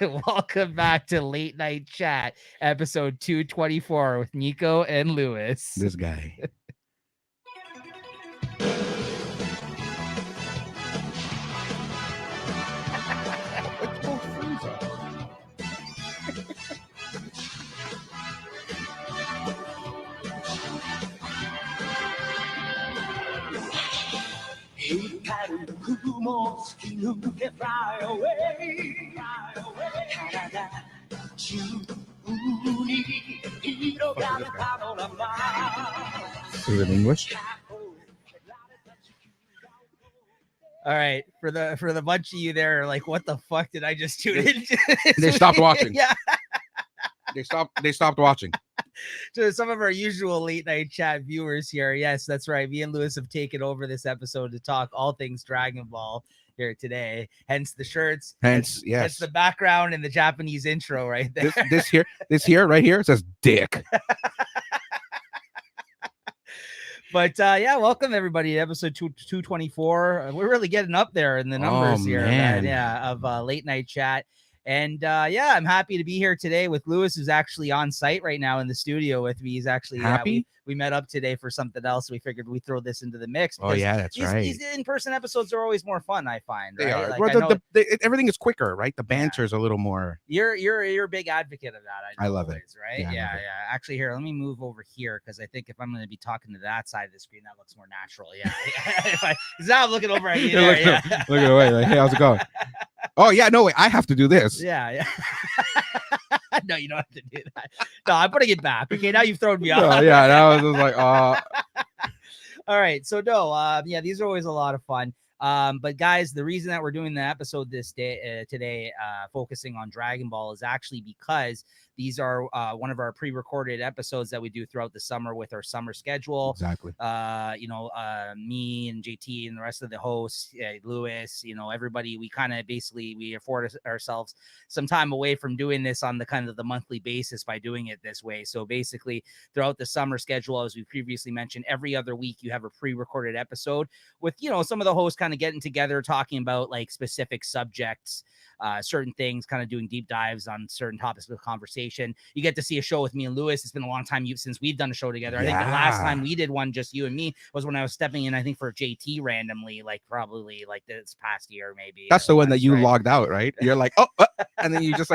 Welcome back to Late Night Chat, episode 224 with Nico and Lewis. This guy. Is it English? All right, for the bunch of you there, like, what the fuck did I just tune into? They stopped watching. Yeah. They stopped watching. To some of our usual late night chat viewers here, yes, that's right. Me and Lewis have taken over this episode to talk all things Dragon Ball here today. Hence the shirts. Hence the background and the Japanese intro right there. This here, right here, says dick. But yeah, welcome everybody to episode 224. We're really getting up there in the numbers here, man. Yeah, of late night chat. And yeah, I'm happy to be here today with Lewis, who's actually on site right now in the studio with me. He's actually happy. We met up today for something else. We figured we'd throw this into the mix. Oh yeah, that's right. These in-person episodes are always more fun, I find. They right? are. Like, well, everything is quicker, right? The banter is a little more. You're a big advocate of that. I love always, it. Right? Yeah. Actually, here, let me move over here because I think if I'm going to be talking to that side of the screen, that looks more natural. Yeah. Because now I'm looking over at you. Looking away. Like, hey, how's it going? Oh yeah, no, wait, I have to do this. Yeah. No, you don't have to do that. No, I'm putting it back. Okay, now you've thrown me off. Oh, yeah, that was just like, all right. So no, yeah, these are always a lot of fun. But guys, the reason that we're doing the episode today, focusing on Dragon Ball, is actually because these are one of our pre-recorded episodes that we do throughout the summer with our summer schedule. Exactly. Me and JT and the rest of the hosts, Lewis, everybody, we kind of we afford ourselves some time away from doing this on the kind of the monthly basis by doing it this way. So basically throughout the summer schedule, as we previously mentioned, every other week you have a pre-recorded episode with, some of the hosts kind of getting together, talking about like specific subjects, certain things, kind of doing deep dives on certain topics of conversation. You get to see a show with me and Lewis. It's been a long time since we've done a show together. I think the last time we did one, just you and me, was when I was stepping in, I think, for JT randomly, like probably like this past year, maybe. That's the one that you logged out, right? You're like, and then you just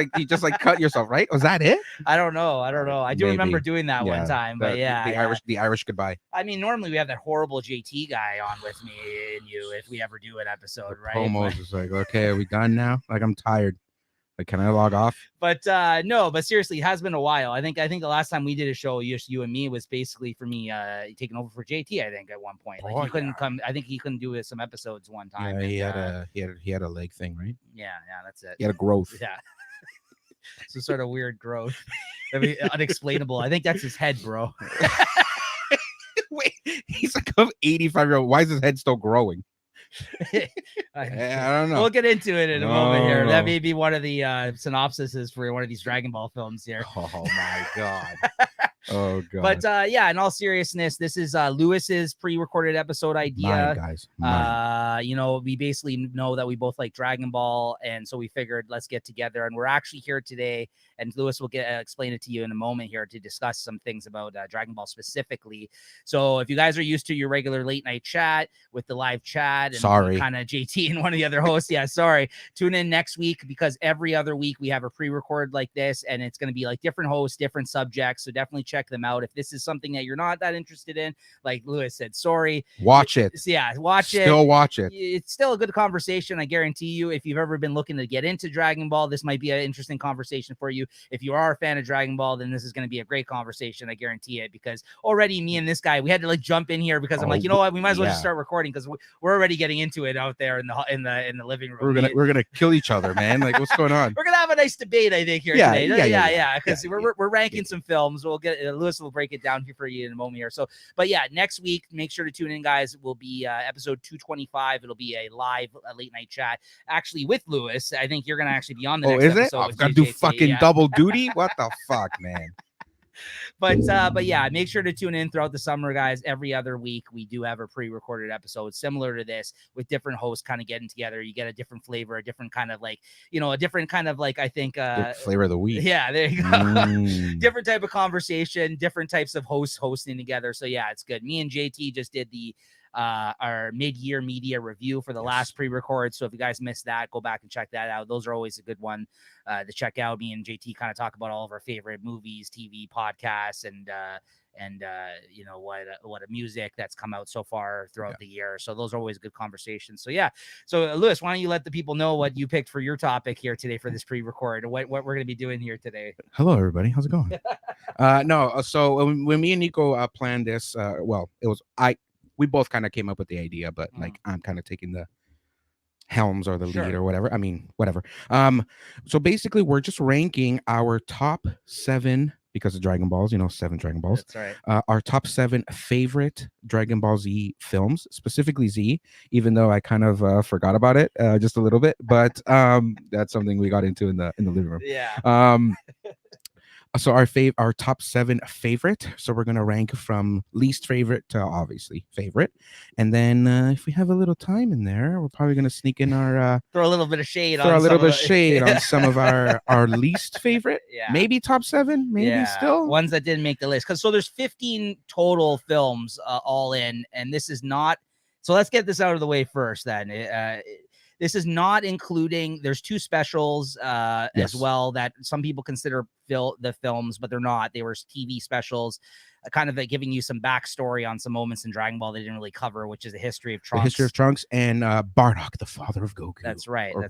cut yourself, right? Was that it? I don't know. I do remember doing that one time, but the Irish goodbye. I mean, normally we have that horrible JT guy on with me and you if we ever do an episode, right? Almost is like, okay, are we done now? Like, I'm tired. Like, can I log off? But no, but seriously, it has been a while. I think the last time we did a show, just you and me, was basically for me taking over for JT. I think at one point, like he couldn't come. I think he couldn't do some episodes one time. Yeah, he had a leg thing, right? Yeah, that's it. He had a growth. Yeah. Some sort of weird growth. I mean, unexplainable. I think that's his head, bro. Wait, he's like an 85-year-old. Why is his head still growing? I don't know. We'll get into it in a moment here. That may be one of the synopsises for one of these Dragon Ball films here. Oh my god. Oh god. But yeah, in all seriousness, this is Lewis's pre-recorded episode idea. Mine, guys. We basically know that we both like Dragon Ball, and so we figured let's get together. And we're actually here today, and Lewis will explain it to you in a moment here to discuss some things about Dragon Ball specifically. So if you guys are used to your regular late night chat with the live chat and kind of JT and one of the other hosts, tune in next week because every other week we have a pre-record like this, and it's going to be like different hosts, different subjects. So definitely check them out. If this is something that you're not that interested in, like Lewis said, watch it. Yeah, watch it. Still watch it. It's still a good conversation. I guarantee you, if you've ever been looking to get into Dragon Ball, this might be an interesting conversation for you. If you are a fan of Dragon Ball, then this is going to be a great conversation. I guarantee it, because already me and this guy, we had to like jump in here because I'm like, you know what, we might as well just start recording because we're already getting into it out there in the living room. We're gonna kill each other, man. Like, what's going on? We're gonna have a nice debate, I think, here today. Yeah. Because we're ranking some films. We'll get Lewis will break it down here for you in a moment here. So, but yeah, next week, make sure to tune in, guys. Will be episode 225. It'll be a live late night chat, actually with Lewis. I think you're gonna actually be on the next episode. I've got to do fucking double duty. What the fuck, man? But yeah, make sure to tune in throughout the summer, guys. Every other week we do have a pre-recorded episode similar to this with different hosts kind of getting together. You get a different flavor, a different kind of like, a different kind of like, I think flavor of the week. Yeah, there you go. Different type of conversation, different types of hosts hosting together. So yeah, it's good. Me and JT just did our mid-year media review for the last pre-record. So if you guys missed that, go back and check that out. Those are always a good one to check out. Me and JT kind of talk about all of our favorite movies, TV, podcasts, and what a music that's come out so far throughout the year. So those are always good conversations. So yeah. So Lewis, why don't you let the people know what you picked for your topic here today for this pre-record, what we're going to be doing here today. Hello, everybody. How's it going? So when me and Nico planned this, we both kind of came up with the idea, but like I'm kind of taking the helms or the lead or whatever. I mean, whatever. So basically we're just ranking our top 7, because of Dragon Balls, 7 Dragon Balls. That's right. Our top 7 favorite Dragon Ball Z films, specifically Z, even though I kind of forgot about it just a little bit, but that's something we got into in the living room. Yeah. So our top 7 favorite. So we're gonna rank from least favorite to obviously favorite, and then if we have a little time in there, we're probably gonna sneak in our throw a little bit of shade on some of our least favorite. Yeah. Maybe top 7, maybe still ones that didn't make the list. So there's 15 total films all in, and this is not. So let's get this out of the way first. Then. This is not including, there's 2 specials as well that some people consider the films, but they're not. They were TV specials, kind of giving you some backstory on some moments in Dragon Ball they didn't really cover, which is the history of Trunks. The history of Trunks and Bardock, the father of Goku. That's right. Or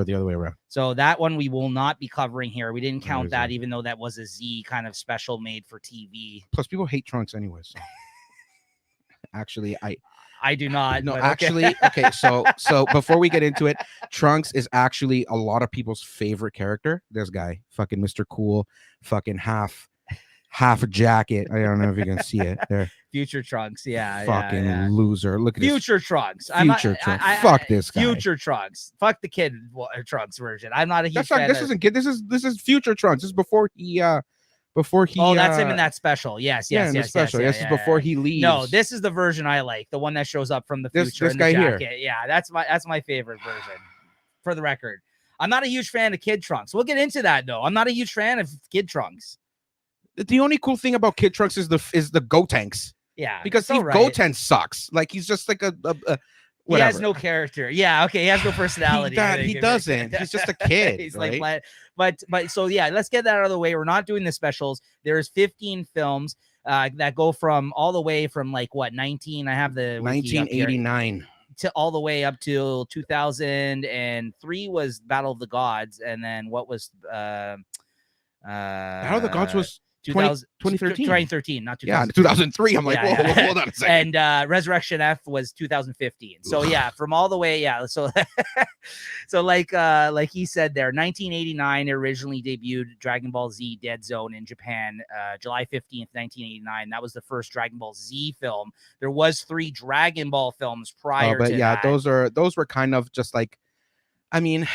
the other way around. So that one we will not be covering here. We didn't count that, even though that was a Z kind of special made for TV. Plus, people hate Trunks anyway. So. Actually, I do not. No, actually, okay. So before we get into it, Trunks is actually a lot of people's favorite character. This guy, fucking Mr. Cool, fucking half jacket. I don't know if you can see it there. Future Trunks, fucking loser. Look at Future Trunks. Future Trunks. Fuck this guy. Future Trunks. Fuck the kid Trunks version. I'm not a huge fan. This isn't kid. This is Future Trunks. This is before he. Oh, that's him in that special. Yes. This is before he leaves. No, this is the version I like, the one that shows up from the future. This guy here. Yeah, that's my favorite version. For the record, I'm not a huge fan of Kid Trunks. We'll get into that though. I'm not a huge fan of Kid Trunks. The only cool thing about Kid Trunks is the Gotenks. Yeah, because Goten sucks. Like he's just like a Whatever. He has no character. Yeah, okay. He has no personality. He doesn't. He's just a kid. He's right? like, but so yeah, let's get that out of the way. We're not doing the specials. There's 15 films that go from all the way from like what 19. I have the 1989 to all the way up till 2003 was Battle of the Gods, and then what was Battle of the Gods was 2013, not 2000. Yeah, 2003. I'm like, whoa, hold on a second. And Resurrection F was 2015. So yeah, from all the way, yeah. So like he said there, 1989 originally debuted Dragon Ball Z Dead Zone in Japan, July 15th, 1989. That was the first Dragon Ball Z film. There was 3 Dragon Ball films prior to that. Those were kind of just like, I mean,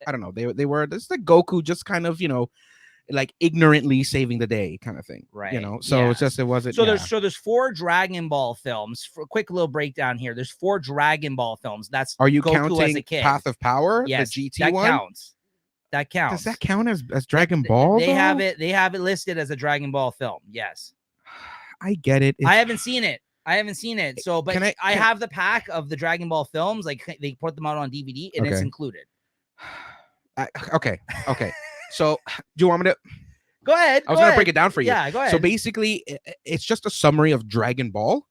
I don't know. They were just like Goku, just kind of, like ignorantly saving the day kind of thing, right? So it's just, it wasn't. So there's 4 Dragon Ball films. For a quick little breakdown here, there's 4 Dragon Ball films. Are you Goku counting as a kid. Path of Power? Yes, the GT that one counts. That counts. Does that count as Dragon Ball? They have it listed as a Dragon Ball film. Yes, I get it. I haven't seen it. So, but I have the pack of the Dragon Ball films. Like they put them out on DVD, and it's included. Okay. So, do you want me to go ahead? I was going to break it down for you. Yeah, go ahead. So basically, it's just a summary of Dragon Ball,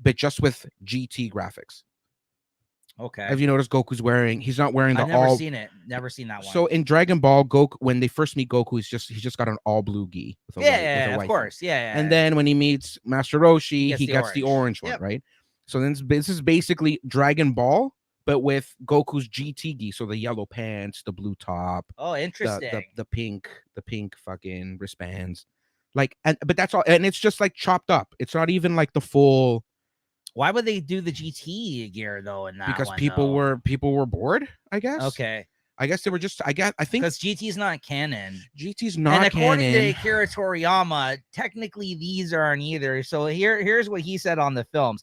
but just with GT graphics. Okay. Have you noticed Goku's wearing? He's not wearing the Never seen it. Never seen that one. So in Dragon Ball, Goku, when they first meet Goku, he's just got an all blue gi. With a of course. Yeah. And then when he meets Master Roshi, he gets the orange one, right? So then this is basically Dragon Ball, but with Goku's GT gi, so the yellow pants, the blue top. Oh, interesting. The pink fucking wristbands, but that's all, and it's just like chopped up. It's not even like the full. Why would they do the GT gear though? In that because one, people were bored, I guess. Okay. I guess they were just. I think because GT's not canon. GT's not and according canon. to Akira Toriyama, technically these aren't either. So here's what he said on the films.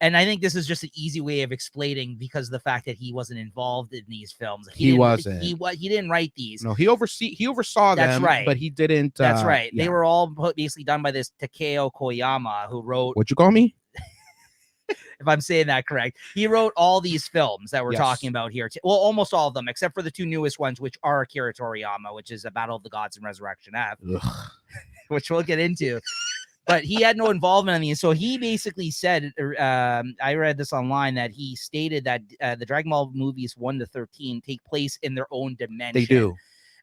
And I think this is just an easy way of explaining because of the fact that he wasn't involved in these films. He wasn't. He didn't write these. No, he oversaw That's them, right. but he didn't. That's right. Yeah. They were all basically done by this Takeo Koyama, who wrote. What'd you call me? If I'm saying that correct, he wrote all these films that we're talking about here. Well, almost all of them, except for the two newest ones, which are Akira Toriyama, which is A Battle of the Gods and Resurrection F, which we'll get into. But he had no involvement in these. So he basically said, I read this online, that he stated that the Dragon Ball movies 1 to 13 take place in their own dimension. They do.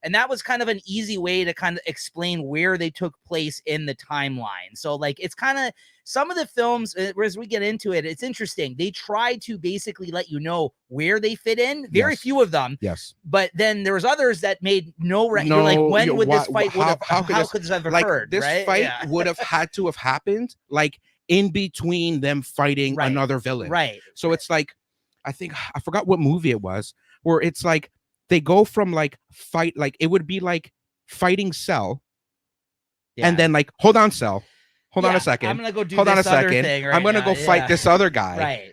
And that was kind of an easy way to kind of explain where they took place in the timeline. So like, it's kind of some of the films, as we get into it, it's interesting. They try to basically let you know where they fit in. Very few of them. Yes. But then there was others that made no, you're like, when would this fight, how could this have occurred? This right? fight would have had to have happened like in between them fighting another villain. Right. So it's like, I forgot what movie it was, where it's like, they go from like fight, like it would be like fighting Cell, and then like hold on Cell, hold on a second, I'm gonna go do hold this on a second, other thing right I'm gonna now. go fight this other guy, right?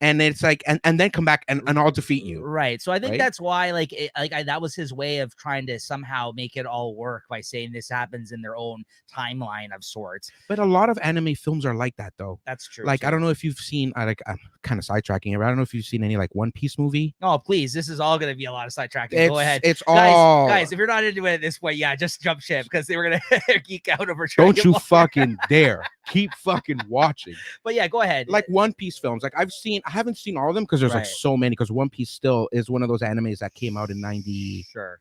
And it's like, and then come back and I'll defeat you. Right. So I think that's why, that was his way of trying to somehow make it all work by saying this happens in their own timeline of sorts. But a lot of anime films are like that, though. That's true. Like, I don't know if you've seen, I'm kind of sidetracking it, but I don't know if you've seen any like One Piece movie. Oh, please. This is all going to be a lot of sidetracking. Go ahead. It's all. Guys, if you're not into it this way, just jump ship because they were going to geek out over Don't you fucking dare. Keep fucking watching. But yeah, go ahead. Like One Piece films. Like I haven't seen all of them because there's like so many, because One Piece still is one of those animes that came out in 90. Sure.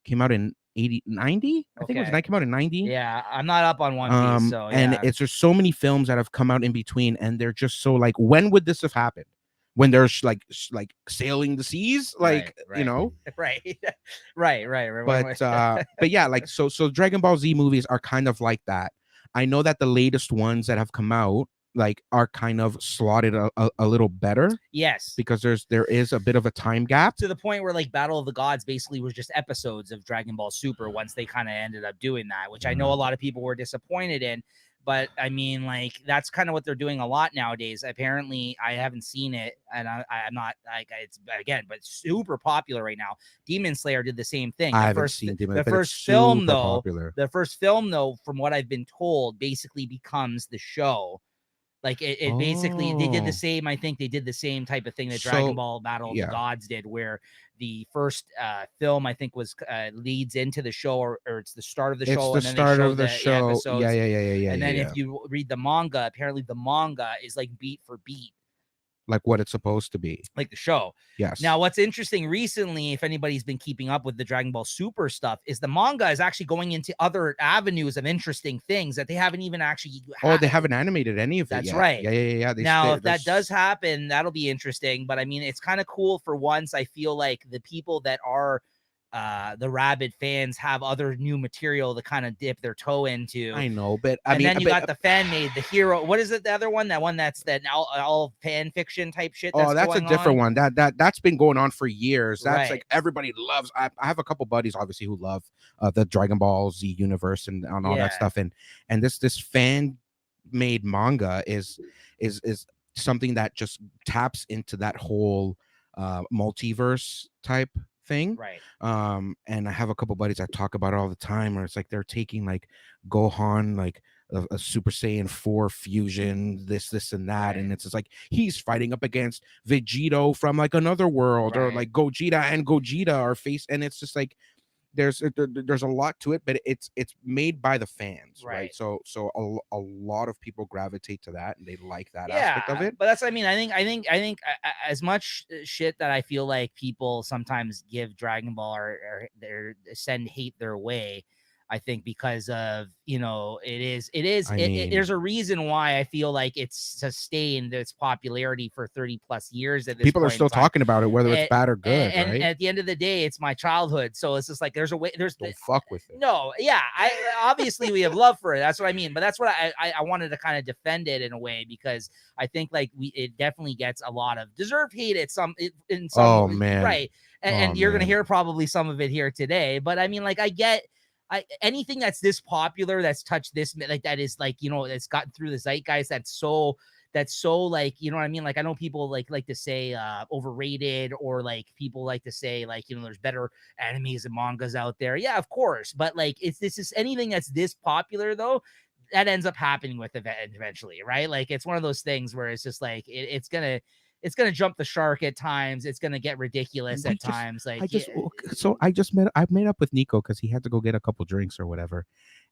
Came out in 90. I think it was came out in 90. Yeah, I'm not up on One Piece. So yeah. And it's just so many films that have come out in between, and they're just so like, when would this have happened? When there's like sailing the seas, like you know, right. But yeah, like so Dragon Ball Z movies are kind of like that. I know that the latest ones that have come out like are kind of slotted a little better. Yes, because there is a bit of a time gap, to the point where like Battle of the Gods basically was just episodes of Dragon Ball Super once they kind of ended up doing that, which I know a lot of people were disappointed in. But I mean, like, that's kind of what they're doing a lot nowadays. Apparently, I haven't seen it, and I'm not like, it's again, but super popular right now. Demon Slayer did the same thing. I haven't seen Demon Slayer. The first film, though, from what I've been told, basically becomes the show. Like it basically, they did the same. I think they did the same type of thing that Dragon Ball Battle of the Gods did, where the first film I think was leads into the show, or it's the start of the show. It's the start of the show. Yeah. And then if you read the manga, apparently the manga is like beat for beat, like what it's supposed to be, like the show. Yes. Now, what's interesting recently, if anybody's been keeping up with the Dragon Ball Super stuff, is the manga is actually going into other avenues of interesting things that they haven't even actually. They haven't animated any of it. That's yet. right. Yeah. Now, if that does happen, that'll be interesting. But I mean, it's kind of cool for once. I feel like the people that are the rabid fans have other new material to kind of dip their toe into. I know, but then you got the fan made, the hero. What is it? The other one? That one that's that all fan fiction type shit. That's a different one. That's been going on for years. That's like everybody loves. I have a couple buddies obviously who love the Dragon Ball Z universe and all that stuff. And this fan made manga is something that just taps into that whole multiverse type thing, right? And I have a couple buddies that talk about it all the time, where it's like they're taking like Gohan, like a Super Saiyan 4 fusion, this and that, and it's just like he's fighting up against Vegito from like another world, or like Gogeta and Gogeta are face, and it's just like there's a lot to it, but it's made by the fans, right? So a lot of people gravitate to that, and they like that aspect of it. But that's, I mean, I think as much shit that I feel like people sometimes give Dragon Ball or send hate their way, I think because of, there's a reason why I feel like it's sustained its popularity for 30 plus years. People are still talking about it, whether it's bad or good. And at the end of the day, it's my childhood. So it's just like, there's a way, don't fuck with it. No. Yeah. Obviously we have love for it. That's what I mean. But that's what I wanted to kind of defend it in a way, because I think like it definitely gets a lot of deserved hate in some. Oh man. Right. and you're gonna man. hear probably some of it here today. But I mean, like, anything that's this popular, that's touched this, like, that is like, that's gotten through the zeitgeist, that's so like, you know what I mean? Like, I know people like to say overrated, or like people like to say, like, there's better animes and mangas out there. Yeah, of course. But like, this is anything that's this popular though, that ends up happening with it eventually, right? Like, it's one of those things where it's just like it's gonna jump the shark at times. It's gonna get ridiculous at times. Like, I made up with Nico because he had to go get a couple drinks or whatever.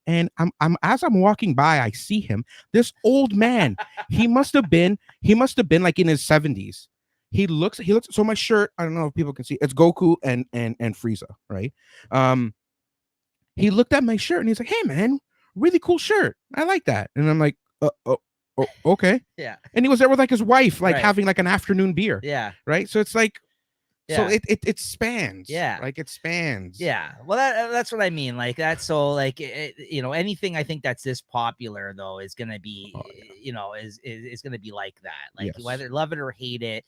And I'm as I'm walking by, I see him, this old man. he must have been like in his 70s. He looks, so my shirt, I don't know if people can see, it's Goku and Frieza, right? He looked at my shirt and he's like, "Hey man, really cool shirt. I like that." And I'm like, okay. Yeah. And he was there with like his wife, like Right. having like an afternoon beer. Yeah. Right. So it's like, yeah. so it spans. Yeah. Like it spans. Yeah. Well, that's what I mean. Like, that's so like, anything I think that's this popular though is going to be, is going to be like that. Like, Yes. whether love it or hate it,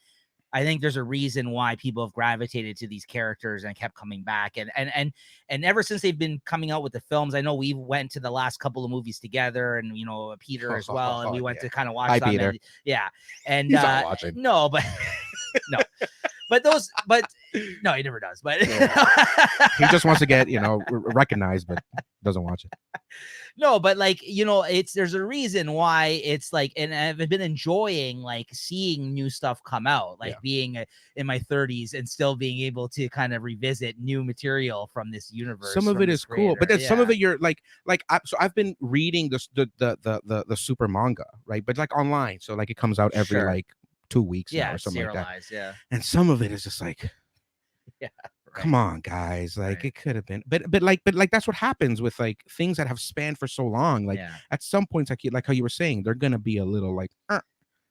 I think there's a reason why people have gravitated to these characters and kept coming back. And ever since they've been coming out with the films, I know we went to the last couple of movies together, and Peter as well, and we went to kind of watch them. Peter. And, yeah, and He's not watching. No, but no, but no, he never does. But he just wants to get recognized, but doesn't watch it. No, but like, there's a reason why it's like, and I've been enjoying like seeing new stuff come out, like being in my 30s and still being able to kind of revisit new material from this universe. Some of it is cool, but then some of it you're so I've been reading the super manga, right? But like online, so like it comes out every like 2 weeks or something like that. Yeah, and some of it is just like, yeah. Come on, guys! Like it could have been, but like that's what happens with like things that have spanned for so long. Like at some points, like how you were saying, they're gonna be a little like,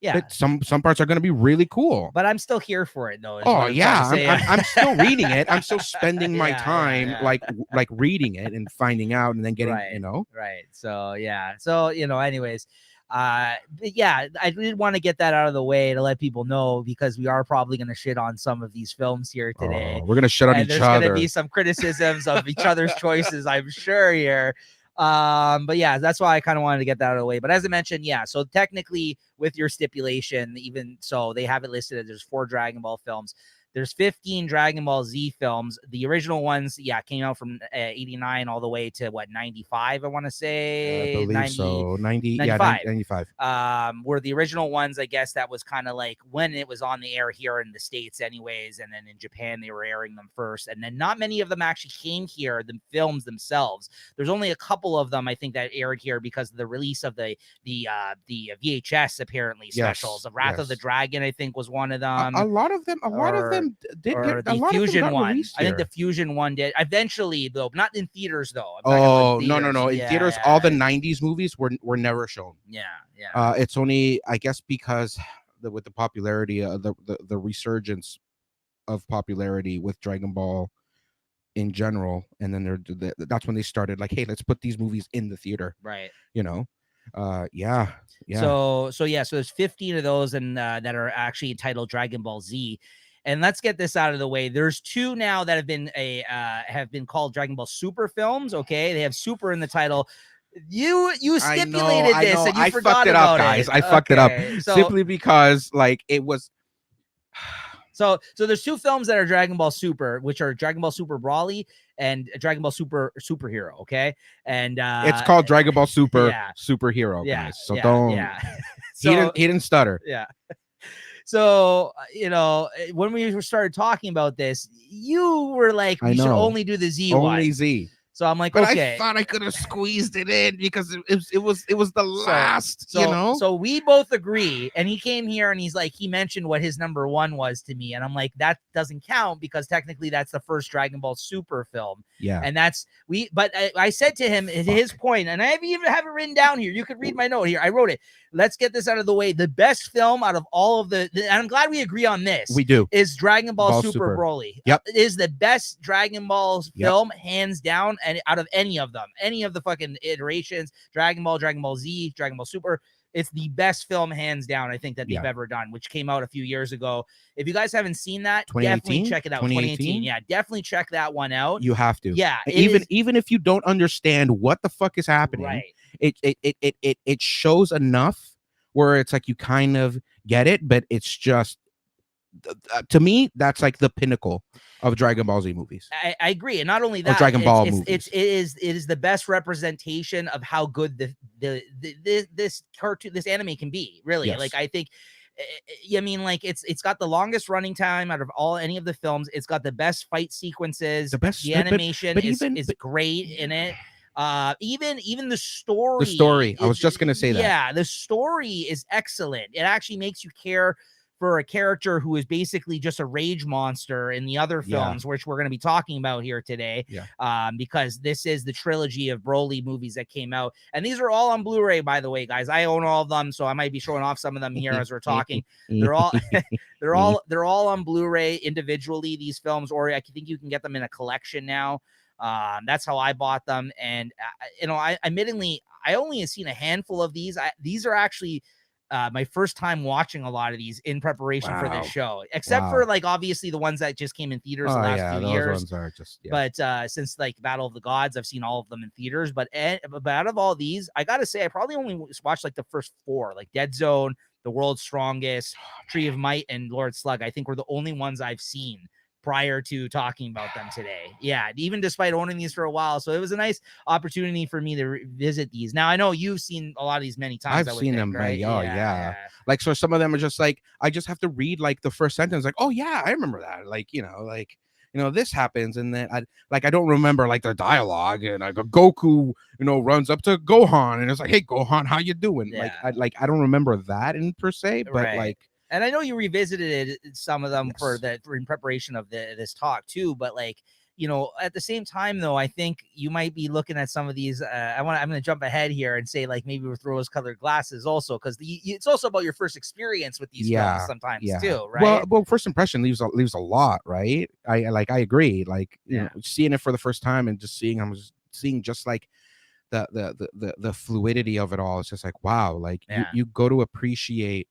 yeah. But some parts are gonna be really cool. But I'm still here for it though. Oh yeah, I'm still reading it. I'm still spending my time like reading it and finding out and then getting right. So yeah. So anyways. But yeah, I did want to get that out of the way to let people know, because we are probably going to shit on some of these films here today. We're going to shit on each other. There's going to be some criticisms of each other's choices, I'm sure here. But yeah, that's why I kind of wanted to get that out of the way. But as I mentioned, so technically with your stipulation, even so, they have it listed as there's 4 Dragon Ball films. There's 15 Dragon Ball Z films. The original ones, came out from 89 all the way to 95, I want to say. I believe 90, so. 95. Were the original ones, I guess that was kind of like when it was on the air here in the States anyways, and then in Japan they were airing them first. And then not many of them actually came here, the films themselves. There's only a couple of them, I think, that aired here because of the release of the VHS apparently specials. Of Wrath of the Dragon, I think, was one of them. A lot of them did get the Fusion one. I think the Fusion one did eventually, though, not in theaters though. No. In theaters, all the 90s movies were never shown. Yeah. It's only, I guess, because with the popularity, the resurgence of popularity with Dragon Ball in general, and then that's when they started like, hey, let's put these movies in the theater. Right. Yeah. So there's 15 of those, and that are actually titled Dragon Ball Z. And let's get this out of the way. There's 2 now that have been called Dragon Ball Super films. Okay, they have Super in the title. You stipulated this, and you forgot about it, guys. I fucked it up simply because like it was. So there's 2 films that are Dragon Ball Super, which are Dragon Ball Super Broly and Dragon Ball Superhero. Okay, and it's called Dragon Ball Super Superhero, guys. So don't. Yeah. He didn't stutter. Yeah. So, when we started talking about this, you were like, we should only do the Z one. Only Z. So I'm like, but okay. I thought I could have squeezed it in because it was the last, So we both agree. And he came here and he's like, he mentioned what his number 1 was to me. And I'm like, that doesn't count because technically that's the first Dragon Ball Super film. Yeah. And but I said to him, his point, and I even have it written down here. You could read my note here. I wrote it. Let's get this out of the way. The best film out of all of and I'm glad we agree on this. We do. Is Dragon Ball Super Broly. Yep. It is the best Dragon Ball film, hands down, and out of any of them, any of the fucking iterations, Dragon Ball Z, Dragon Ball Super. It's the best film, hands down, I think, that they've ever done, which came out a few years ago. If you guys haven't seen that, definitely check it out. 2018. Yeah, definitely check that one out. You have to. Yeah. Even if you don't understand what the fuck is happening, right. It shows enough where it's like you kind of get it, but it's just to me, that's like the pinnacle of Dragon Ball Z movies. I agree, and not only that, Dragon Ball movies. It is the best representation of how good this cartoon, this anime can be. Really, yes. like I think. I mean, like it's got the longest running time out of any of the films. It's got the best fight sequences. The animation is great in it. Even the story. I was just gonna say that. Yeah, the story is excellent. It actually makes you care for a character who is basically just a rage monster in the other films, which we're going to be talking about here today. Because this is the trilogy of Broly movies that came out, and these are all on Blu-ray, by the way, guys. I own all of them, so I might be showing off some of them here as we're talking. They're all they're all on Blu-ray individually, these films, or I think you can get them in a collection now. That's how I bought them, and I admittingly I only have seen a handful of these. These are actually my first time watching a lot of these in preparation for this show, except for like obviously the ones that just came in theaters the last few years. Ones are just, But since like Battle of the Gods, I've seen all of them in theaters. But out of all these, I gotta say I probably only watched like the first 4, like Dead Zone, The World's Strongest, Tree of Might, and Lord Slug. I think were the only ones I've seen prior to talking about them today. Yeah, even despite owning these for a while. So it was a nice opportunity for me to revisit these. Now, I know you've seen a lot of these many times. I've seen them, right? Yeah. Like, so some of them are just like, I just have to read like the first sentence, like, oh yeah, I remember that. Like, this happens. And then I don't remember like the dialogue, and like Goku, runs up to Gohan and it's like, hey Gohan, how you doing? Yeah. I don't remember that in per se, but like, and I know you revisited some of them for in preparation of this talk too, but like, at the same time though, I think you might be looking at some of these. I'm going to jump ahead here and say like maybe with rose-colored glasses also, because it's also about your first experience with these films sometimes too, right? Well, first impression leaves a lot, right? I agree. Like seeing it for the first time and just seeing just like the fluidity of it all. It's just like, wow, like you go to appreciate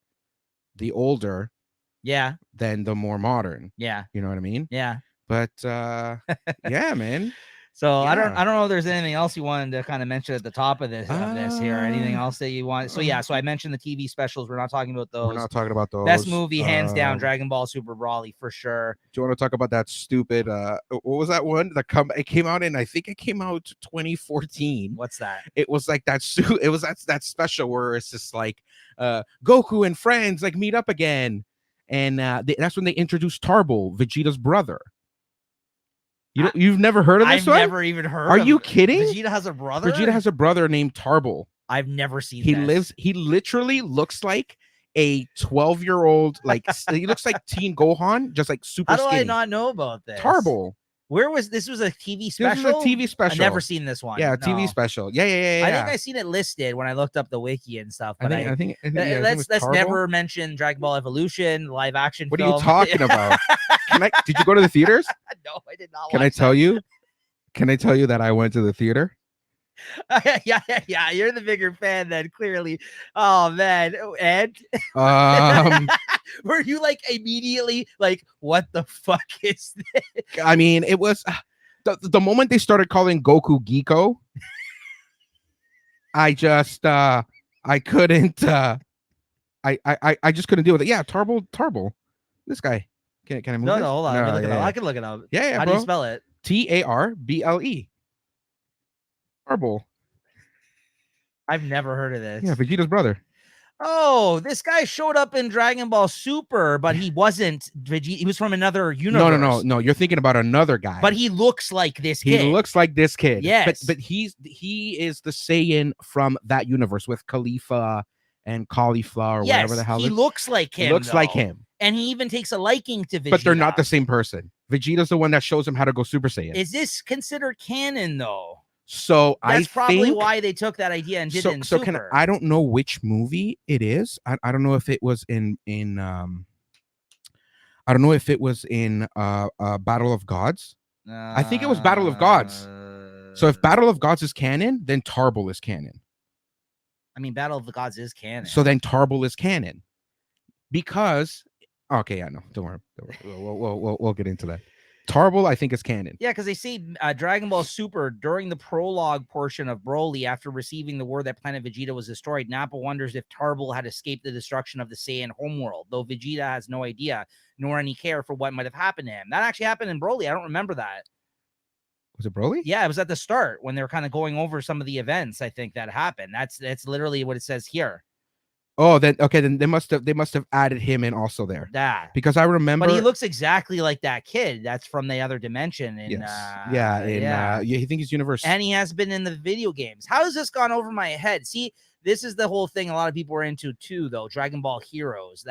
the older than the more modern. You know what I mean? But yeah, man. So I don't know if there's anything else you wanted to kind of mention at the top of this here, or anything else that you want. So so I mentioned the TV specials. We're not talking about those. We're not talking about those. Best movie, hands down, Dragon Ball Super Broly for sure. Do you want to talk about that stupid what was that one it came out in, I think it came out 2014. What's that? It was like that that special where it's just like Goku and friends like meet up again, and that's when they introduced Tarble, Vegeta's brother. You've never heard of this one? I've never even heard. Are you kidding? Vegeta has a brother. Vegeta has a brother named Tarble. I've never seen. He literally looks like a 12-year-old. Like he looks like Teen Gohan, just like super skinny. How do I not know about this? Tarble. Where was this? Was a TV special? This was a TV special. I've never seen this one. Yeah, TV special. Yeah. I think I seen it listed when I looked up the wiki and stuff. But I think let's never mention Dragon Ball Evolution live action. What are you talking about? Did you go to the theaters? No, I did not. Can I tell you that I went to the theater? Yeah. You're the bigger fan then, clearly. Oh man, Ed. Were you like immediately like, what the fuck is this? I mean, it was the moment they started calling Goku Geeko. I just I couldn't I just couldn't deal with it. Yeah, Tarble. This guy. Can I move? No, hold on. I can look it up. Yeah. How do you spell it? Tarble. Tarble. I've never heard of this. Yeah, Vegeta's brother. Oh, this guy showed up in Dragon Ball Super, but he wasn't Vegeta. He was from another universe. No. You're thinking about another guy. But he looks like this kid. He looks like this kid. Yes. But he is the Saiyan from that universe with Khalifa and Cauliflower, or whatever the hell. He looks like him. Like him. And he even takes a liking to Vegeta. But they're not the same person. Vegeta's the one that shows him how to go Super Saiyan. Is this considered canon though? So that's probably why they took that idea and did it in Super. I don't know which movie it is. I don't know if it was in I don't know if it was in Battle of Gods. I think it was Battle of Gods. So if Battle of Gods is canon, then Tarble is canon. I mean, Battle of the Gods is canon. So then Tarble is canon because okay, yeah, no, don't worry. We'll get into that. Tarble, I think, is canon. Yeah, because they say Dragon Ball Super during the prologue portion of Broly, after receiving the word that Planet Vegeta was destroyed, Nappa wonders if Tarble had escaped the destruction of the Saiyan homeworld, though Vegeta has no idea nor any care for what might have happened to him. That actually happened in Broly. I don't remember that. Was it Broly? Yeah, it was at the start when they were kind of going over some of the events. I think that happened. That's literally what it says here. Oh, then okay, then they must have added him in also there. That Because I remember, but he looks exactly like that kid. That's from the other dimension. In, you think he's universe, and he has been in the video games. How has this gone over my head? See, this is the whole thing a lot of people are into too, though. Dragon Ball Heroes.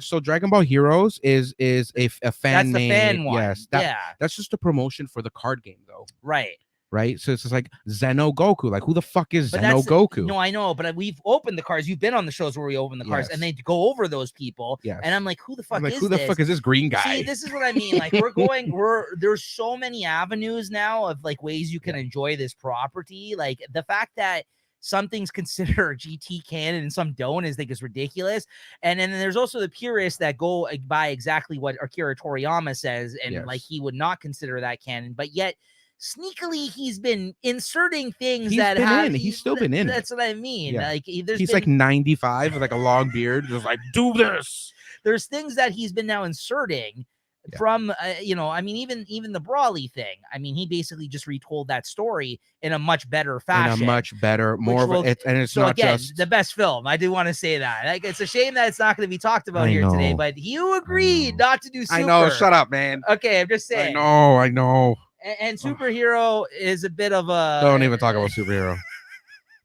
So Dragon Ball Heroes is a fan made. That's the fan one. Yes, that's just a promotion for the card game, though. Right. So it's just like Zeno Goku. Like, who the fuck is Zeno Goku? No, I know, but we've opened the cards. You've been on the shows where we open the cards, and they go over those people. Yes. And I'm like, who the fuck is this? Who the fuck is this green guy? See, this is what I mean. Like, there's so many avenues now of like ways you can enjoy this property. Like the fact that some things consider GT canon and some don't is ridiculous. And then there's also the purists that go by exactly what Akira Toriyama says, and like he would not consider that canon, but yet sneakily he's been inserting things he's still been in. That's what I mean. Yeah. Like he's like 95 with like a long beard, just like, do this. There's things that he's been now inserting from I mean, even the Brawly thing. I mean, he basically just retold that story in a much better fashion, and it's not again, just the best film. I do want to say that. Like, it's a shame that it's not going to be talked about here today, but you agreed not to do Super. I know, shut up, man. Okay, I'm just saying. I know. And superhero is a bit of a. Don't even talk about superhero.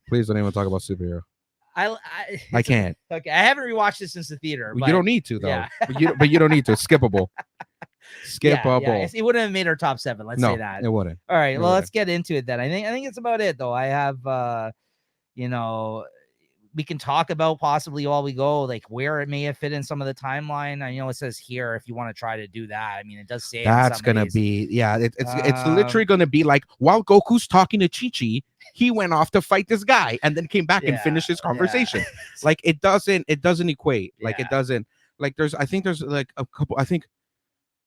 Please don't even talk about superhero. I can't. Okay, I haven't rewatched this since the theater. But you don't need to, though. Yeah. but you don't need to. It's skippable. Skippable. Yeah. It wouldn't have made our top 7. Let's say that. It wouldn't. All right. Let's get into it then. I think it's about it, though. I have, we can talk about possibly while we go, like where it may have fit in some of the timeline. I know it says here if you want to try to do that. I mean, it does say that's gonna be it's literally gonna be like while Goku's talking to Chi-Chi, he went off to fight this guy and then came back and finished his conversation. Yeah. Like it doesn't equate. Like it doesn't like there's like a couple. I think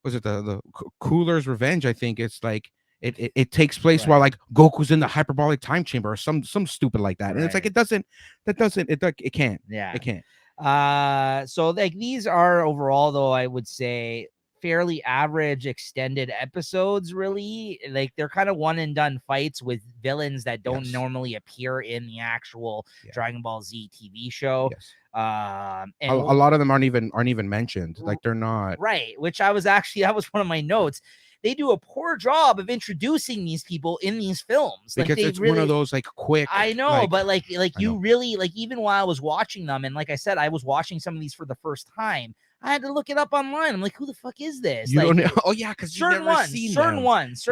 was it the Cooler's Revenge? I think it's like. It takes place while like Goku's in the hyperbolic time chamber or some stupid like that, and it's like it can't. Yeah, it can't. So like these are overall, though, I would say fairly average extended episodes. Really, like they're kind of one and done fights with villains that don't normally appear in the actual Dragon Ball Z TV show. Yes. And a lot of them aren't even mentioned. Like they're not which that was one of my notes. They do a poor job of introducing these people in these films because it's really, one of those like quick. I know, but like you really like even while I was watching them, and like I said, I was watching some of these for the first time. I had to look it up online. I'm like, who the fuck is this? You like, don't know. Oh yeah, because certain ones.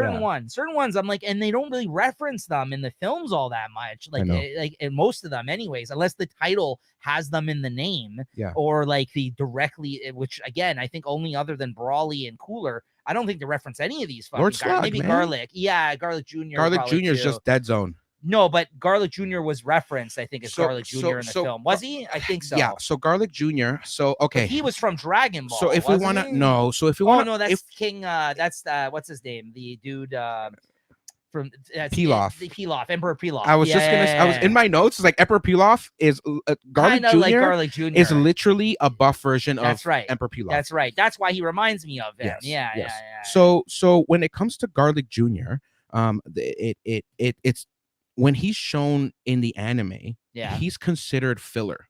I'm like, and they don't really reference them in the films all that much. Like in most of them, anyways, unless the title has them in the name, or like the directly, which again, I think only other than Brawly and Cooler. I don't think they reference any of these fucking Lord Slug, maybe man. Garlic. Yeah, Garlic Jr. Garlic Jr. is just Dead Zone. No, but Garlic Jr. was referenced, I think, as Garlic Jr. in the film. Was he? I think so. Yeah, so Garlic Jr. So, okay. But he was from Dragon Ball. So if we want to, no. So if we want to. Oh, no, that's King, that's, what's his name? The dude, from Pilaf. The Pilaf, Emperor Pilaf. I was I was in my notes. It's like Emperor Pilaf is Garlic Jr. Like Garlic Jr. is literally a buff version of Emperor Pilaf. That's right. That's why he reminds me of him. Yes, yeah. So when it comes to Garlic Jr., it's when he's shown in the anime, he's considered filler.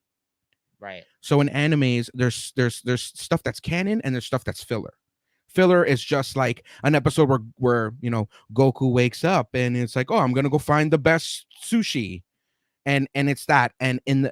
Right. So in animes, there's stuff that's canon and there's stuff that's filler. Filler is just like an episode where Goku wakes up and it's like, oh, I'm gonna go find the best sushi, and it's that, and in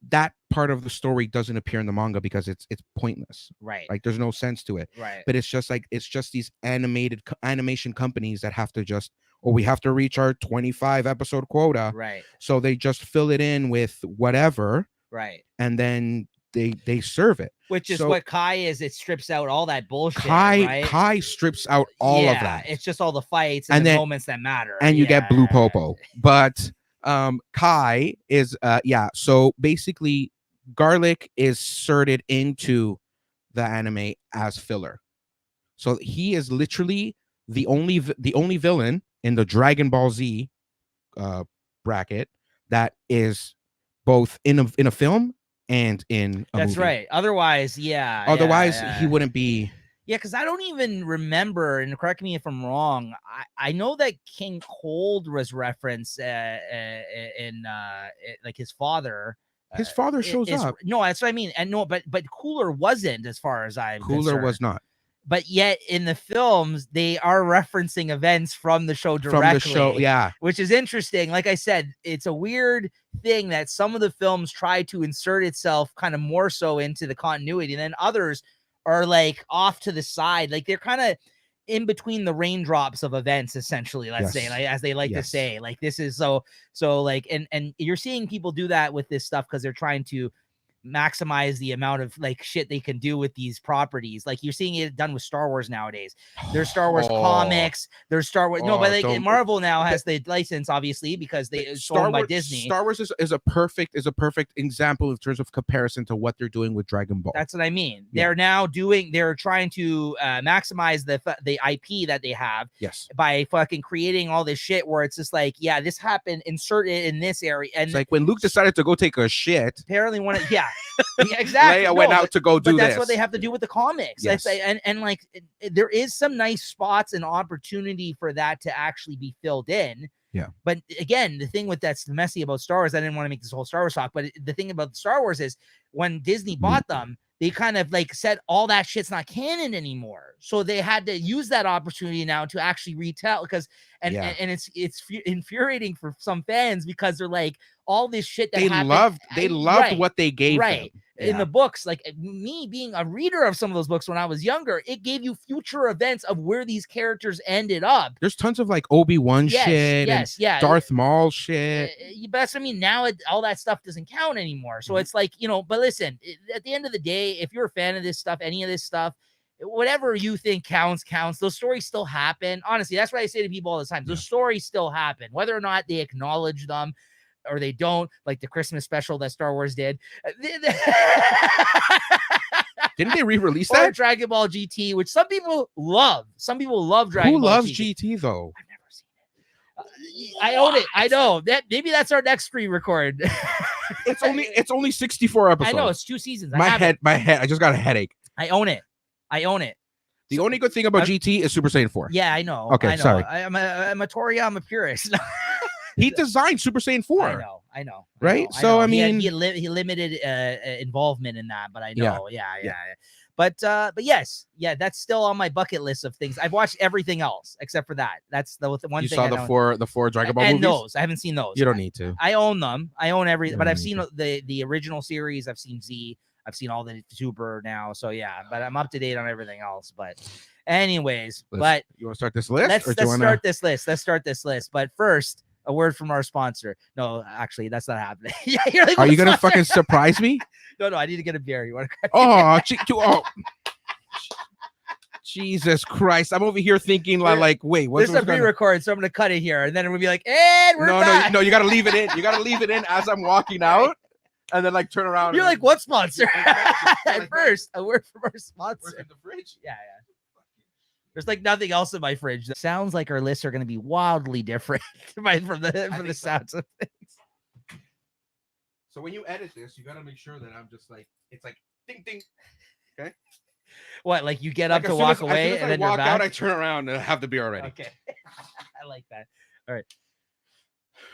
that part of the story doesn't appear in the manga because it's pointless. Right. Like there's no sense to it. Right. But it's just these animation companies that have to just, we have to reach our 25 episode quota. Right. So they just fill it in with whatever. Right. And then they serve it. Which is what Kai is. It strips out all that bullshit. Kai strips out all of that. It's just all the fights and the moments that matter. And you get Blue Popo. But Kai is so basically Garlic is inserted into the anime as filler. So he is literally the only villain in the Dragon Ball Z bracket that is both in a film and in a That's movie. right. Otherwise, Otherwise, he wouldn't be. Yeah, because I don't even remember, and correct me if I'm wrong. I know that King Cold was referenced in like his father. His father shows up. No, that's what I mean. And no, but Cooler wasn't, as far as I'm Cooler concerned. was not. But yet in the films, they are referencing events from the show directly. From the show, yeah. Which is interesting. Like I said, it's a weird thing that some of the films try to insert itself kind of more so into the continuity, and then others are like off to the side. Like they're kind of in between the raindrops of events, essentially, let's say, like, as they like to say. Like this is so like, and you're seeing people do that with this stuff because they're trying to maximize the amount of like shit they can do with these properties. Like you're seeing it done with Star Wars nowadays. There's Star Wars comics, there's Star Wars but like Marvel now has the license, obviously, because it's owned by Disney. Star Wars is a perfect example in terms of comparison to what they're doing with Dragon Ball. That's what I mean. They're trying to maximize the IP that they have, by fucking creating all this shit where it's just like, this happened, insert it in this area. And it's like when Luke decided to go take a shit, apparently exactly. Leia went out to go do this. That's what they have to do with the comics. Yes. And like there is some nice spots and opportunity for that to actually be filled in. Yeah. But again, the thing with that's messy about Star Wars, I didn't want to make this whole Star Wars talk, but the thing about Star Wars is when Disney bought them, they kind of like said all that shit's not canon anymore. So they had to use that opportunity now to actually retell, because and it's infuriating for some fans because they're like, all this shit that they loved what they gave them. In the books. Like me being a reader of some of those books when I was younger, it gave you future events of where these characters ended up. There's tons of like Obi-Wan shit, Darth Maul shit. But that's what I mean. Now all that stuff doesn't count anymore. So it's like, but listen, at the end of the day, if you're a fan of this stuff, any of this stuff, whatever you think counts. Those stories still happen. Honestly, that's what I say to people all the time. Those stories still happen, whether or not they acknowledge them or they don't, like the Christmas special that Star Wars did. Didn't they re-release that? Or Dragon Ball GT, which some people love. Some people love Dragon Ball. Who loves GT though? I've never seen it. I own it. I know that. Maybe that's our next pre-record. It's only 64 episodes. I know, it's 2 seasons. My head. I just got a headache. I own it. The only good thing about GT is Super Saiyan 4. Yeah, I know. Okay, sorry. I'm a Toriyama purist. He designed Super Saiyan 4. I know. Right? So, I mean... He limited involvement in that, but I know. Yeah. But yes, that's still on my bucket list of things. I've watched everything else except for that. That's the one you thing. You saw the four Dragon Ball and movies? those. I haven't seen those. You don't need to. I own them. I own everything, but I've seen the original series. I've seen Z. I've seen all the Super now. So, yeah, but I'm up to date on everything else. But anyways, you want to start this list? Let's start this list. But first, a word from our sponsor. No, actually, that's not happening. You're like, are you gonna fucking surprise me? No, I need to get a beer. You want to? Oh, Jesus Christ! I'm over here thinking like, wait, what's this is a pre-record, so I'm gonna cut it here, and then we'll be like, and we're back. No, you gotta leave it in. You gotta leave it in as I'm walking out, and then like turn around. You're like, what sponsor? At first, a word from our sponsor. Where's in the fridge? Yeah. There's like nothing else in my fridge. It sounds like our lists are going to be wildly different from the sounds of things. So when you edit this, you got to make sure that I'm just like, it's like ding ding. Okay. What? Like you get up to walk away and then walk you're back? Out, I turn around and have the beer already. Okay. I like that. All right.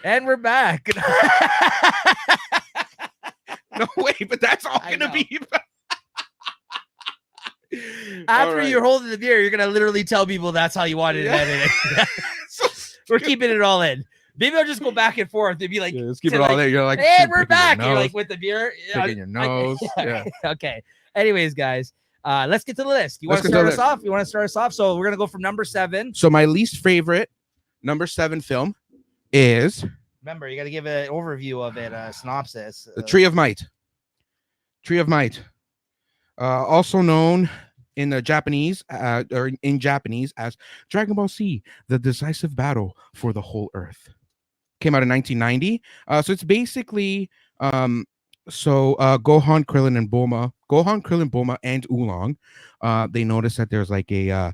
And we're back. No way, but that's all going to be. After you're holding the beer, you're gonna literally tell people that's how you wanted to edit it. We're keeping it all in. Maybe I'll just go back and forth and be like, let's keep it all there. You're like, hey, we're back. You're like with the beer, picking your nose. Yeah. Okay. Anyways, guys, let's get to the list. You want to start us off? You want to start us off? So we're gonna go from number 7. So my least favorite number 7 film is. Remember, you got to give an overview of it, synopsis. The Tree of Might. Tree of Might. Also known in the Japanese or in Japanese as Dragon Ball Z, the decisive battle for the whole earth. came out in 1990. So it's basically Gohan, Krillin, Bulma, and Oolong, they notice that there's like a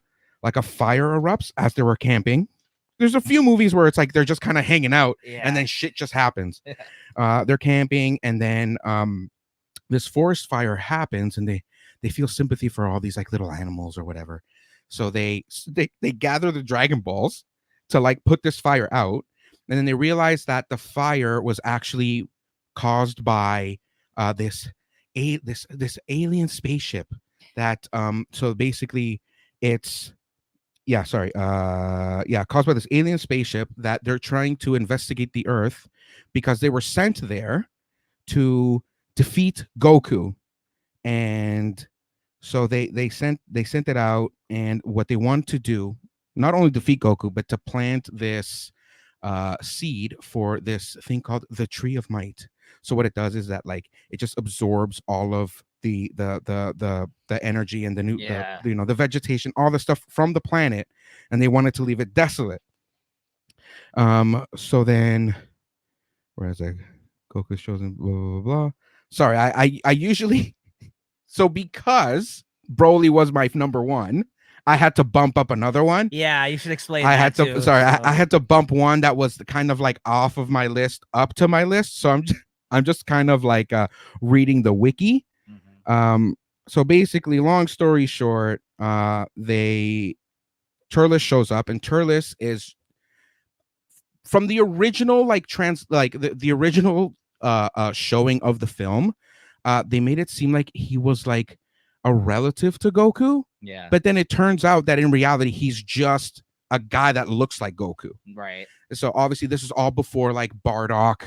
fire erupts as they were camping. There's a few movies where it's like they're just kind of hanging out, and then shit just happens. They're camping, and then this forest fire happens, and they feel sympathy for all these like little animals or whatever. So they gather the Dragon Balls to like put this fire out, and then they realize that the fire was actually caused by this alien spaceship that so basically it's caused by this alien spaceship that they're trying to investigate the Earth because they were sent there to defeat Goku. And so they sent it out, and what they want to do, not only defeat Goku, but to plant this seed for this thing called the Tree of Might. So what it does is that like it just absorbs all of the energy and the vegetation, all the stuff from the planet, and they wanted to leave it desolate. So then where is it? Goku shows him blah blah blah. Sorry, I usually so because Broly was my number one, I had to bump up another one. Yeah, you should explain. I had to bump one that was kind of like off of my list up to my list. So I'm just kind of like reading the wiki. So basically, long story short, Turles shows up, and Turles is from the original the original showing of the film. They made it seem like he was like a relative to Goku. Yeah. But then it turns out that in reality, he's just a guy that looks like Goku. Right. So obviously, this is all before like Bardock,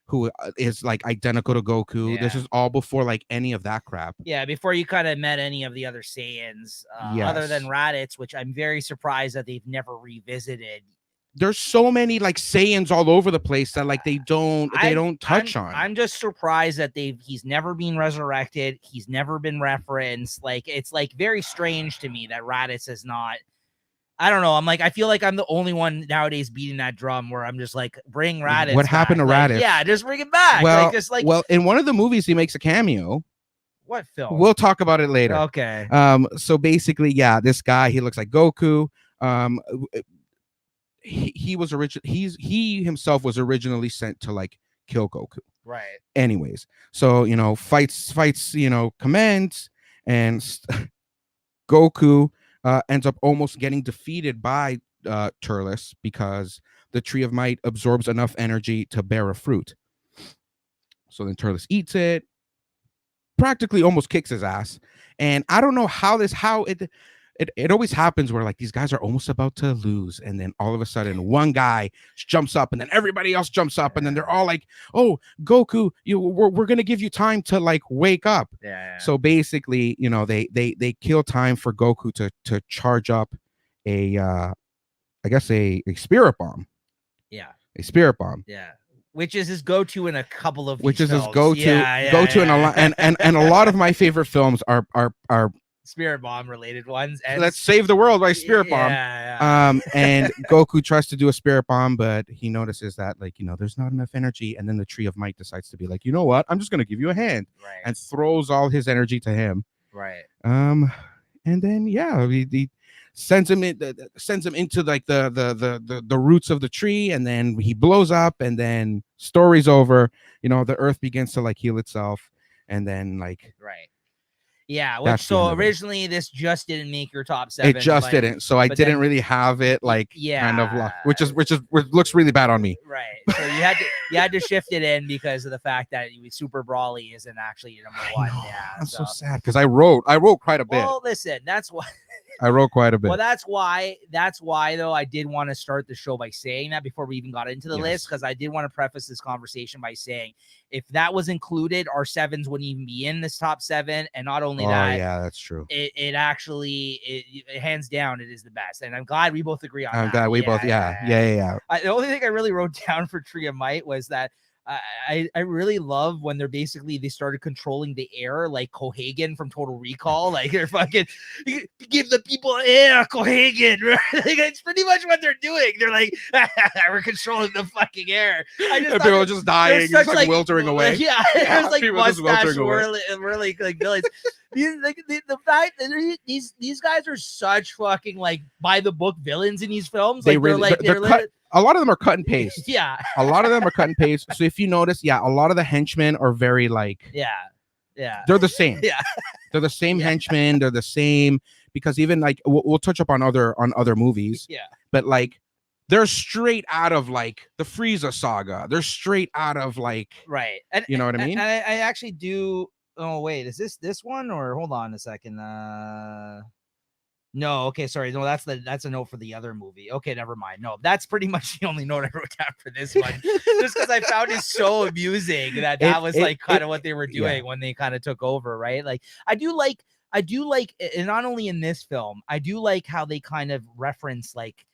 who is like identical to Goku. Yeah. This is all before like any of that crap. Yeah, before you kind of met any of the other Saiyans, other than Raditz, which I'm very surprised that they've never revisited. There's so many like Saiyans all over the place that like they don't touch on. I'm just surprised that he's never been resurrected. He's never been referenced. Like it's like very strange to me that Raditz is not. I don't know. I'm like, I feel like I'm the only one nowadays beating that drum where I'm just like, bring Raditz. What happened to Raditz? Yeah, just bring it back. Well, in one of the movies, he makes a cameo. What film? We'll talk about it later. Okay. So basically, yeah, this guy, he looks like Goku. He himself was originally sent to like kill Goku. Right. Anyways, so fights commence, and Goku ends up almost getting defeated by Turles because the Tree of Might absorbs enough energy to bear a fruit. So then Turles eats it, practically almost kicks his ass. And I don't know how it always happens where like these guys are almost about to lose, and then all of a sudden one guy jumps up, and then everybody else jumps up, and then they're all like, "Oh, Goku, we're gonna give you time to like wake up." Yeah. So basically, they kill time for Goku to charge up a spirit bomb. Yeah. A spirit bomb. Yeah. Which is his go-to in a couple of which is films. his go-to in a lot, and a lot of my favorite films are Spirit Bomb related ones. And let's save the world by Spirit Bomb. And Goku tries to do a Spirit Bomb, but he notices that there's not enough energy, and then the Tree of Might decides to be like, you know what, I'm just gonna give you a hand, and throws all his energy to him. Right. And then he sends him into like the roots of the tree, and then he blows up, and then story's over. The Earth begins to like heal itself, and then like yeah, originally this just didn't make your top 7. It just didn't, so I didn't really have it kind of which looks really bad on me. Right. So you had to shift it in because of the fact that Super Brawly isn't actually number 1. I'm so sad because I wrote quite a bit. Well, listen, that's why I wrote quite a bit. Well, that's why though I did want to start the show by saying that before we even got into the list, because I did want to preface this conversation by saying if that was included, our 7s wouldn't even be in this top 7. And not only that, yeah, that's true. It actually hands down it is the best, and I'm glad we both agree on that. I'm glad we both. Yeah. The only thing I really wrote down for Tree of Might was that I really love when they started controlling the air like Cohagen from Total Recall. Like they're fucking give the people air, Cohagen. Right? Like, it's pretty much what they're doing. They're like, we're controlling the fucking air. I just And people are just dying, just like weltering away. Yeah, it was like people just mustache weltering really like villains. The fact that these guys are such fucking like by the book villains in these films. They Like really, they're cut. A lot of them are cut and paste. Yeah. A lot of them are cut and paste. So if you notice, yeah, a lot of the henchmen are very like, yeah, they're the same. Yeah. They're the same henchmen. They're the same, because even like we'll touch up on other movies. Yeah. But like they're straight out of like the Frieza saga. They're straight out of like, right. And you know what I mean? And I actually do. Oh wait, is this one or hold on a second? No, okay, sorry. No, that's a note for the other movie. Okay, never mind. No, that's pretty much the only note I wrote down for this one. Just because I found it so amusing that was like kind of what they were doing when they kind of took over, right? Like I do like, and not only in this film, I do like how they kind of reference like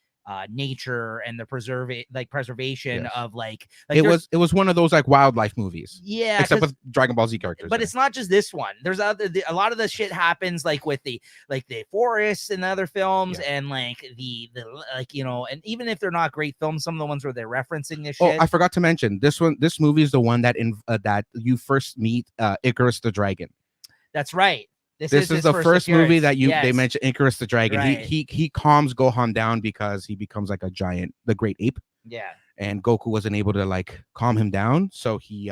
nature and the preservation of like it was one of those like wildlife movies, except with Dragon Ball Z characters. But it's not just this one. There's a lot of the shit happens like with the forests in other films, and like the like, you know, and even if they're not great films, some of the ones where they're referencing this shit. Oh, I forgot to mention this movie is the one that that you first meet Icarus the Dragon. That's right. This is the first movie that they mentioned Icarus the Dragon. Right. He calms Gohan down because he becomes like the great ape. Yeah. And Goku wasn't able to like calm him down, so he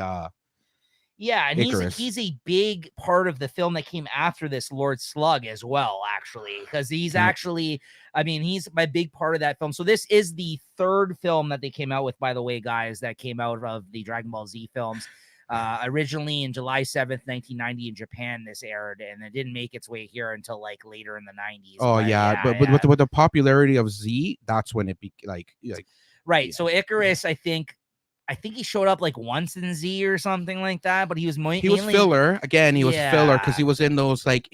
yeah, and he's a big part of the film that came after this, Lord Slug, as well, actually, because he's actually, I mean, he's a big part of that film. So this is the third film that they came out with, by the way, guys, that came out of the Dragon Ball Z films. Originally in July 7th, 1990 in Japan, this aired, and it didn't make its way here until like later in the 90s. Oh, but with the popularity of Z, that's when it like right. Yeah. So Icarus, I think he showed up like once in Z or something like that, but he was mainly filler. Again, he was filler because he was in those like,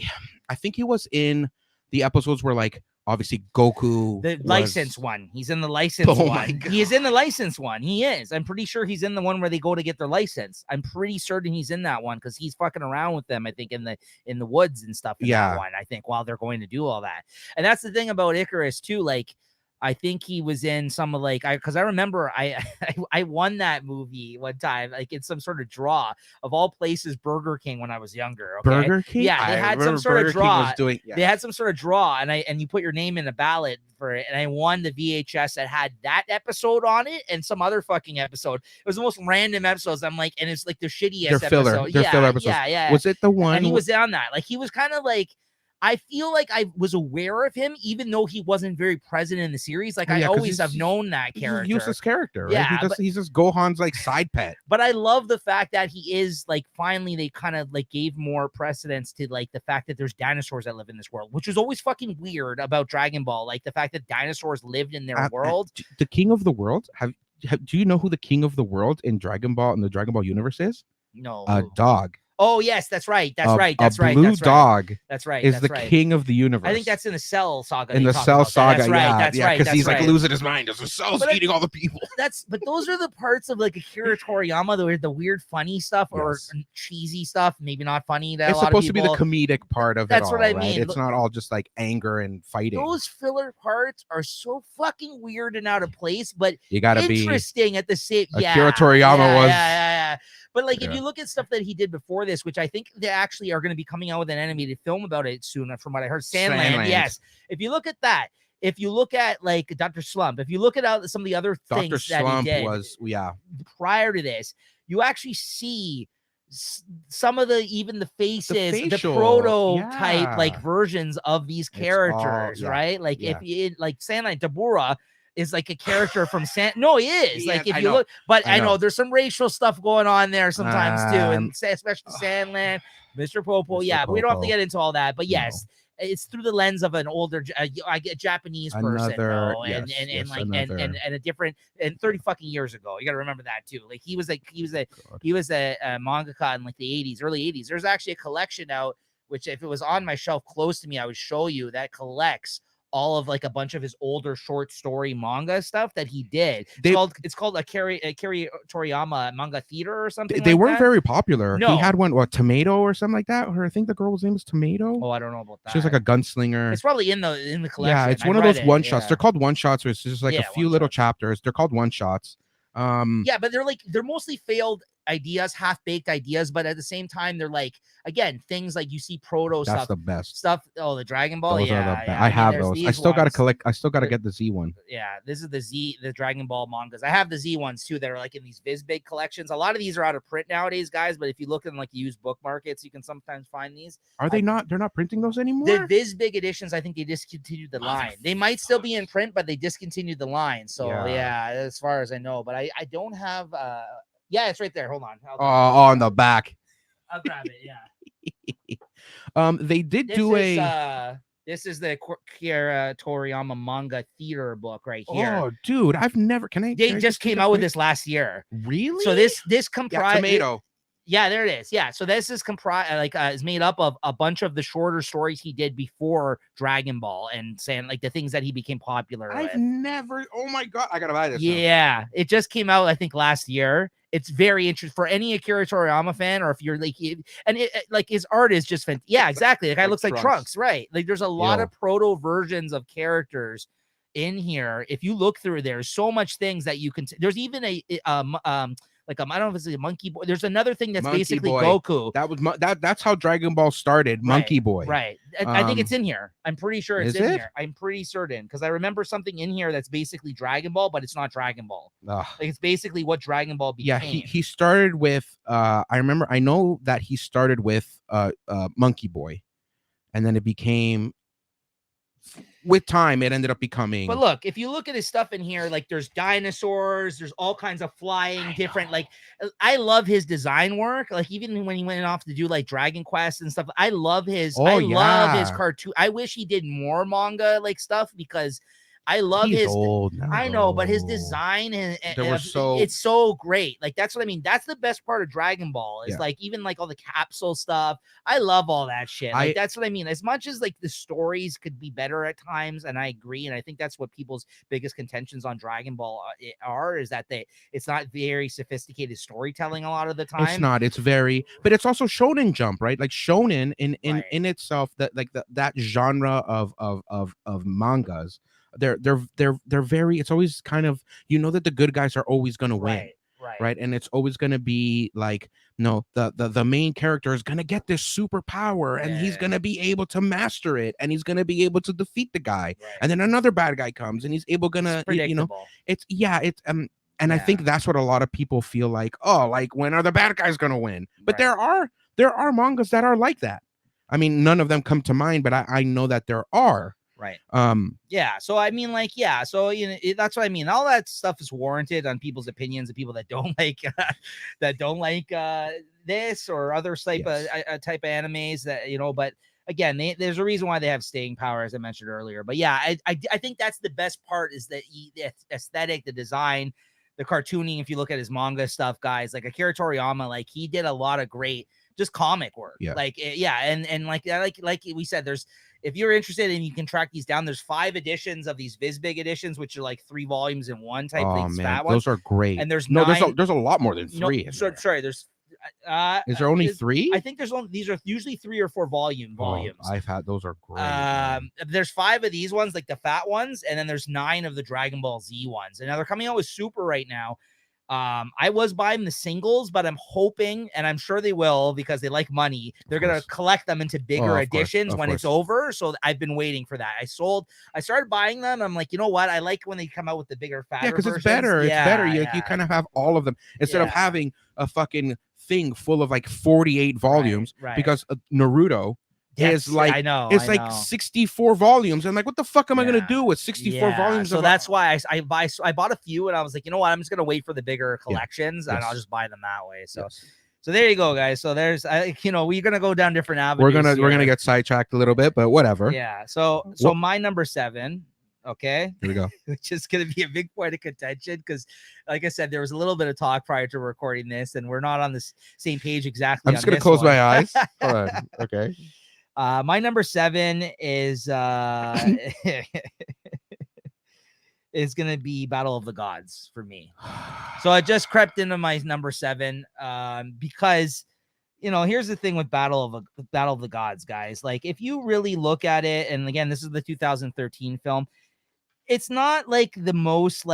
I think he was in the episodes where like obviously Goku license one. He's in the license one. He is in the license one. He is. I'm pretty sure he's in the one where they go to get their license. I'm pretty certain he's in that one because he's fucking around with them, I think, in the woods and stuff. That one, I think, while they're going to do all that. And that's the thing about Icarus too. Like, I think he was in some of like, because I remember I won that movie one time, like in some sort of draw, of all places, Burger King, when I was younger. Okay? Burger King? Yeah, they had some sort of draw. They had some sort of draw, and you put your name in a ballot for it, and I won the VHS that had that episode on it and some other fucking episode. It was the most random episodes. I'm like, and it's like the shittiest episode. They're filler episodes. Yeah. Was it the one? And he was on that. Like, he was kind of like, I feel like I was aware of him, even though he wasn't very present in the series. Like, I always have known that character. He's a useless character, right? Yeah, he's just Gohan's like side pet. But I love the fact that he is like, finally they kind of like gave more precedence to like the fact that there's dinosaurs that live in this world, which was always fucking weird about Dragon Ball. Like the fact that dinosaurs lived in their world. The King of the World. Do you know who the King of the World in Dragon Ball in the Dragon Ball universe is? No. A dog. Oh yes, that's right. That's right. Blue dog. That's right. Is the king of the universe. I think that's in the Cell saga. In the Cell saga, that's right. That's right. Because he's like losing his mind as the Cell's eating all the people. But those are the parts of like Akira Toriyama, the weird funny stuff or cheesy stuff. Maybe not funny. That it's supposed to be the comedic part of it. That's what I mean. It's not all just like anger and fighting. Those filler parts are so fucking weird and out of place, but you gotta be interesting at the same. Akira Toriyama was. Yeah. But like, if you look at stuff that he did before this, which I think they actually are going to be coming out with an animated film about it soon, from what I heard, Sandland. Yes. If you look at that, if you look at like Dr. Slump, if you look at some of the other things that he did prior to this, you actually see some of the faces, the prototype like versions of these characters, right? Like if you like Sandland, Dabura is like a character from No, he is. Like if you look, but I know there's some racial stuff going on there sometimes too, and especially Sandland, Mr. Popo. Yeah, but we don't have to get into all that. But yes, it's through the lens of an older, a Japanese person, and a different, and 30 fucking years ago. You got to remember that too. Like he was a mangaka in like the early 80s. There's actually a collection out, which if it was on my shelf close to me, I would show you, that collects all of like a bunch of his older short story manga stuff that he did. It's called a Kari Toriyama manga theater or something. They like weren't that. very popular. No. He had one, what, Tomato or something like that. Or I think the girl's name is Tomato. Oh, I don't know about that. She was like a gunslinger. It's probably in the collection. Yeah, it's one of those one shots. They're called one shots, where it's just like a few little chapters. They're called one shots. Yeah, but they're mostly failed ideas, half-baked ideas, but at the same time they're like, again, things like you see proto stuff. That's the best stuff. Oh, the Dragon Ball. Those are the best. Yeah. I have those. I still gotta collect. I still gotta get the Z one. Yeah, this is the Dragon Ball mangas. I have the Z ones too that are like in these Vizbig collections. A lot of these are out of print nowadays, guys, but if you look in like used book markets, you can sometimes find these. Are they not? They're not printing those anymore? The Vizbig editions, I think they discontinued the line. They might still be in print, but they discontinued the line. So yeah, as far as I know, but I don't have yeah, it's right there. Hold on. On the back. I'll grab it. Yeah. They did this is the Kira Toriyama manga theater book right here. Oh, dude, I've never. They just came out with this last year. Really? So this comprises Tomato. Yeah, there it is. Yeah, so this is is made up of a bunch of the shorter stories he did before Dragon Ball and saying like the things that he became popular. I've never. Oh my god, I gotta buy this. Yeah, it just came out I think last year. It's very interesting for any Akira Toriyama fan, or if you're like, and like his art is just fantastic. Yeah, exactly. The guy looks like Trunks, right? Like there's a lot of proto versions of characters in here. If you look through, there's so much things that you can. There's even a like I don't know if it's a Monkey Boy. There's another thing that's basically Goku. That was that's how Dragon Ball started. Monkey Boy. Right. I think it's in here. I'm pretty sure it's in here. I'm pretty certain because I remember something in here that's basically Dragon Ball, but it's not Dragon Ball. Like it's basically what Dragon Ball became. Yeah, he started with I know that he started with Monkey Boy, and then it became. With time, it ended up becoming. But look, if you look at his stuff in here, like there's dinosaurs, there's all kinds of flying, different. Like, I love his design work. Like even when he went off to do like Dragon Quest and stuff, I love his. Love his cartoon. I wish he did more manga like stuff because I love He's old now. I know, but his design and it's so great. Like that's what I mean. That's the best part of Dragon Ball is like even like all the capsule stuff. I love all that shit. Like that's what I mean. As much as like the stories could be better at times, and I agree, and I think that's what people's biggest contentions on Dragon Ball are is that it's not very sophisticated storytelling a lot of the time. It's not. It's very, but it's also Shonen Jump, right? Like Shonen in itself, that like that genre of mangas. They're very, it's always kind of, that the good guys are always going to win. Right. And it's always going to be like, no, the main character is going to get this superpower and he's going to be able to master it and he's going to be able to defeat the guy. And then another bad guy comes and he's able to, and I think that's what a lot of people feel like, oh, like when are the bad guys going to win? But there are mangas that are like that. I mean, none of them come to mind, but I know that there are. Right. Yeah. So I mean, like, yeah. So that's what I mean. All that stuff is warranted on people's opinions of people that don't like this or other type of animes that But again, there's a reason why they have staying power, as I mentioned earlier. But yeah, I think that's the best part is that the aesthetic, the design, the cartooning. If you look at his manga stuff, guys, like Akira Toriyama, like he did a lot of great just comic work. And like we said, if you're interested and you can track these down, there's 5 editions of these Vizbig editions, which are like 3 volumes in one type thing. Man, those are great. And there's there's a lot more than 3. Sorry, there's is there only 3? I think these are usually 3 or 4 volumes. I've had those are great. There's 5 of these ones, like the fat ones, and then there's 9 of the Dragon Ball Z ones. And now they're coming out with Super right now. I was buying the singles, but I'm hoping, and I'm sure they will because they like money. They're going to collect them into bigger editions when it's over. So I've been waiting for that. I started buying them. I'm like, you know what? I like when they come out with the bigger, fatter because it's better. It's better. You kind of have all of them instead of having a fucking thing full of like 48 volumes because Naruto is like, I know it's like 64 volumes. And like, what the fuck am I gonna do with 64 volumes? So that's why I bought a few, and I was like, you know what, I'm just gonna wait for the bigger collections and I'll just buy them that way. So so there you go, guys. So there's we're gonna go down different avenues. We're gonna get sidetracked a little bit, but whatever. Yeah. So my number 7. Okay, here we go. Which is going to be a big point of contention because, like I said, there was a little bit of talk prior to recording this, and we're not on the same page exactly. I'm just going to close my eyes. All right. Okay. My number 7 is is gonna be Battle of the Gods for me. So I just crept into my number 7 because here's the thing with Battle of the Gods, guys. Like, if you really look at it, and again, this is the 2013 film, it's not like the most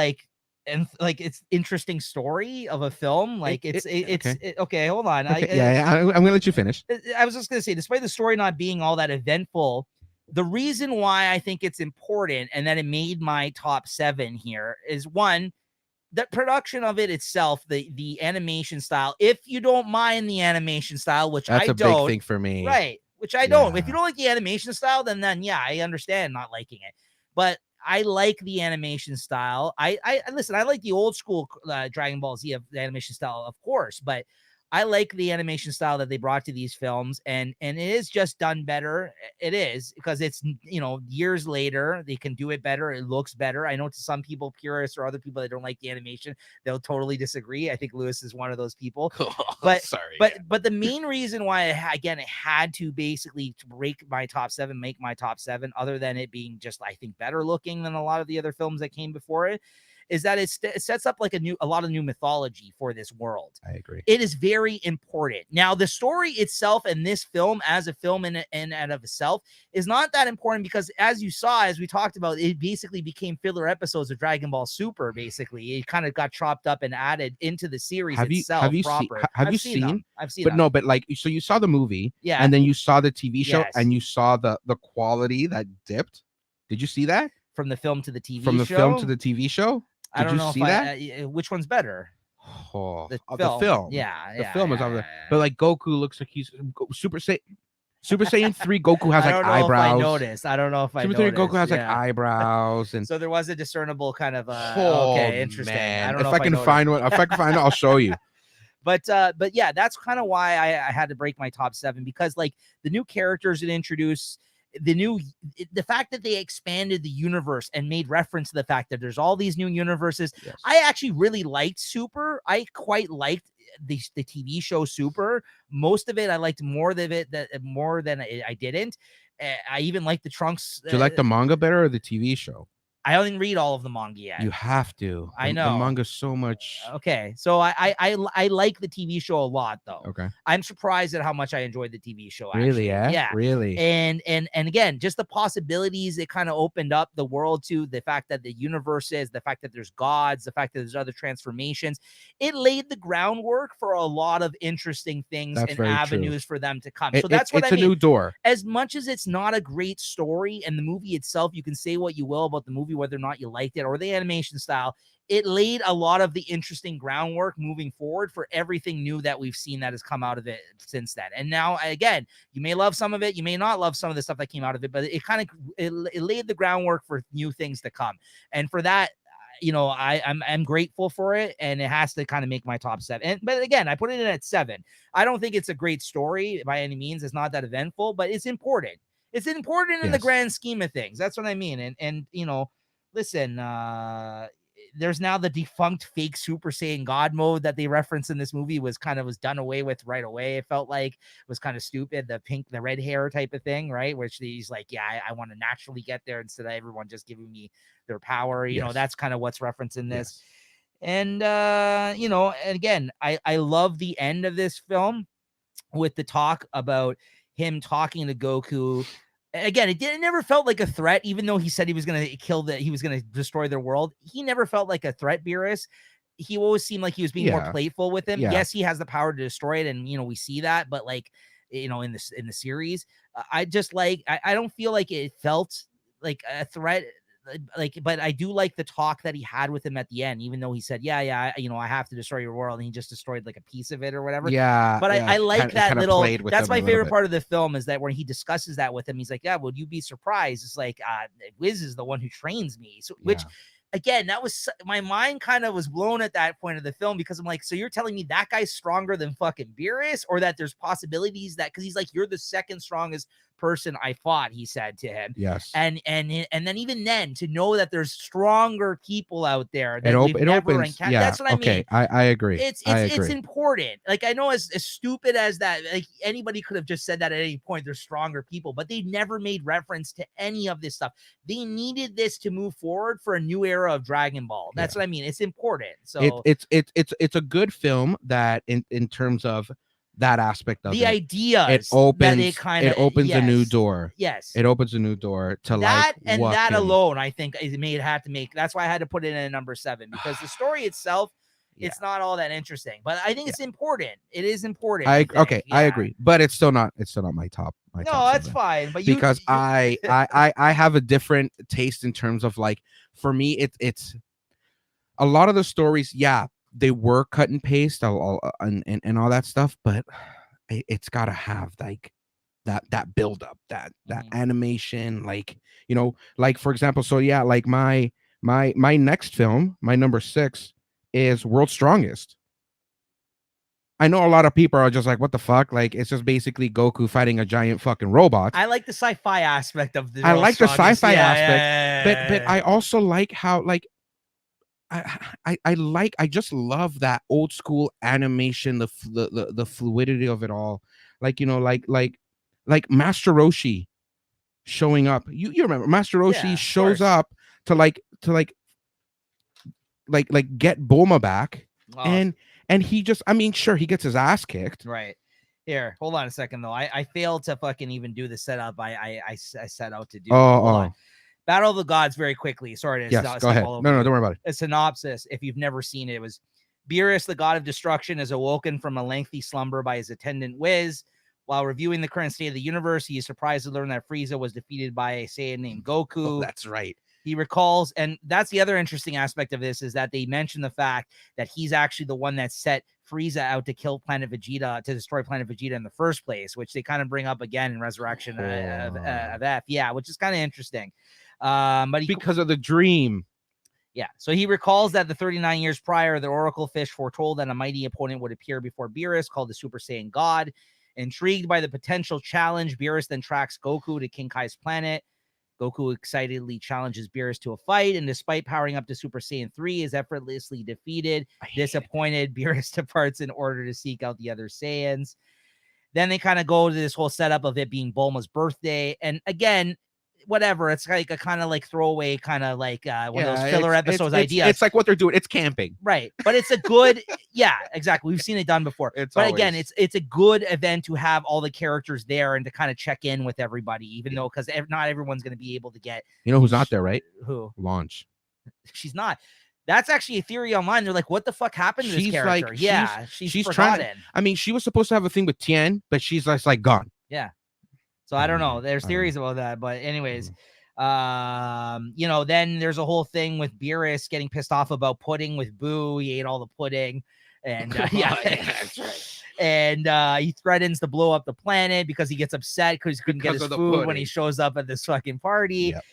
and like it's interesting story of a film. Like okay, hold on. Okay. I'm gonna let you finish. I was just gonna say, despite the story not being all that eventful, the reason why I think it's important and that it made my top 7 here is, one, the production of it itself, the animation style. If you don't mind the animation style, which that's I don't, big thing for me, right? Which I don't. If you don't like the animation style, then yeah, I understand not liking it. But I like the animation style. I listen. I like the old school Dragon Ball Z of the animation style, of course, but I like the animation style that they brought to these films, and it is just done better. It is, because it's years later, they can do it better. It looks better. I know to some people, purists or other people that don't like the animation, they'll totally disagree. I think Lewis is one of those people. But sorry, but the main reason why it had to basically break my top 7, make my top 7, other than it being just, I think, better looking than a lot of the other films that came before it, is that it sets up like a lot of new mythology for this world. I agree. It is very important. Now, the story itself and this film as a film in and of itself is not that important, because as you saw, as we talked about, it basically became filler episodes of Dragon Ball Super. Basically, it kind of got chopped up and added into the series itself. Have you seen them? I've seen them. No, but like, so you saw the movie, yeah, and then you saw the TV show, and you saw the quality that dipped. Did you see that? From the film to the TV show? From the film to the TV show? I don't know which one's better. Oh, the film. Yeah, the film is over. But like, Goku looks like he's Super Saiyan 3. Goku has like eyebrows. I don't know if I noticed. Super 3 Goku has like eyebrows, and so there was a discernible kind of okay, interesting. Man. I don't know if I can find one. If I can find it, I'll show you. But yeah, that's kind of why I had to break my top 7, because like the new characters it introduced, the fact that they expanded the universe and made reference to the fact that there's all these new universes. Yes. I actually really liked Super. I quite liked the TV show Super. Most of it I liked more than I didn't. I even liked the Trunks. Do you like the manga better or the TV show? I didn't read all of the manga yet. You have to. I know the manga's so much. Okay, so I like the TV show a lot, though. Okay, I'm surprised at how much I enjoyed the TV show. Actually. Really? Yeah. Really. And again, just the possibilities it kind of opened up the world to, the fact that the universe is, the fact that there's gods, the fact that there's other transformations. It laid the groundwork for a lot of interesting things and avenues for them to come. So that's what I mean. It's a new door. As much as it's not a great story, and the movie itself, you can say what you will about the movie, whether or not you liked it or the animation style, it laid a lot of the interesting groundwork moving forward for everything new that we've seen that has come out of it since then. And now, again, you may love some of it, you may not love some of the stuff that came out of it, but it laid the groundwork for new things to come. And for that, I'm grateful for it, and it has to kind of make my top 7. But again, I put it in at 7. I don't think it's a great story by any means. It's not that eventful, but it's important. It's important in the grand scheme of things. That's what I mean. And listen, there's now the defunct fake Super Saiyan God mode that they referenced in this movie was done away with right away. It felt like it was kind of stupid. The red hair type of thing, right? Which he's like, yeah, I want to naturally get there instead of everyone just giving me their power. You know, that's kind of what's referenced in this. And, and again, I love the end of this film with the talk about him talking to Goku. Again, it never felt like a threat, even though he said he was going to he was going to destroy their world. He never felt like a threat, Beerus. He always seemed like he was being more playful with him. Yes, he has the power to destroy it, and we see that. But like, in the series, I just I don't feel like it felt like a threat. But I do like the talk that he had with him at the end, even though he said, I have to destroy your world, and he just destroyed like a piece of it or whatever. But I like that little, that's my favorite part of the film, is that when he discusses that with him, he's like, would you be surprised? It's like, Wiz is the one who trains me. So, which again, that was, my mind kind of was blown at that point of the film, because I'm like, so you're telling me that guy's stronger than fucking Beerus, or that there's possibilities that, because he's like, you're the second strongest person I fought, he said to him. Yes. And then even then, to know that there's stronger people out there that we've never encountered. Yeah. That's what I mean. I agree. It's important. Like, I know as stupid as that, like, anybody could have just said that at any point, there's stronger people, but they never made reference to any of this stuff. They needed this to move forward for a new era of Dragon Ball. That's what I mean. It's important. So it's a good film that in terms of that aspect of the idea it opens yes, a new door. Yes, it opens a new door to that, like and that alone, I think, it had to make. That's why I had to put it in number 7, because the story itself, it's not all that interesting, but I think it's important. It is important. I agree, but it's still not my top. No, top that's 7. fine. But because I have a different taste in terms of, like, for me, it's a lot of the stories. Yeah, they were cut and paste and all that stuff, but it's got to have like that build up, that animation, like, like, for example, so yeah, like my next film, my number 6 is World's Strongest. I know a lot of people are just like, what the fuck? Like, it's just basically Goku fighting a giant fucking robot. I like the sci-fi aspect of the I like the sci-fi aspect, but I also like how, like, I just love that old school animation, the fluidity of it all. Like, like Master Roshi showing up. You remember Master Roshi shows up to get Bulma back. And he just, I mean, sure, he gets his ass kicked. Right. Here, hold on a second, though. I failed to fucking even do the setup I set out to do. Hold on. Battle of the Gods, very quickly. Sorry to go ahead. No, don't worry about it. A synopsis, if you've never seen it, it was Beerus, the god of destruction, is awoken from a lengthy slumber by his attendant Whis. While reviewing the current state of the universe, he is surprised to learn that Frieza was defeated by a Saiyan named Goku. Oh, that's right. He recalls, and that's the other interesting aspect of this, is that they mention the fact that he's actually the one that set Frieza out to kill Planet Vegeta, to destroy Planet Vegeta in the first place, which they kind of bring up again in Resurrection of F. Yeah, which is kind of interesting. But because of the dream. Yeah, so he recalls that the 39 years prior, the Oracle Fish foretold that a mighty opponent would appear before Beerus, called the Super Saiyan God. Intrigued by the potential challenge, Beerus then tracks Goku to King Kai's planet. Goku excitedly challenges Beerus to a fight, and despite powering up to Super Saiyan 3, is effortlessly defeated. Disappointed, Beerus departs in order to seek out the other Saiyans. Then they kind of go to this whole setup of it being Bulma's birthday, and again, whatever, it's like a kind of like throwaway, kind of like one of those filler episodes ideas. It's like what they're doing. It's camping, right? But it's a good, yeah, exactly. We've seen it done before. Again, it's a good event to have all the characters there and to kind of check in with everybody, even though, because not everyone's going to be able to get. You know who's not there, right? Who? Launch. She's not. That's actually a theory online. They're like, what the fuck happened to this character? Like, she's forgotten. I mean, she was supposed to have a thing with Tien, but she's just like gone. Yeah. So I don't know. There's theories about that, but anyways, then there's a whole thing with Beerus getting pissed off about pudding with Boo. He ate all the pudding, and that's right. And he threatens to blow up the planet because he gets upset because he couldn't get his food when he shows up at this fucking party. Yep.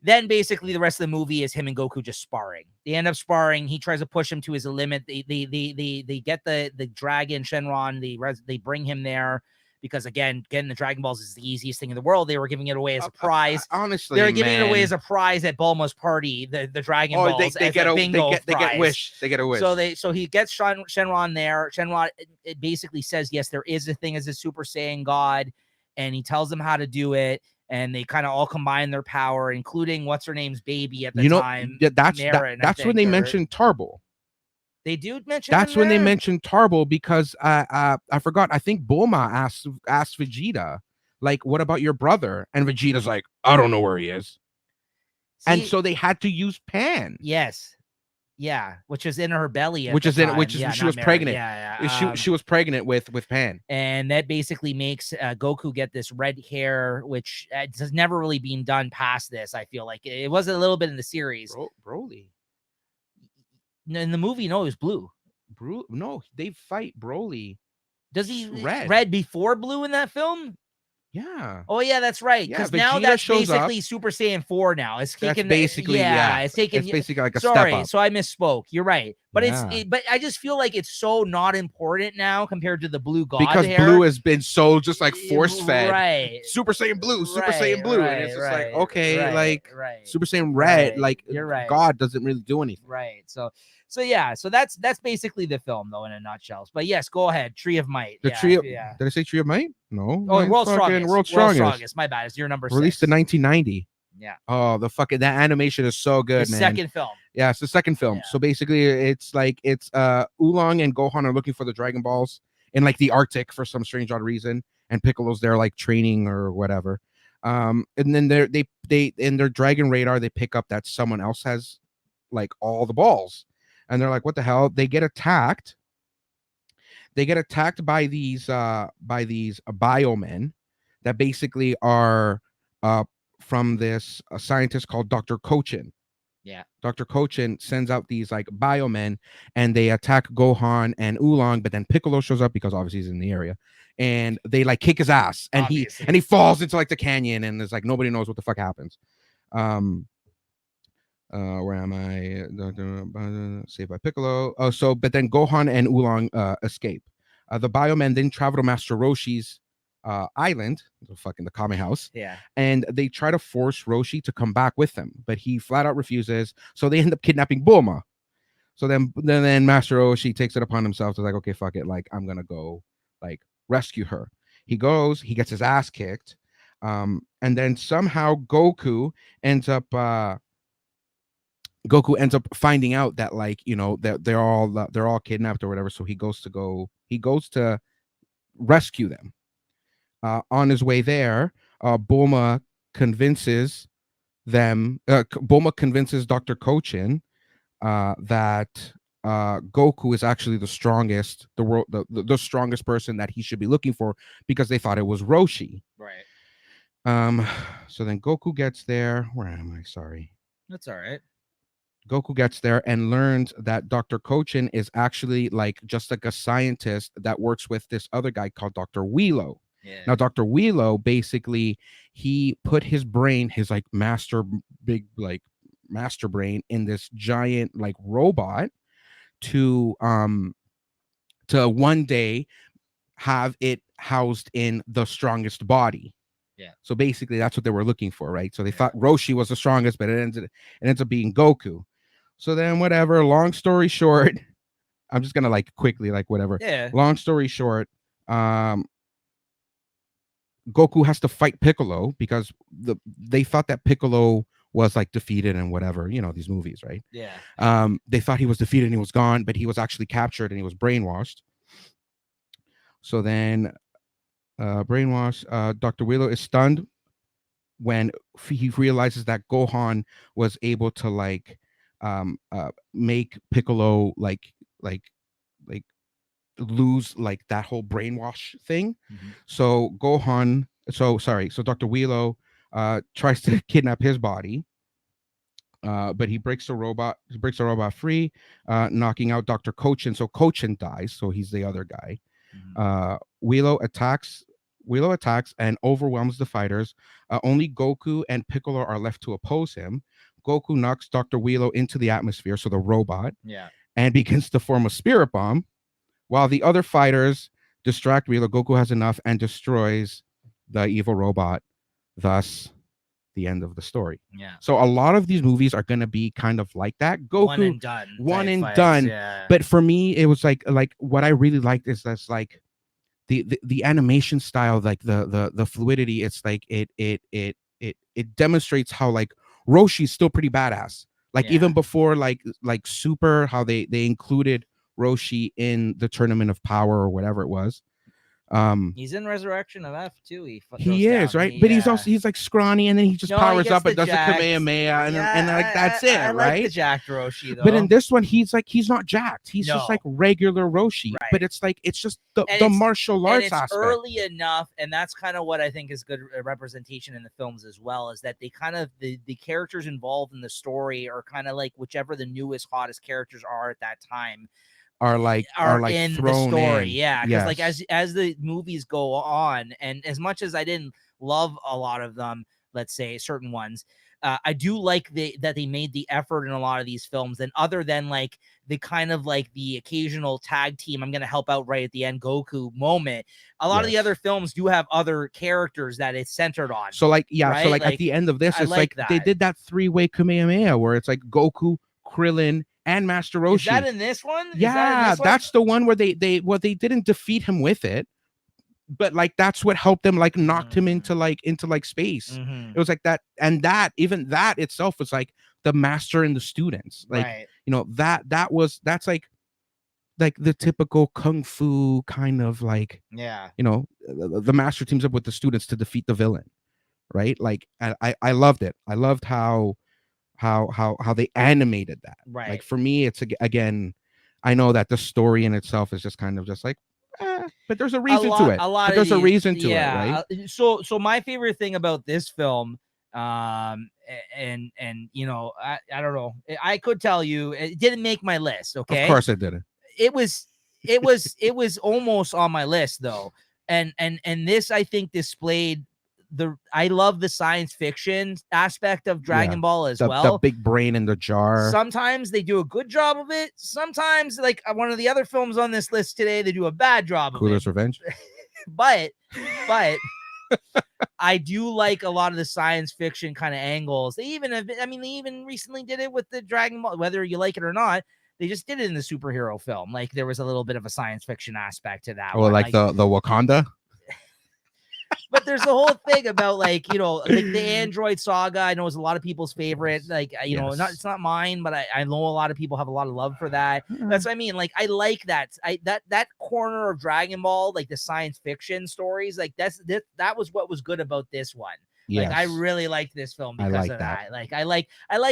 Then basically the rest of the movie is him and Goku just sparring. They end up sparring. He tries to push him to his limit. They get the dragon Shenron. They bring him there. Because again, getting the Dragon Balls is the easiest thing in the world. They were giving it away as a prize. Honestly, they were giving it away as a prize at Bulma's party. The Dragon Balls. They get a bingo prize. They get a wish. So he gets Shenron there. Shenron, it basically says yes, there is a thing as a Super Saiyan God, and he tells them how to do it. And they kind of all combine their power, including what's her name's baby at the time. That's when they mentioned Tarble. They do mention. That's when they mentioned Tarble because I forgot. I think Bulma asked Vegeta, like, "What about your brother?" And Vegeta's like, "I don't know where he is." And so they had to use Pan. Yes, yeah, which is in her belly. She was pregnant. Yeah. She was pregnant with Pan, and that basically makes Goku get this red hair, which has never really been done past this. I feel like it was a little bit in the series. Broly. In the movie, no, it was blue. No, they fight Broly. Does he red before blue in that film? Yeah. Oh yeah, that's right. Yeah, Because now Vegeta that's shows up. basically Super Saiyan 4 now. It's That's taken basically it's taken It's basically like a step sorry, up. so I misspoke. You're right. But Yeah. but I just feel like it's so not important now compared to the Blue God Because hair. Blue has been so just like force fed. Right. Super Saiyan Blue, Super Saiyan Blue. And it's just like, okay, like Super Saiyan Red, like You're right. God doesn't really do anything. Right. So yeah, so that's basically the film though in a nutshell. But yes, go ahead. Tree of Might. The Tree of, did I say Tree of Might? No. Oh, World's Strongest. World's Strongest. My bad. It's your number 6. Released in 1990. Yeah. Oh, that animation is so good, man. Second film. Yeah, it's the second film. Yeah. So basically it's Oolong and Gohan are looking for the Dragon Balls in like the Arctic for some strange odd reason, and Piccolo's there like training or whatever. And then they in their Dragon Radar they pick up that someone else has like all the balls, and they're like, what the hell? They get attacked by these biomen that basically are from this scientist called Dr. Cochin. Yeah. Dr. Cochin sends out these like biomen and they attack Gohan and Oolong, but then Piccolo shows up because obviously he's in the area, and they like kick his ass, and obviously. he falls into like the canyon, and there's like nobody knows what the fuck happens. Where am I? Saved by Piccolo. Oh, so but then Gohan and Oolong escape. The biomen then travel to Master Roshi's island, the Kame house. Yeah. And they try to force Roshi to come back with them, but he flat out refuses. So they end up kidnapping Bulma. So then Master Roshi takes it upon himself to like, okay, fuck it, like I'm gonna go like rescue her. He goes, he gets his ass kicked, and then somehow Goku ends up finding out that like, you know, that they're all kidnapped or whatever. So he goes to rescue them. On his way there, Bulma convinces Dr. Cochin that Goku is actually the strongest, the strongest person that he should be looking for, because they thought it was Roshi. Right. So then Goku gets there. Where am I? Sorry. That's all right. Goku gets there and learns that Dr. Cochin is actually like just like a scientist that works with this other guy called Dr. Wheelo. Yeah. Now, Dr. Wheelo, basically, he put his brain, his like master brain in this giant like robot to one day have it housed in the strongest body. Yeah. So basically that's what they were looking for, right? So they thought Roshi was the strongest, but it ends up being Goku. So then whatever, long story short, I'm just gonna like quickly like whatever. Yeah. Long story short, Goku has to fight Piccolo because they thought that Piccolo was like defeated and whatever, you know, these movies, right? Yeah. They thought he was defeated and he was gone, but he was actually captured and he was brainwashed. So then Dr. Wheelo is stunned when he realizes that Gohan was able to like make Piccolo like lose like that whole brainwash thing. Mm-hmm. So Dr. Wheelo tries to kidnap his body, but he breaks the robot free, knocking out Dr. Cochin. So Cochin dies, so he's the other guy. Mm-hmm. Wheelo attacks and overwhelms the fighters. Only Goku and Piccolo are left to oppose him. Goku knocks Dr. Wheelo into the atmosphere, so the robot, and begins to form a spirit bomb. While the other fighters distract Wheelo, Goku has enough and destroys the evil robot. Thus, the end of the story. Yeah. So a lot of these movies are going to be kind of like that. Goku, one and done. Yeah. But for me, it was like what I really liked is that's like the animation style, like the fluidity. It's like it demonstrates how like Roshi's still pretty badass. Like even before like Super, how they included Roshi in the Tournament of Power or whatever it was. He's in Resurrection of F too. He is right, but he's like scrawny, and then he just powers up and does a Kamehameha, and like that's it, I right? Like the jacked Roshi though. But in this one, he's not jacked. He's just like regular Roshi. Right. But it's like it's just the martial arts aspect. Early enough, and that's kind of what I think is good representation in the films as well. Is that they kind of the characters involved in the story are kind of like whichever the newest hottest characters are at that time. are like in the thrown story. in. Yeah, because like Yes. as the movies go on, and as much as I didn't love a lot of them, let's say certain ones, I do like that they made the effort in a lot of these films. And other than like the kind of like the occasional tag team, I'm gonna help out right at the end Goku moment. A lot of the Yes. other films do have other characters that it's centered on. So like yeah, so right? like at the end of this, I it's like like they that. did that 3-way Kamehameha where it's like Goku, Krillin, and Master Is that Roshi. in this one? Is that in Yeah, this one? that's the one where they didn't defeat him with it, but like that's what helped them, like knocked him into like space. Mhm. It was like that, and that even that itself was like the master and the students. Like Right. you know that's like the typical kung fu kind of like, Yeah. you know, the master teams up with the students to defeat the villain, right? Like I loved it. I loved how they animated that. Right. Like for me, it's again, I know that the story in itself is just kind of just like, but there's a reason to it. A lot But there's of a these, reason to it, yeah. right? So my favorite thing about this film, and you know, I don't know, I could tell you it didn't make my list. Okay, Of course it didn't. it was it was almost on my list though, and this I think displayed I love the science fiction aspect of Dragon Ball as well. The big brain in the jar. Sometimes they do a good job of it. Sometimes, like one of the other films on this list today, they do a bad job of Cooler's it. Revenge. But I do like a lot of the science fiction kind of angles. They even recently did it with the Dragon Ball, whether you like it or not. They just did it in the superhero film. Like there was a little bit of a science fiction aspect to that. Or like the Wakanda. But there's the whole thing about like, you know, like the Android Saga. I know is a lot of people's favorite. Like, you know, it's not mine, but I know a lot of people have a lot of love for that. That's what I mean. Like, I like that. That corner of Dragon Ball, like the science fiction stories, like that was what was good about this one. Like I really liked this film because of that. Like I like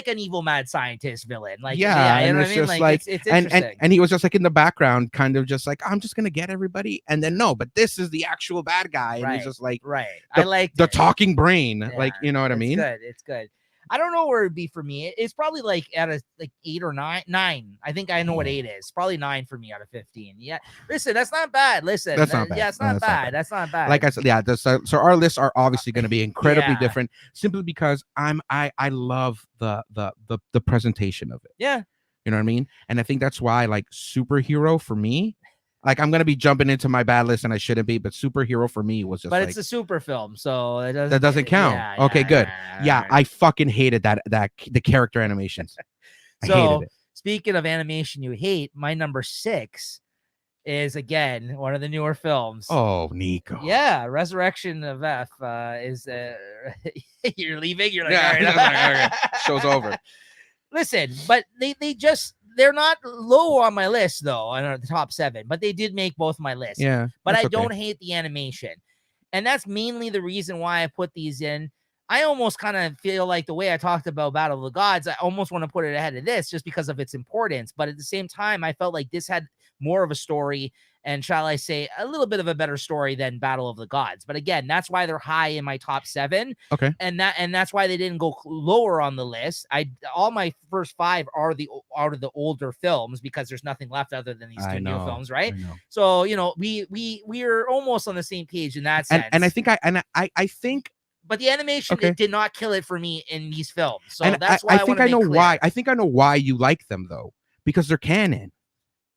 an evil mad scientist villain. Like you know what I mean? Like it's interesting. And he was just like in the background, kind of just like, I'm just gonna get everybody, and then no, but this is the actual bad guy, and he's just like, I like the talking brain, like you know what I mean? It's good. I don't know where it'd be for me. It's probably like at a 8 or 9. I think I know what 8 is. Probably 9 for me out of 15. Yeah. Listen, that's not bad. Listen, that's not bad. Yeah, it's not bad. That's not bad. Like I said, yeah. So our lists are obviously going to be incredibly different, simply because I love the presentation of it. Yeah. You know what I mean? And I think that's why like superhero for me, like I'm gonna be jumping into my bad list and I shouldn't be, but superhero for me was just. But it's a super film, so that doesn't count. Yeah, okay, good. Yeah, I fucking hated that the character animations. I hated it. Speaking of animation you hate, my number 6 is again one of the newer films. Oh, Nico. Yeah, Resurrection of F is you're leaving. You're like, yeah, show's over. Listen, but they're not low on my list though, on the top 7, but they did make both my lists. Yeah, but I don't hate the animation, and that's mainly the reason why I put these in. I almost kind of feel like the way I talked about Battle of the Gods, I almost want to put it ahead of this just because of its importance. But at the same time, I felt like this had more of a story and, shall I say, a little bit of a better story than Battle of the Gods. But again, that's why they're high in my top 7. Okay. And that's why they didn't go lower on the list. All my first 5 are out of the older films because there's nothing left other than these 2 new films, right? So, you know, we are almost on the same page in that sense. And I think but the animation it did not kill it for me in these films. So and that's why I think I know why. I think I know why you like them though, because they're canon.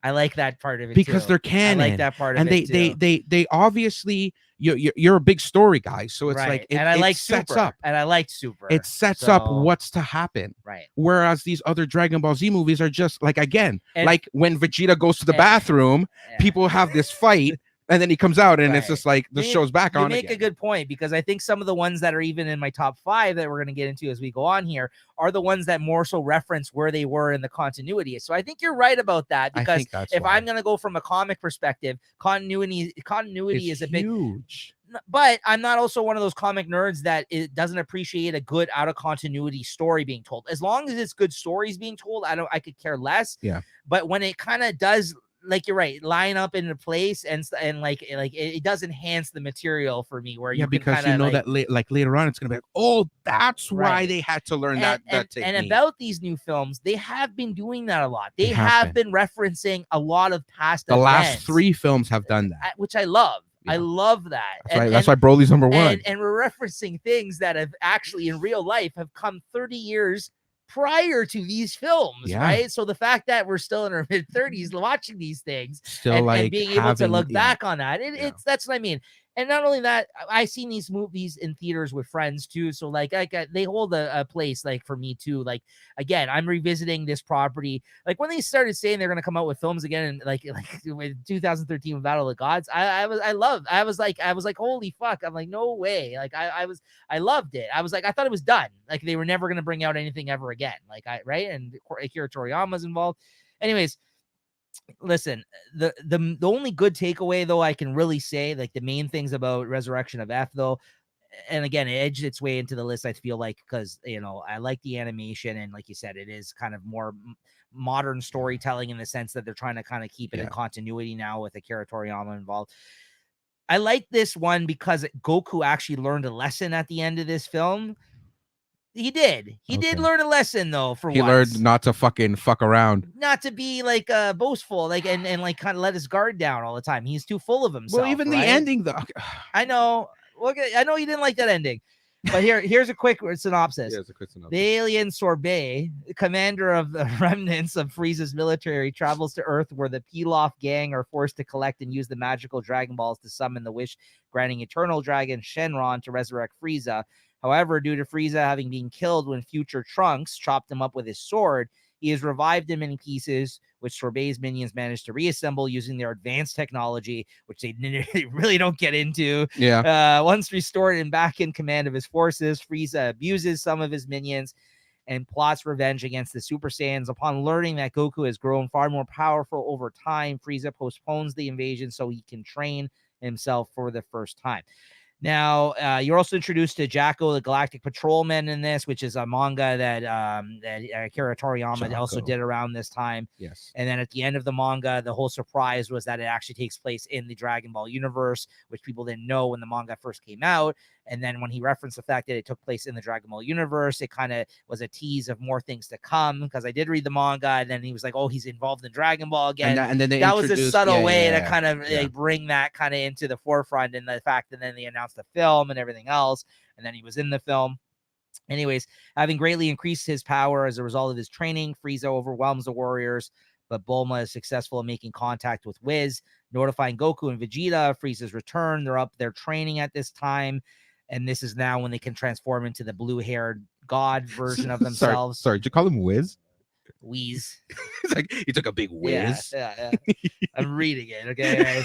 I like that part of it because they're canon. I like that part of it too. They obviously you're a big story guy, so it's like and I like sets Super. up And I liked Super. It sets up what's to happen. Right. Whereas these other Dragon Ball Z movies are just like like when Vegeta goes to the bathroom, people have this fight. And then he comes out and it's just like the show's back on. You make a good point because I think some of the ones that are even in my top 5 that we're going to get into as we go on here are the ones that more so reference where they were in the continuity. So I think you're right about that because if I'm going to go from a comic perspective, continuity is a big huge. But I'm not also one of those comic nerds that it doesn't appreciate a good out of continuity story being told. As long as it's good stories being told, I could care less. Yeah. But when it kind of does like you're right, line up into place, and like it does enhance the material for me, where you can because kinda, you know like, that like later on it's gonna be like, oh, that's why Right. they had to learn and, that technique. and about these new films, they have been doing that a lot. They have have been referencing a lot of past the last events, 3 films have done that. which I love. I Yeah. love that. That's why Broly's number 1. And we're referencing things that have actually in real life have come 30 years prior to these films, Yeah. right? So the fact that we're still in our mid-30s watching these things Still and like being able to look yeah. back on that, it's that's what I mean. And not only that, I've seen these movies in theaters with friends too. So like they hold a place like for me too. Like again, I'm revisiting this property. Like when they started saying they're gonna come out with films again, and like with 2013 with Battle of the Gods, I was like, holy fuck! I'm like, no way! Like I loved it. I was like, I thought it was done. Like they were never gonna bring out anything ever again. Like right, and Akira Toriyama's involved. Anyways, listen, the only good takeaway though I can really say, like the main things about Resurrection of F though, and again, it edged its way into the list, I feel like, because I like the animation, and like you said, it is kind of more modern storytelling in the sense that they're trying to kind of keep it in continuity now with Akira Toriyama involved. I like this one because Goku actually learned a lesson at the end of this film. He did. He did learn a lesson though. For he once. learned not to fucking fuck around, not to be like boastful, like and like kind of let his guard down all the time. He's too full of himself. Well, even right? the ending though. I know. Look, I know you didn't like that ending, but here's a quick synopsis. Yeah, it's a quick synopsis. The alien Sorbet, commander of the remnants of Frieza's military, travels to Earth, where the Pilaf gang are forced to collect and use the magical Dragon Balls to summon the wish-granting eternal dragon Shenron to resurrect Frieza. However, due to Frieza having been killed when future Trunks chopped him up with his sword, he is revived in many pieces, which Sorbet's minions managed to reassemble using their advanced technology, which they really don't get into. Yeah. Once restored and back in command of his forces, Frieza abuses some of his minions and plots revenge against the Super Saiyans. Upon learning that Goku has grown far more powerful over time, Frieza postpones the invasion so he can train himself for the first time. Now, you're also introduced to Jacko, the Galactic Patrolman, in this, which is a manga that Akira Toriyama also did around this time. Yes. And then at the end of the manga, the whole surprise was that it actually takes place in the Dragon Ball universe, which people didn't know when the manga first came out. And then when he referenced the fact that it took place in the Dragon Ball universe, it kind of was a tease of more things to come, because I did read the manga, and then he was like, oh, he's involved in Dragon Ball again. And then that was a subtle way to kind of like bring that kind of into the forefront, and the fact that then they announced the film and everything else, and then he was in the film. Anyways, having greatly increased his power as a result of his training, Frieza overwhelms the warriors, but Bulma is successful in making contact with Whis, notifying Goku and Vegeta of Frieza's return. They're up there training at this time, and this is now when they can transform into the blue-haired god version of themselves. Sorry, did you call him Whiz? Wheeze. It's like he took a big whiz. Yeah. I'm reading it. Okay.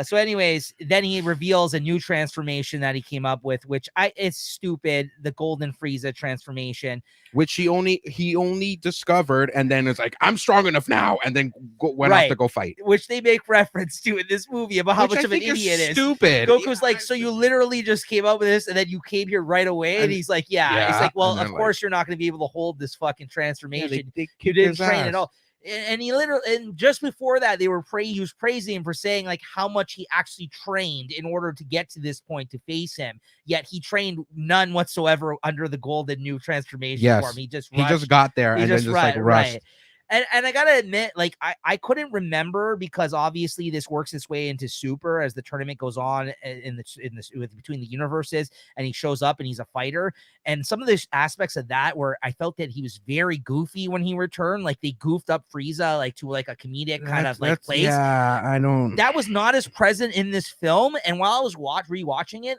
So anyways, then he reveals a new transformation that he came up with, which it's stupid. The Golden Frieza transformation, which he only discovered, and then it's like, I'm strong enough now, and then went off to go fight. Which they make reference to in this movie about how much of an idiot is. Stupid. Goku's like, so you literally just came up with this, and then you came here right away, and he's like, yeah. It's like, well, of course you're not going to be able to hold this fucking transformation. You didn't train at all. And he literally, and just before that, he was praising him for saying like how much he actually trained in order to get to this point to face him. Yet he trained none whatsoever under the golden new transformation form. He just got there and then just like rushed. Right. And I gotta admit, like I couldn't remember, because obviously this works its way into Super as the tournament goes on between the universes, and he shows up and he's a fighter. And some of the aspects of that where I felt that he was very goofy when he returned, like they goofed up Frieza like to like a comedic kind of like place. Yeah, I don't. That was not as present in this film. And while I was rewatching it,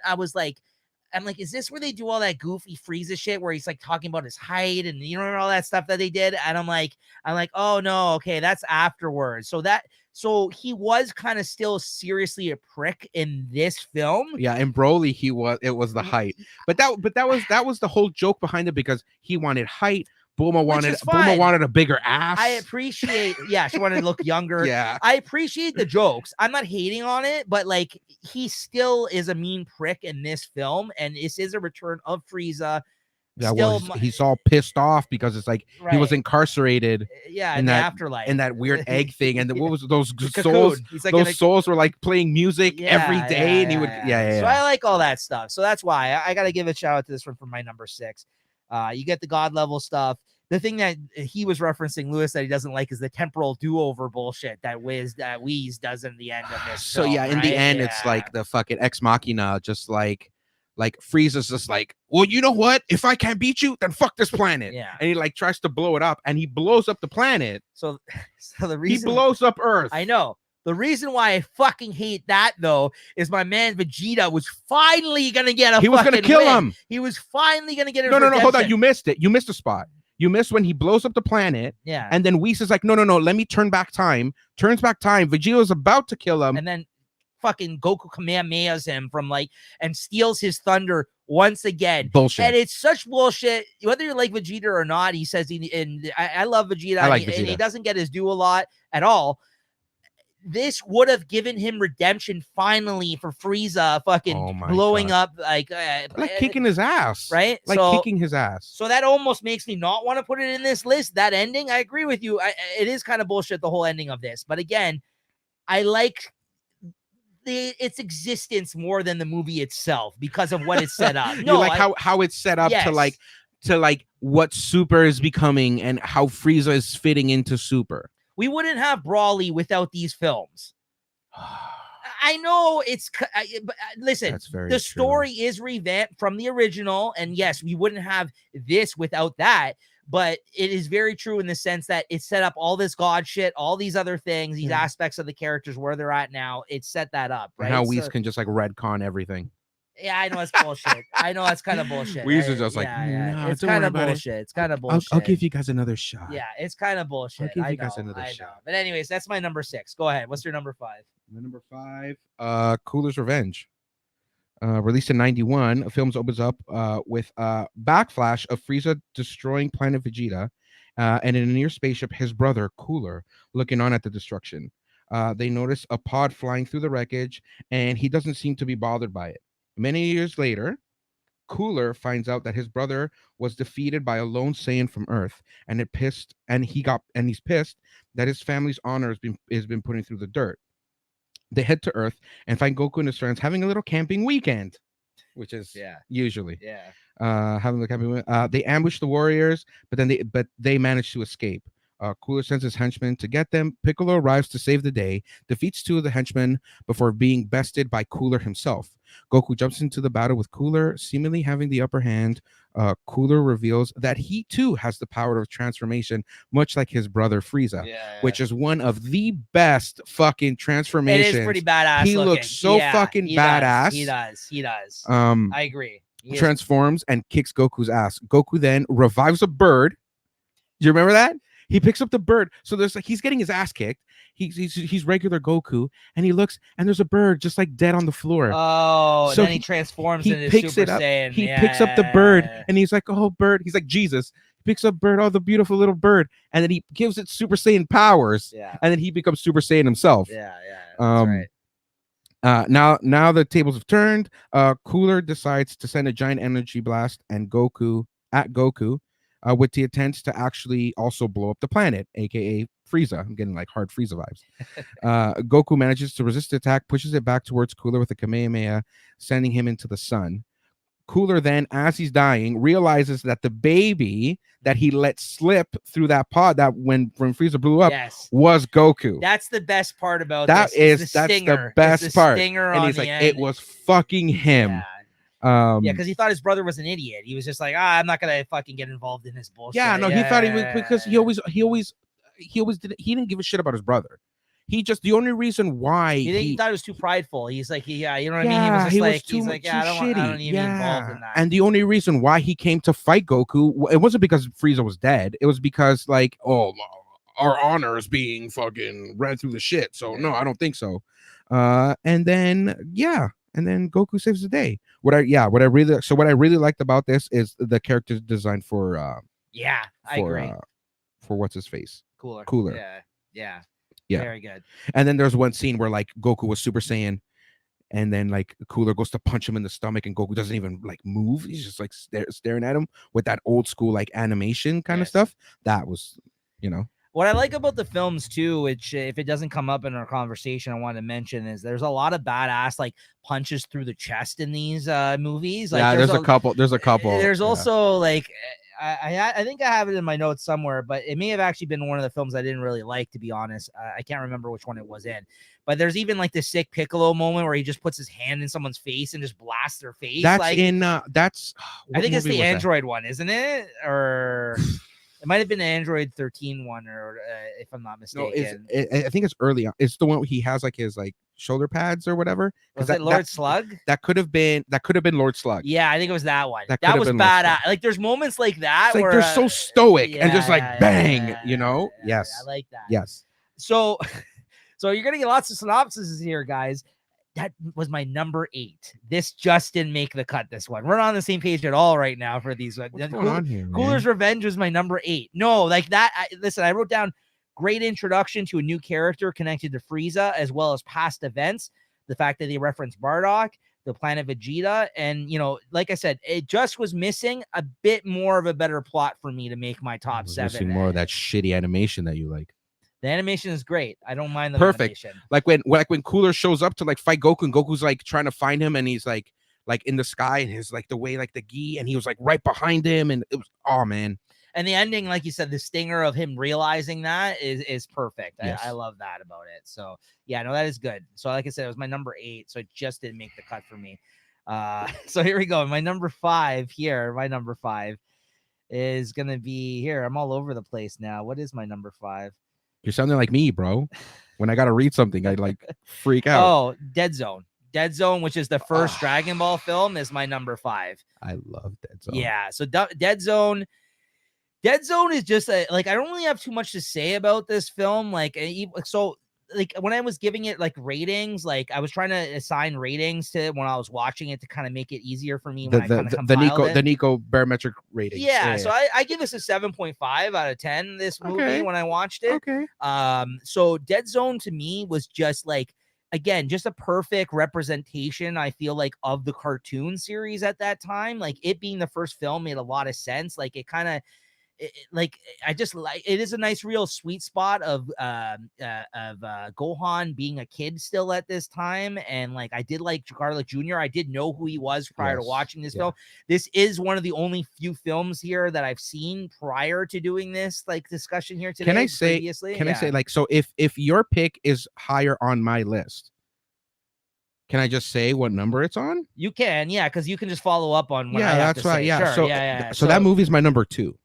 I'm like, is this where they do all that goofy Frieza shit where he's like talking about his height and all that stuff that they did? And I'm like, oh no, okay, that's afterwards. So he was kind of still seriously a prick in this film. Yeah, in Broly it was the height. But that was the whole joke behind it, because he wanted height. Bulma wanted a bigger ass. I appreciate, she wanted to look younger. Yeah. I appreciate the jokes. I'm not hating on it, but like he still is a mean prick in this film, and this is a return of Frieza. still he's all pissed off because it's like he was right. incarcerated Yeah, in in the that afterlife. weird egg thing, and what was those The souls? cocoon. He's like Those souls were like playing music every yeah, day, and he would So I like all that stuff. So that's why I got to give a shout out to this one for my number 6. You get the god level stuff. The thing that he was referencing, Lewis, that he doesn't like is the temporal do-over bullshit that Wheeze does in the end of this. So film, yeah, in the right? end, it's like the fucking ex machina, just like Frieza's just like, well, you know what? If I can't beat you, then fuck this planet. Yeah. And he like tries to blow it up, and he blows up the planet. So the reason he blows up Earth. I know. The reason why I fucking hate that though is my man Vegeta was finally gonna get a. He was gonna kill him. He was finally gonna get. No, hold on. You missed it. You missed a spot. You missed when he blows up the planet. Yeah. And then Whis is like, no. Let me turn back time. Turns back time. Vegeta's about to kill him. And then fucking Goku Kamehamehas him from like and steals his thunder once again. Bullshit. And it's such bullshit. Whether you like Vegeta or not, he says I love Vegeta. I like Vegeta. Vegeta. And he doesn't get his due a lot at all. This would have given him redemption finally for Frieza fucking blowing up like kicking his ass, right? Like kicking his ass. So that almost makes me not want to put it in this list. That ending, I agree with you. It is kind of bullshit, the whole ending of this. But again, I like its existence more than the movie itself because of what it's set up. No, you like how it's set up to like what Super is becoming and how Frieza is fitting into Super. We wouldn't have Brawly without these films. I know it's, but listen, the story is revamped from the original. And yes, we wouldn't have this without that. But it is very true in the sense that it set up all this God shit, all these other things, these aspects of the characters where they're at now. It set that up, right? And how Whis can just like retcon everything. Yeah, I know it's bullshit. I know that's kind of bullshit. Whis is just like, no, it's kind of bullshit. It's kind of bullshit. I'll give you guys another shot. Yeah, it's kind of bullshit. I'll give you guys another shot. But anyways, that's my number 6. Go ahead. What's your number 5? My number 5, Cooler's Revenge. Released in 91, the film opens up with a backflash of Frieza destroying Planet Vegeta, and in a near spaceship, his brother Cooler looking on at the destruction. They notice a pod flying through the wreckage, and he doesn't seem to be bothered by it. Many years later, Cooler finds out that his brother was defeated by a lone Saiyan from Earth, and he's pissed that his family's honor has been put through the dirt. They head to Earth and find Goku and his friends having a little camping weekend, which is usually having the camping. They ambush the warriors, but they manage to escape. Cooler sends his henchmen to get them. Piccolo arrives to save the day, defeats 2 of the henchmen before being bested by Cooler himself. Goku jumps into the battle with Cooler, seemingly having the upper hand. Cooler reveals that he too has the power of transformation, much like his brother Frieza, which is one of the best fucking transformations. It is pretty badass. He looks so fucking badass. He does. I agree. Transforms and kicks Goku's ass. Goku then revives a bird. Do you remember that? He picks up the bird. So there's like he's getting his ass kicked. He's regular Goku, and he looks and there's a bird just like dead on the floor. Oh, so and then he transforms into Super Saiyan. He picks up the bird and he's like, "Oh, bird!" He's like Jesus. He picks up bird, oh, the beautiful little bird, and then he gives it Super Saiyan powers. Yeah, and then he becomes Super Saiyan himself. Yeah. That's right. Now the tables have turned. Cooler decides to send a giant energy blast at Goku. With the intent to actually also blow up the planet, aka Frieza. I'm getting like hard Frieza vibes. Goku manages to resist the attack, pushes it back towards Cooler with a Kamehameha, sending him into the sun. Cooler then, as he's dying, realizes that the baby that he let slip through that pod that when Frieza blew up was Goku. That's the best part about that's this. The best part. And he's like, it was fucking him. Yeah. Because he thought his brother was an idiot. He was just like, I'm not gonna fucking get involved in this bullshit. He thought he was because he didn't give a shit about his brother. He just the only reason why he thought it was too prideful. He's like, you know what I mean? He was just like, he's like, I don't need to be involved in that. And the only reason why he came to fight Goku, it wasn't because Frieza was dead. It was because like, our honor is being fucking ran through the shit. So no, I don't think so. And then Goku saves the day. What I really liked about this is the character design for I agree. For what's his face? Cooler. Yeah. Very good. And then there's one scene where like Goku was Super Saiyan and then like Cooler goes to punch him in the stomach, and Goku doesn't even like move. He's just like staring at him with that old school like animation kind of stuff. That was, you know. What I like about the films too, which if it doesn't come up in our conversation, I want to mention is there's a lot of badass like punches through the chest in these movies. Like, yeah, there's a couple. There's a couple. There's also like I think I have it in my notes somewhere, but it may have actually been one of the films I didn't really like, to be honest. I can't remember which one it was in. But there's even like this sick Piccolo moment where he just puts his hand in someone's face and just blasts their face. That's like, in that's. I think it's the Android one, isn't it? Or it might have been the Android 13 one, or if I'm not mistaken. No, I think it's early on. It's the one where he has like his like shoulder pads or whatever. Was it Lord Slug? That could have been Lord Slug. Yeah, I think it was that one. That was badass. Like, there's moments like that it's where like they're so stoic and just like bang, you know? Yes. I like that. Yes. So you're gonna get lots of synopsises here, guys. That was my number 8. This just didn't make the cut. This one, we're not on the same page at all right now for these. What's going on here, man? Cooler's Revenge was my number 8. No, like that. Listen, I wrote down great introduction to a new character connected to Frieza, as well as past events. The fact that they reference Bardock, the planet Vegeta, and like I said, it just was missing a bit more of a better plot for me to make my top 7. Missing more of that shitty animation that you like. The animation is great. I don't mind the perfect. Animation. Like when Cooler shows up to like fight Goku, and Goku's like trying to find him, and he's like in the sky, and his like the way like the gi, and he was like right behind him, and it was, oh man. And the ending, like you said, the stinger of him realizing that is perfect. Yes. I love that about it. So yeah, no, that is good. So like I said, it was my number 8, so it just didn't make the cut for me. So here we go. My number 5 is gonna be here. I'm all over the place now. What is my number 5? You're sounding like me, bro. When I gotta read something, I like freak out. Oh, Dead Zone. Dead Zone, which is the first Dragon Ball film, is my number 5. I love Dead Zone. Yeah, so Dead Zone is just like, I don't really have too much to say about this film. Like, so like when I was giving it like ratings, like I was trying to assign ratings to it when I was watching it to kind of make it easier for me. The Nico barometric rating. Yeah, so I give this a 7.5 out of 10. This movie when I watched it. Okay. So Dead Zone to me was just like, again, just a perfect representation, I feel like, of the cartoon series at that time. Like, it being the first film made a lot of sense. Like, it kind of, like, I just like, it is a nice real sweet spot of Gohan being a kid still at this time. And like, I did like Garlic Jr. I did know who he was prior to watching this film. This is one of the only few films here that I've seen prior to doing this like discussion here today. Can I say like, so if your pick is higher on my list, can I just say what number it's on? You can, yeah, because you can just follow up on what I have that's to right. say. Yeah, sure, so that movie is my number 2.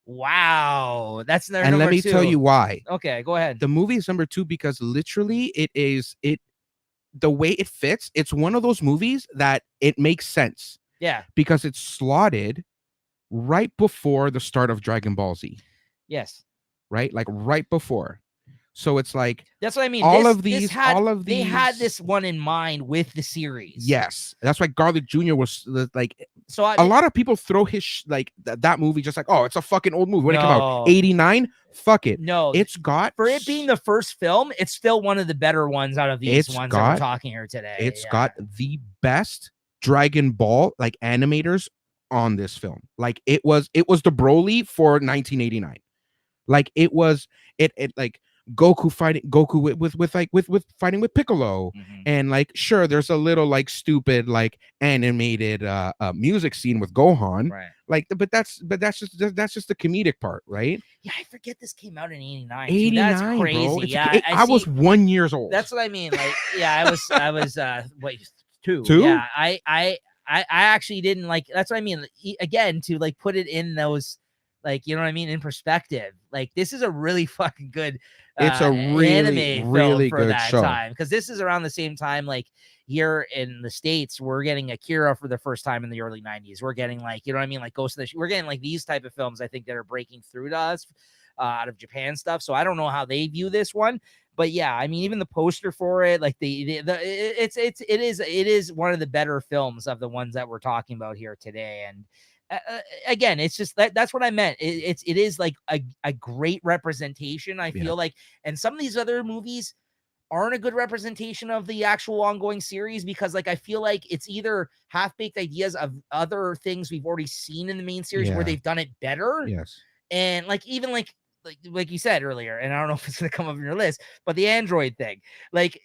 Wow, that's their and number let me 2. tell you why. Okay, go ahead. The movie is number 2 because literally the way it fits, it's one of those movies that it makes sense. Yeah, because it's slotted right before the start of Dragon Ball Z. Yes, right, like right before. So it's like, that's what I mean. They had this one in mind with the series. Yes, that's why Garlic Jr. was like. So a lot of people throw his like that movie just like, oh, it's a fucking old movie. When it came out, 89. Fuck it. No, it's got, for it being the first film, it's still one of the better ones out of these ones that we're talking here today. It's got the best Dragon Ball like animators on this film. Like it was the Broly for 1989. Like it was like Goku fighting with fighting with Piccolo, and like sure there's a little like stupid like animated music scene with Gohan, right? Like but that's just the comedic part, right? Yeah, I forget this came out in 89. 89, that's crazy. Bro. Yeah, I was 1 year old. That's what I mean. Like, yeah, I was wait, 2. Two? Yeah, I actually didn't like. That's what I mean. Again, to like put it in those, like, you know what I mean, in perspective. Like, this is a really fucking good. It's a really for good that show. time, because this is around the same time, like here in the States, we're getting Akira for the first time in the early 90s. We're getting like, you know what I mean, like Ghost of the we're getting like these type of films, I think, that are breaking through to us out of Japan stuff. So I don't know how they view this one, but yeah, I mean, even the poster for it, like it is one of the better films of the ones that we're talking about here today. And again, it's just that's what I meant. It is like a great representation, I feel like. And some of these other movies, aren't a good representation of the actual ongoing series, because like I feel like it's either half-baked ideas of other things we've already seen in the main series where Yeah. they've done it better. Yes. And like even like you said earlier, and I don't know if it's gonna come up on your list, but the Android thing, like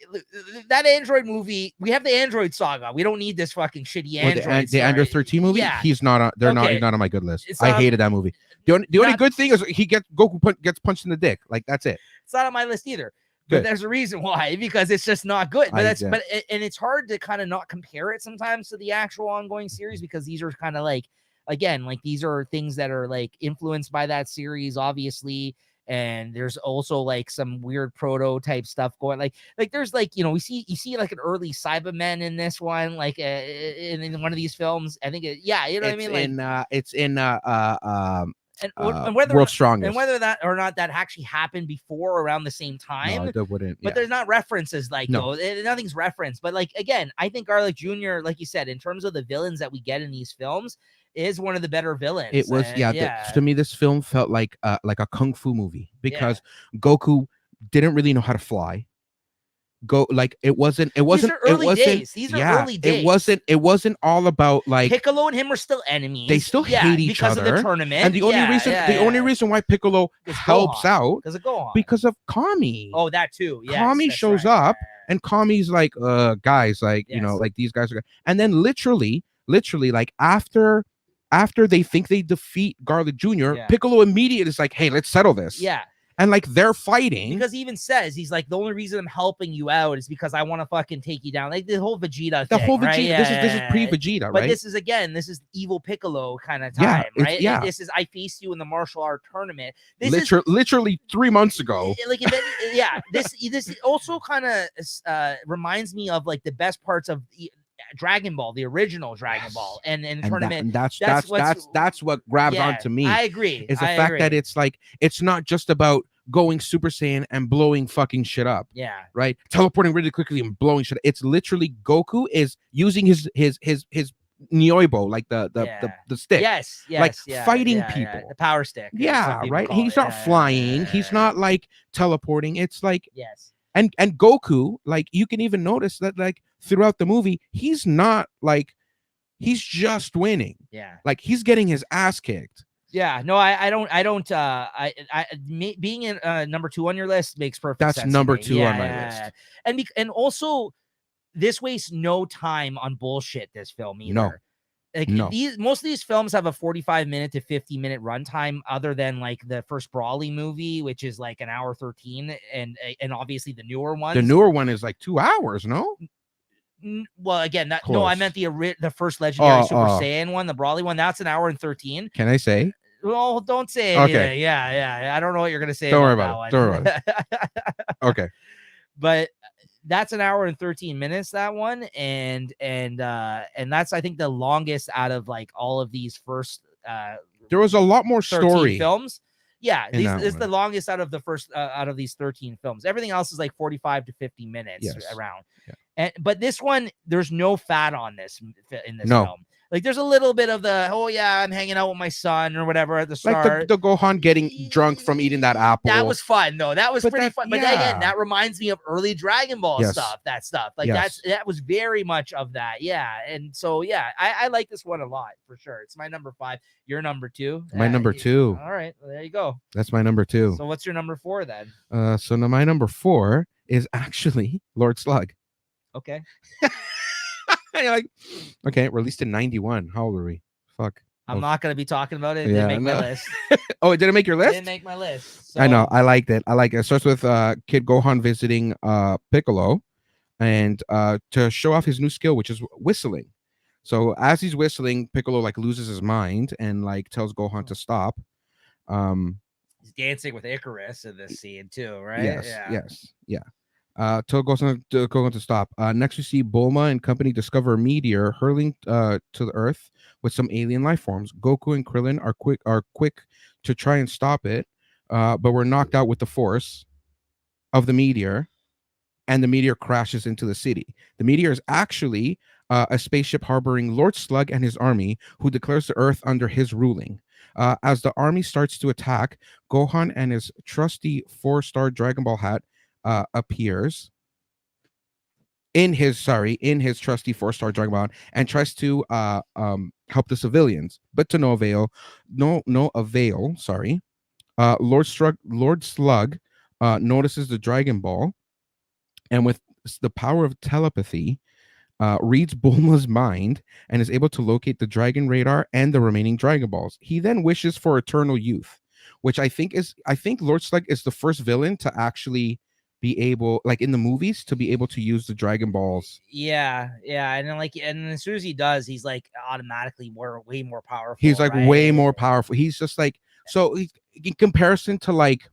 that Android movie, we have the Android saga. We don't need this fucking shitty Android. The Android 13 movie. Yeah, He's not on. They're Okay. not on my good list. It's I not- hated that movie. The only not- good thing is Goku gets punched in the dick. Like that's it. it's not on my list either. But Good. there's a reason why, because it's just not good. But Yeah. and it's hard to kind of not compare it sometimes to the actual ongoing series, because these are kind of like, again, like these are things that are like influenced by that series, obviously. And there's also like some weird prototype stuff going, like there's like, you see like an early Cybermen in this one, like in one of these films. I think yeah, you know what I mean. Like it's in and whether World's Strongest, and whether that or not that actually happened before around the same time. No, that wouldn't. But there's not references like No. nothing's referenced. But like again, I think Garlic Jr., like you said, in terms of the villains that we get in these films, is one of the better villains. It was to me, this film felt like a kung fu movie, because Goku didn't really know how to fly. It wasn't These are early days. It wasn't all about like Piccolo and him are still enemies. They still hate each because other. of the tournament. And the only reason why Piccolo helps out because of Kami. Oh, that too. Yes, Kami shows up, and Kami's like, guys, like, Yes. like these guys are. And then literally, like after they think they defeat Garlic Jr., Yeah. Piccolo immediately is like, hey, let's settle this. Yeah. And like they're fighting. Because he even says, he's like, the only reason I'm helping you out is because I want to fucking take you down. Like the whole Vegeta thing. Right? This is pre-Vegeta, right? But this is evil Piccolo kind of time, right? Yeah. This is, I faced you in the martial art tournament. Literally 3 months ago. Like, this also kind of reminds me of like the best parts of Dragon Ball, the original Dragon Ball, and the tournament. That's what grabs onto me. I agree. Is the fact that it's like, it's not just about going Super Saiyan and blowing fucking shit up. Yeah. Right. Teleporting really quickly and blowing shit. It's literally Goku is using his Nyoibo, like the stick. Yes. Fighting people. The power stick. Yeah. Right. He's not flying. He's not like teleporting. It's like yes. And Goku, like you can even notice that like throughout the movie, he's not like, he's just winning. Yeah. Like he's getting his ass kicked. Yeah, no, I don't. Being in number 2 on your list makes perfect sense. That's number 2 on my list. And also, this wastes no time on bullshit. This film either. No. Like most of these films have a 45-minute to 50-minute runtime, other than like the first Brawly movie, which is like an hour 13, and obviously the newer ones. The newer one is like 2 hours, no? Well, again, Close. No, I meant the first Legendary Super Saiyan one, the Brawly one. That's an hour and 13. Can I say? Well, don't say it. Okay. Yeah. I don't know what you're gonna say. Don't worry about it. Okay. But that's an hour and 13 minutes, that one, and that's, I think, the longest out of like all of these first. There was a lot more story films. Yeah, this is one. the longest out of the first out of these 13 films. Everything else is like 45 to 50 minutes around. Yeah. But this one, there's no fat on this in this film. Like there's a little bit of the, oh yeah, I'm hanging out with my son or whatever at the start. Like the Gohan getting drunk from eating that apple. That was fun though. That was pretty fun. But again, that reminds me of early Dragon Ball stuff. That stuff. Like that was very much of that. Yeah. And so I like this one a lot for sure. It's my number 5. Your number 2. My number 2. All right. Well, there you go. That's my number 2. So what's your number 4 then? So now my number 4 is actually Lord Slug. Okay. You're like, okay, released in 91. How old are we? Fuck. I'm not going to be talking about it. It didn't make my list. Oh, it didn't make your list? It didn't make my list. So. I know. I liked it. It starts with Kid Gohan visiting Piccolo and to show off his new skill, which is whistling. So as he's whistling, Piccolo like loses his mind and like tells Gohan to stop. He's dancing with Icarus in this scene too, right? Yes. Tell Gohan to stop. Next, we see Bulma and company discover a meteor hurling to the Earth with some alien life forms. Goku and Krillin are quick to try and stop it, but we're knocked out with the force of the meteor, and the meteor crashes into the city. The meteor is actually a spaceship harboring Lord Slug and his army, who declares the Earth under his ruling. As the army starts to attack, Gohan and his trusty 4-star Dragon Ball hat appears, in his trusty 4-star Dragon Ball and tries to help the civilians, but to no avail. No avail. Sorry. Lord Slug notices the Dragon Ball, and with the power of telepathy, reads Bulma's mind and is able to locate the Dragon Radar and the remaining Dragon Balls. He then wishes for eternal youth, which I think Lord Slug is the first villain to actually be able, like in the movies, to be able to use the Dragon Balls. Yeah, and then and as soon as he does, he's like automatically way more powerful. He's like way more powerful. He's just like, so in comparison to like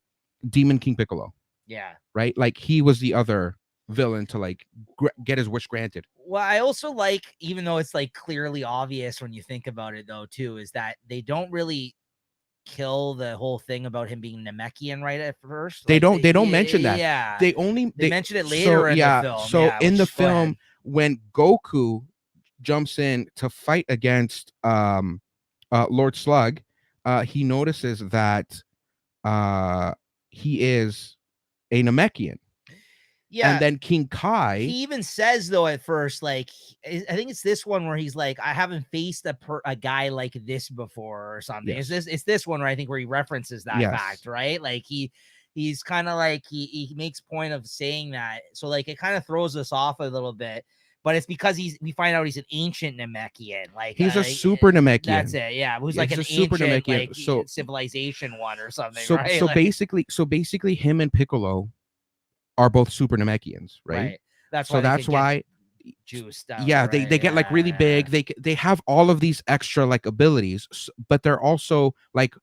Demon King Piccolo. Yeah. Right? Like he was the other villain to like get his wish granted. Well, I also like, even though it's like clearly obvious when you think about it though too, is that they don't really kill the whole thing about him being Namekian right at first. They don't mention that. Yeah. They mention it later in the film. So in the film, when Goku jumps in to fight against Lord Slug, he notices that he is a Namekian. Yeah. And then King Kai, he even says though at first, like, I think it's this one where he's like, I haven't faced a guy like this before or something. Yes. It's this one where I think where he references that fact, right? Like he's kind of like he makes point of saying that. So like it kind of throws us off a little bit. But it's because we find out he's an ancient Namekian. Like he's a super Namekian. That's it. Yeah, who's like an super ancient Namekian, like, civilization one or something. So right? So like, basically, him and Piccolo are both super Namekians, right? That's why juice. Yeah, they get like really big. They have all of these extra like abilities, but they're also like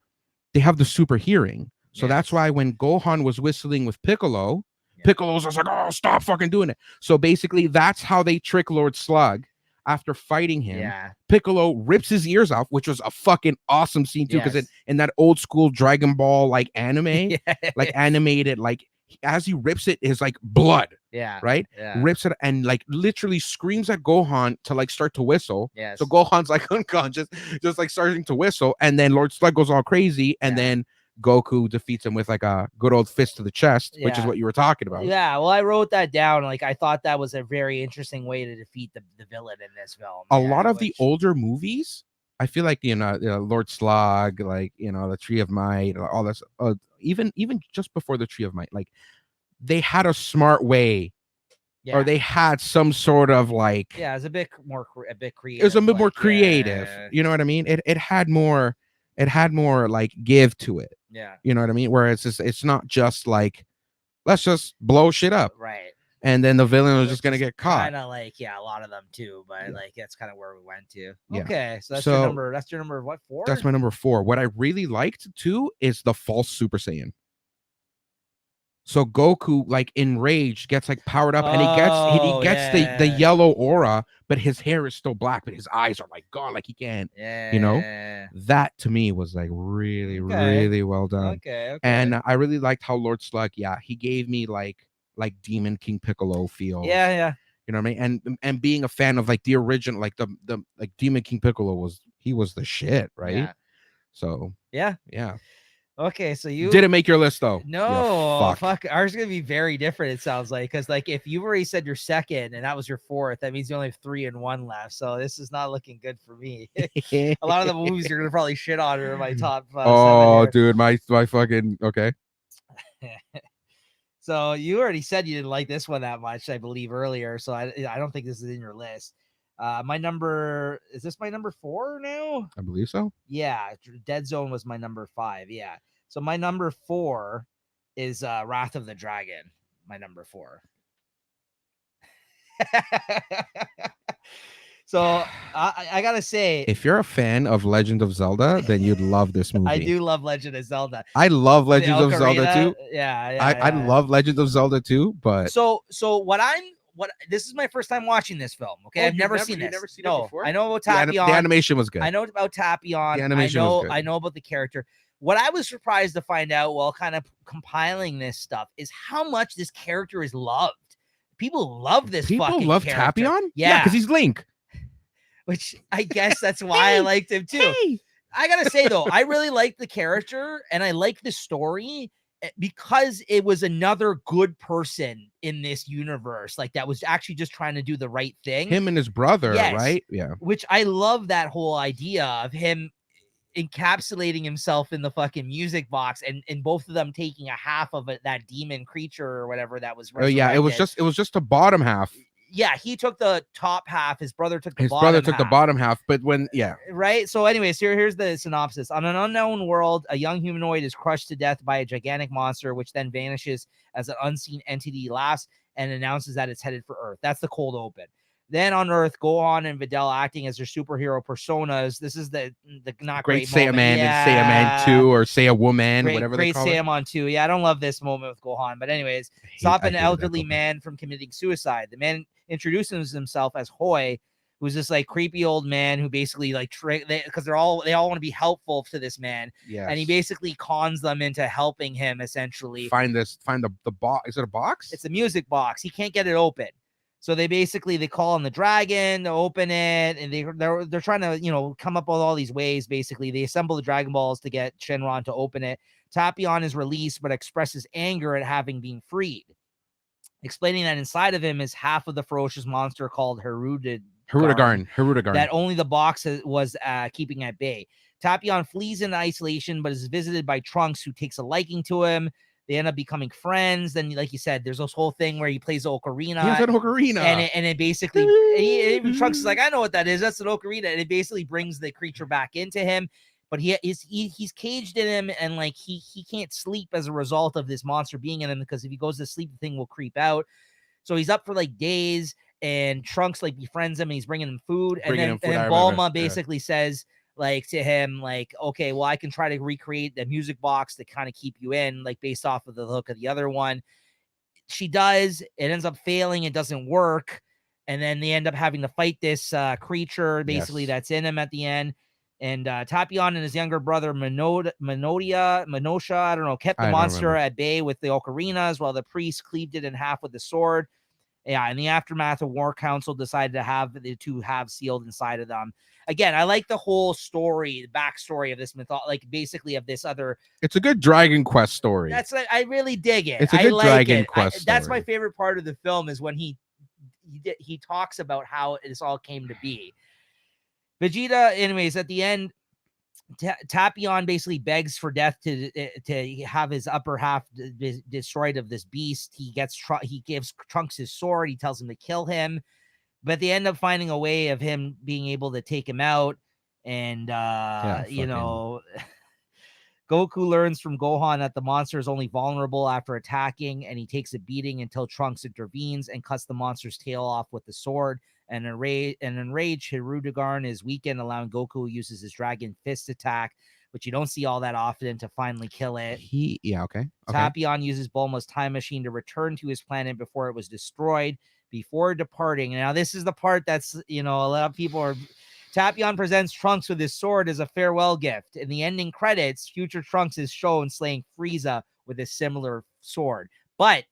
they have the super hearing. So that's why when Gohan was whistling with Piccolo, Piccolo's just like, oh, stop fucking doing it. So basically, that's how they trick Lord Slug. After fighting him, Piccolo rips his ears off, which was a fucking awesome scene too, because in that old school Dragon Ball like anime, like animated, like as he rips it, is like blood. Right. Rips it and like literally screams at Gohan to like start to whistle. So Gohan's like unconscious, just like starting to whistle, and then Lord Slug goes all crazy, and then Goku defeats him with like a good old fist to the chest, which is what you were talking about. Yeah, well, I wrote that down. Like, I thought that was a very interesting way to defeat the villain in this film. A lot of the older movies, I feel like, Lord Slug, like, the Tree of Might, all this, even just before the Tree of Might, like, they had a smart way, or they had some sort of like, it was a bit creative. It was a bit more creative. You know what I mean? It had more like give to it. You know what I mean? Where it's not just like, let's just blow shit up. Right. And then the villain was just gonna get caught. Kind of like, a lot of them too, but like that's kind of where we went to. Okay, so that's your number. That's your number. What, 4? That's my number 4. What I really liked too is the false Super Saiyan. So Goku, like enraged, gets like powered up, and he gets the yellow aura, but his hair is still black, but his eyes are like gone, like he can't. That to me was like really, really well done. Okay. And I really liked how Lord Slug, he gave me like Demon King Piccolo feel. Yeah. You know what I mean? And being a fan of like the original, like the like Demon King Piccolo was the shit, right? Yeah. So yeah. Okay, so you didn't make your list though. No, fuck. Ours is gonna be very different. It sounds like, because like if you already said your second and that was your 4th, that means you only have 3 and 1 left. So this is not looking good for me. A lot of the movies you're gonna probably shit on are in my top. Oh, dude, my fucking okay. So you already said you didn't like this one that much, I believe, earlier. So I don't think this is in your list. Is this my number 4 now? I believe so. Yeah, Dead Zone was my number 5. Yeah. So my number 4 is Wrath of the Dragon. My number 4. So I gotta say, if you're a fan of Legend of Zelda, then you'd love this movie. I do love Legend of Zelda. I love Legend of Zelda too. Yeah. I love Legend of Zelda too. But so this is my first time watching this film. Okay, I've never seen this. Never seen it before? I know about Tapion. The animation was good. I know about Tapion. The animation was good. I know about the character. What I was surprised to find out while kind of compiling this stuff is how much this character is loved. People love this. People love character. Tapion. Yeah, because he's Link. Which I guess that's why I liked him too. I gotta say though, I really like the character and I like the story. because it was another good person in this universe, like that was actually just trying to do the right thing. Him and his brother, Yes. right? Yeah. Which I love that whole idea of him encapsulating himself in the fucking music box, and both of them taking a half of it, that demon creature or whatever that was. Oh yeah, it was just the bottom half. Yeah, he took the top half. His brother took the bottom half. But when right. So, anyways, here's the synopsis. On an unknown world, a young humanoid is crushed to death by a gigantic monster, which then vanishes as an unseen entity laughs and announces that it's headed for Earth. That's the cold open. Then on Earth, Gohan and Videl acting as their superhero personas. This is the not great Saiyaman moment. and Saiyaman 2 or Saiyawoman, whatever they call it. Great Saiyamon 2. Yeah, I don't love this moment with Gohan. But anyways, stop an elderly man from committing suicide. The man introduces himself as Hoi, who's this like creepy old man who basically like because they all want to be helpful to this man. Yeah. And he basically cons them into helping him essentially. Find the box. Is it a box? It's a music box. He can't get it open. So they call on the dragon to open it, and they're trying to, come up with all these ways. Basically, they assemble the Dragon Balls to get Shenron to open it. Tapion is released, but expresses anger at having been freed, explaining that inside of him is half of the ferocious monster called Hirudegarn, that only the box was keeping at bay. Tapion flees into isolation, but is visited by Trunks, who takes a liking to him. They end up becoming friends. Then, like you said, there's this whole thing where he plays ocarina. He has an ocarina. And it basically, even Trunks is like, I know what that is. That's an ocarina. And it basically brings the creature back into him. But he's caged in him, and like he can't sleep as a result of this monster being in him, because if he goes to sleep, the thing will creep out. So he's up for like days, and Trunks like befriends him, and he's bringing him food. And then Bulma basically says, like, to him, like, okay, well, I can try to recreate the music box to kind of keep you in, like, based off of the look of the other one. She does. It ends up failing. It doesn't work. And then they end up having to fight this creature, basically, that's in him at the end. And Tapion and his younger brother, Minosha, I don't know, kept the monster at bay with the ocarinas, while the priest cleaved it in half with the sword. Yeah, in the aftermath, of War Council decided to have the two halves sealed inside of them. Again, I like the whole story, the backstory of this like basically of this other. It's a good Dragon Quest story. I really dig it. It's a good Dragon Quest story. That's my favorite part of the film, is when he talks about how this all came to be. Vegeta, anyways, at the end, Tapion basically begs for death to have his upper half destroyed of this beast. He gives Trunks his sword. He tells him to kill him, but they end up finding a way of him being able to take him out. And Goku learns from Gohan that the monster is only vulnerable after attacking, and he takes a beating until Trunks intervenes and cuts the monster's tail off with the sword. And enraged, Hirudegarn is weakened, allowing Goku uses his Dragon Fist attack, which you don't see all that often, to finally kill it. Tapion uses Bulma's time machine to return to his planet before it was destroyed, before departing. Now, this is the part that's, a lot of people are... Tapion presents Trunks with his sword as a farewell gift. In the ending credits, future Trunks is shown slaying Frieza with a similar sword. But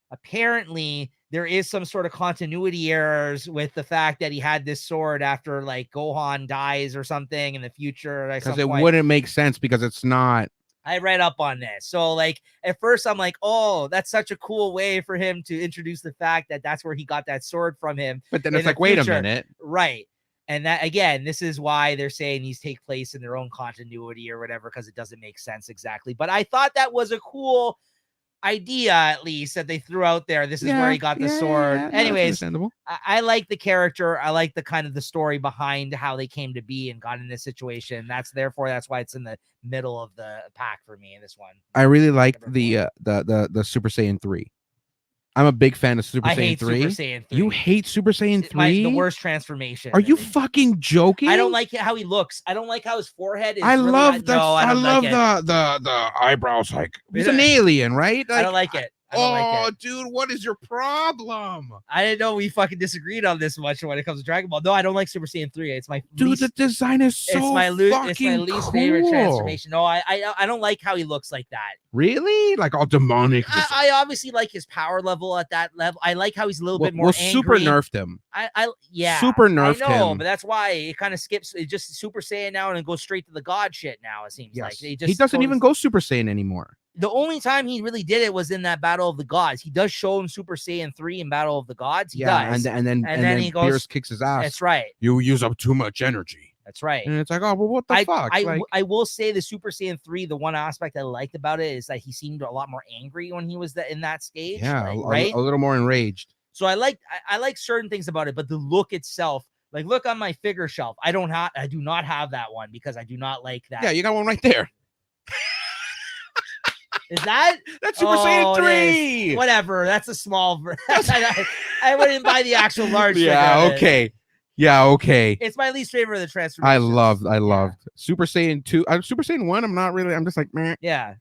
apparently there is some sort of continuity errors with the fact that he had this sword after like Gohan dies or something in the future. Because it wouldn't make sense, because it's not. I read up on this. So like at first I'm like, oh, that's such a cool way for him to introduce the fact that that's where he got that sword from him. But then it's like, wait a minute. Right. And that, again, this is why they're saying these take place in their own continuity or whatever, because it doesn't make sense exactly. But I thought that was a cool idea, at least, that they threw out there. This is where he got the sword. Anyways, I like the character. I like the kind of the story behind how they came to be and got in this situation. That's why it's in the middle of the pack for me in this one. I really like the Super Saiyan 3. I'm a big fan of Super Saiyan 3. Super Saiyan 3. You hate Super Saiyan 3? The worst transformation. Are you fucking joking? I don't like how he looks. I don't like how his forehead is. I love the eyebrows. Like, he's an alien, right? Like, I don't like it. Dude, what is your problem? I didn't know we fucking disagreed on this much when it comes to Dragon Ball. No, I don't like Super Saiyan 3. It's my the design is so it's my least favorite transformation. No, I don't like how he looks like that. Really? Like all demonic. I obviously like his power level at that level. I like how he's a little bit more angry. Super nerfed him. Super nerfed him. I know, but that's why it kind of skips. It just Super Saiyan now and it goes straight to the God shit now. It seems like he doesn't even go Super Saiyan anymore. The only time he really did it was in that Battle of the Gods. He does show him Super Saiyan 3 in Battle of the Gods. He does. And then he goes, Beerus kicks his ass. That's right. You use up too much energy. That's right. And it's like, oh, well, what the fuck? I will say the Super Saiyan 3, the one aspect I liked about it is that he seemed a lot more angry when he was in that stage. Yeah, right? A little more enraged. So I like certain things about it, but the look itself, like look on my figure shelf. I do not have that one because I do not like that. Yeah, you got one right there. Is that's Super Saiyan 3? Whatever. That's a small I wouldn't buy the actual large. Yeah, okay. Yeah, okay. It's my least favorite of the transformations. I loved Super Saiyan 2. Super Saiyan 1, I'm just like, meh. Yeah.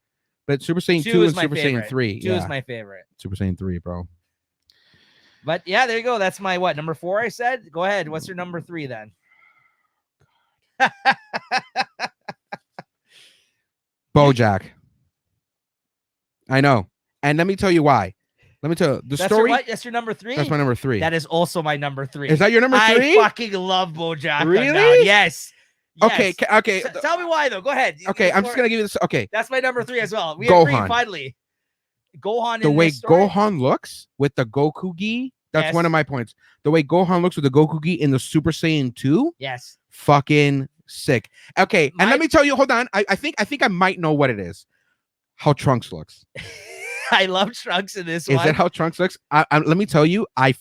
But Super Saiyan 2 and Super Saiyan 3. 2 is my favorite. Super Saiyan 3, bro. But yeah, there you go. That's my number 4 I said. Go ahead. What's your number 3 then? BoJack. I know. And let me tell you why. Let me tell you the story. That's your number 3? That's my number 3. That is also my number 3. Is that your number 3? I fucking love BoJack. Really? Yes. Okay. Okay. Tell me why though. Go ahead. Okay, I'm just gonna give you this. Okay. That's my number 3 as well. We Gohan. agree finally. Gohan. The way Gohan looks with the Goku gi. That's one of my points. The way Gohan looks with the Goku gi in the Super Saiyan 2. Yes. Fucking sick. Okay, and let me tell you. Hold on. I think I might know what it is. How Trunks looks. I love Trunks in this one. Is that how Trunks looks? Let me tell you. I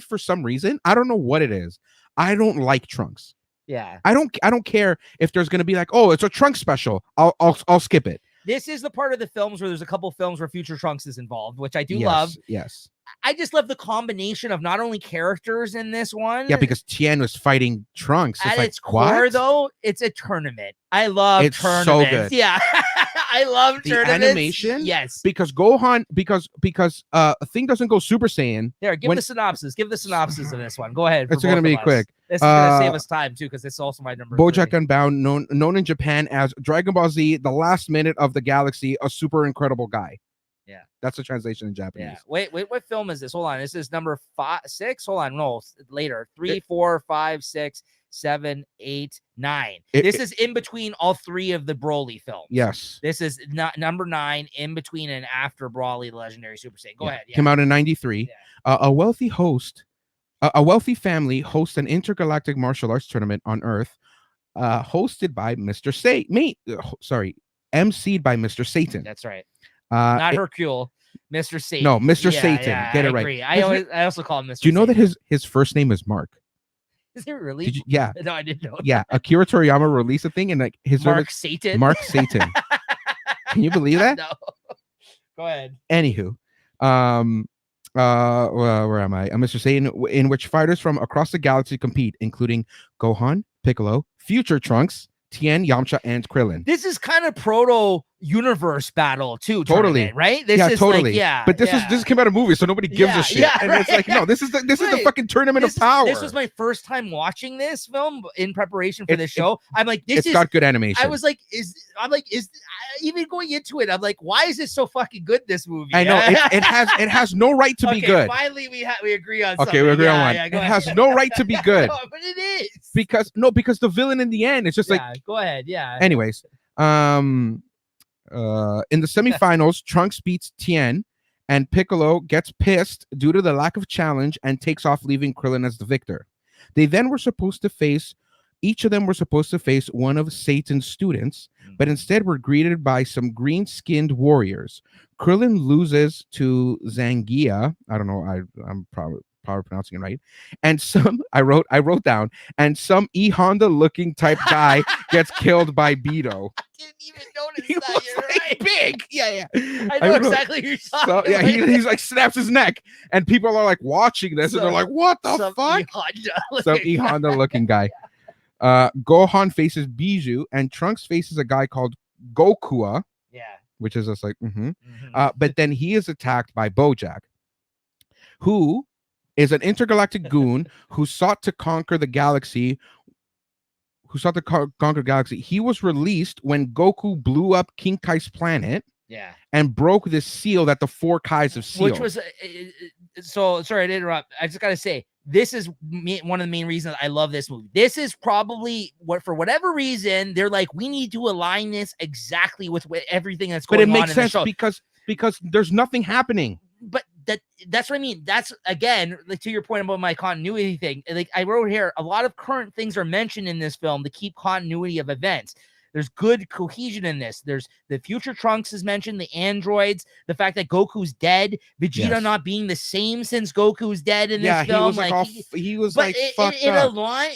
for some reason, I don't know what it is. I don't like Trunks. Yeah. I don't care if there's gonna be like, oh, it's a Trunks special. I'll skip it. This is the part of the films where there's a couple films where future Trunks is involved, which I do love. Yes. I just love the combination of not only characters in this one. Yeah, because Tien was fighting Trunks. At its core, though, it's a tournament. I love tournaments. So good. Yeah. I love the tournaments. Animation. Yes. Because Gohan, because a thing doesn't go Super Saiyan. There, give the synopsis. Give the synopsis of this one. Go ahead. It's going to be quick. This is going to save us time, too, because it's also my number 3. BoJack Unbound, known in Japan as Dragon Ball Z, the last minute of the galaxy, a super incredible guy. Yeah. That's the translation in Japanese. Yeah. Wait, what film is this? Hold on. This is number 6? Hold on. No, later. 3, 4, 5, 6, 7, 8, 9. This is in between all 3 of the Broly films. Yes. This is not number 9, in between and after Broly, the Legendary Super Saiyan. Go ahead. Yeah. Came out in 93. Yeah. A wealthy family hosts an intergalactic martial arts tournament on Earth, hosted by Mr. emceed by Mr. Satan. That's right. Not Hercule, Mr. Satan. No, Mr. Satan. Yeah, Get it right. I also call him Mr. Do you know Satan. that his first name is Mark? Is it really? Yeah. No, I didn't know. Yeah, Akira Toriyama released a thing and like his Mark Satan. Mark Satan. Can you believe that? No. Go ahead. Anywho, where am I? Mr. Satan, in which fighters from across the galaxy compete, including Gohan, Piccolo, future Trunks, Tien, Yamcha, and Krillin. This is kind of proto universe battle too. Totally, right? This is totally. Like, but this came out of movie, so nobody gives a shit. Yeah, and it's like, no, this is the fucking tournament of power. This was my first time watching this film in preparation for this show. I'm like, it's got good animation. I was like, even going into it, I'm like, why is this so fucking good? This movie. I know it has no right to be good. Finally, we agree on something. Okay, we agree on one. Yeah, it has no right to be good. No, but it is because the villain in the end, it's just like. Go ahead. Yeah. Anyways, in the semifinals, Trunks beats Tien, and Piccolo gets pissed due to the lack of challenge and takes off, leaving Krillin as the victor. Each of them were supposed to face one of Satan's students, but instead were greeted by some green-skinned warriors. Krillin loses to Zangia. I don't know. I'm probably pronouncing it right. And I wrote down, and some E Honda looking type guy gets killed by Beto. I didn't even notice he that. You're like right. Big. Yeah. I know exactly who you're talking about. Yeah, he's like snaps his neck, and people are like watching this, and they're like, "What the fuck?" Some E Honda looking guy. Gohan faces Bijou, and Trunks faces a guy called Gokua. Yeah. Which is just like, but then he is attacked by BoJack, who is an intergalactic goon who sought to conquer the galaxy. He was released when Goku blew up King Kai's planet. Yeah. And broke this seal that the 4 Kais have sealed. Which was so sorry to interrupt. I just gotta say, this is one of the main reasons I love this movie. This is probably what, for whatever reason, they're like, we need to align this exactly with everything that's going on. But it makes in sense the show. because there's nothing happening. But that's what I mean. That's, again, like, to your point about my continuity thing. Like I wrote here, a lot of current things are mentioned in this film to keep continuity of events. There's good cohesion in this. There's the future Trunks is mentioned, the androids, the fact that Goku's dead, Vegeta not being the same since Goku's dead in this film. He was fucked up.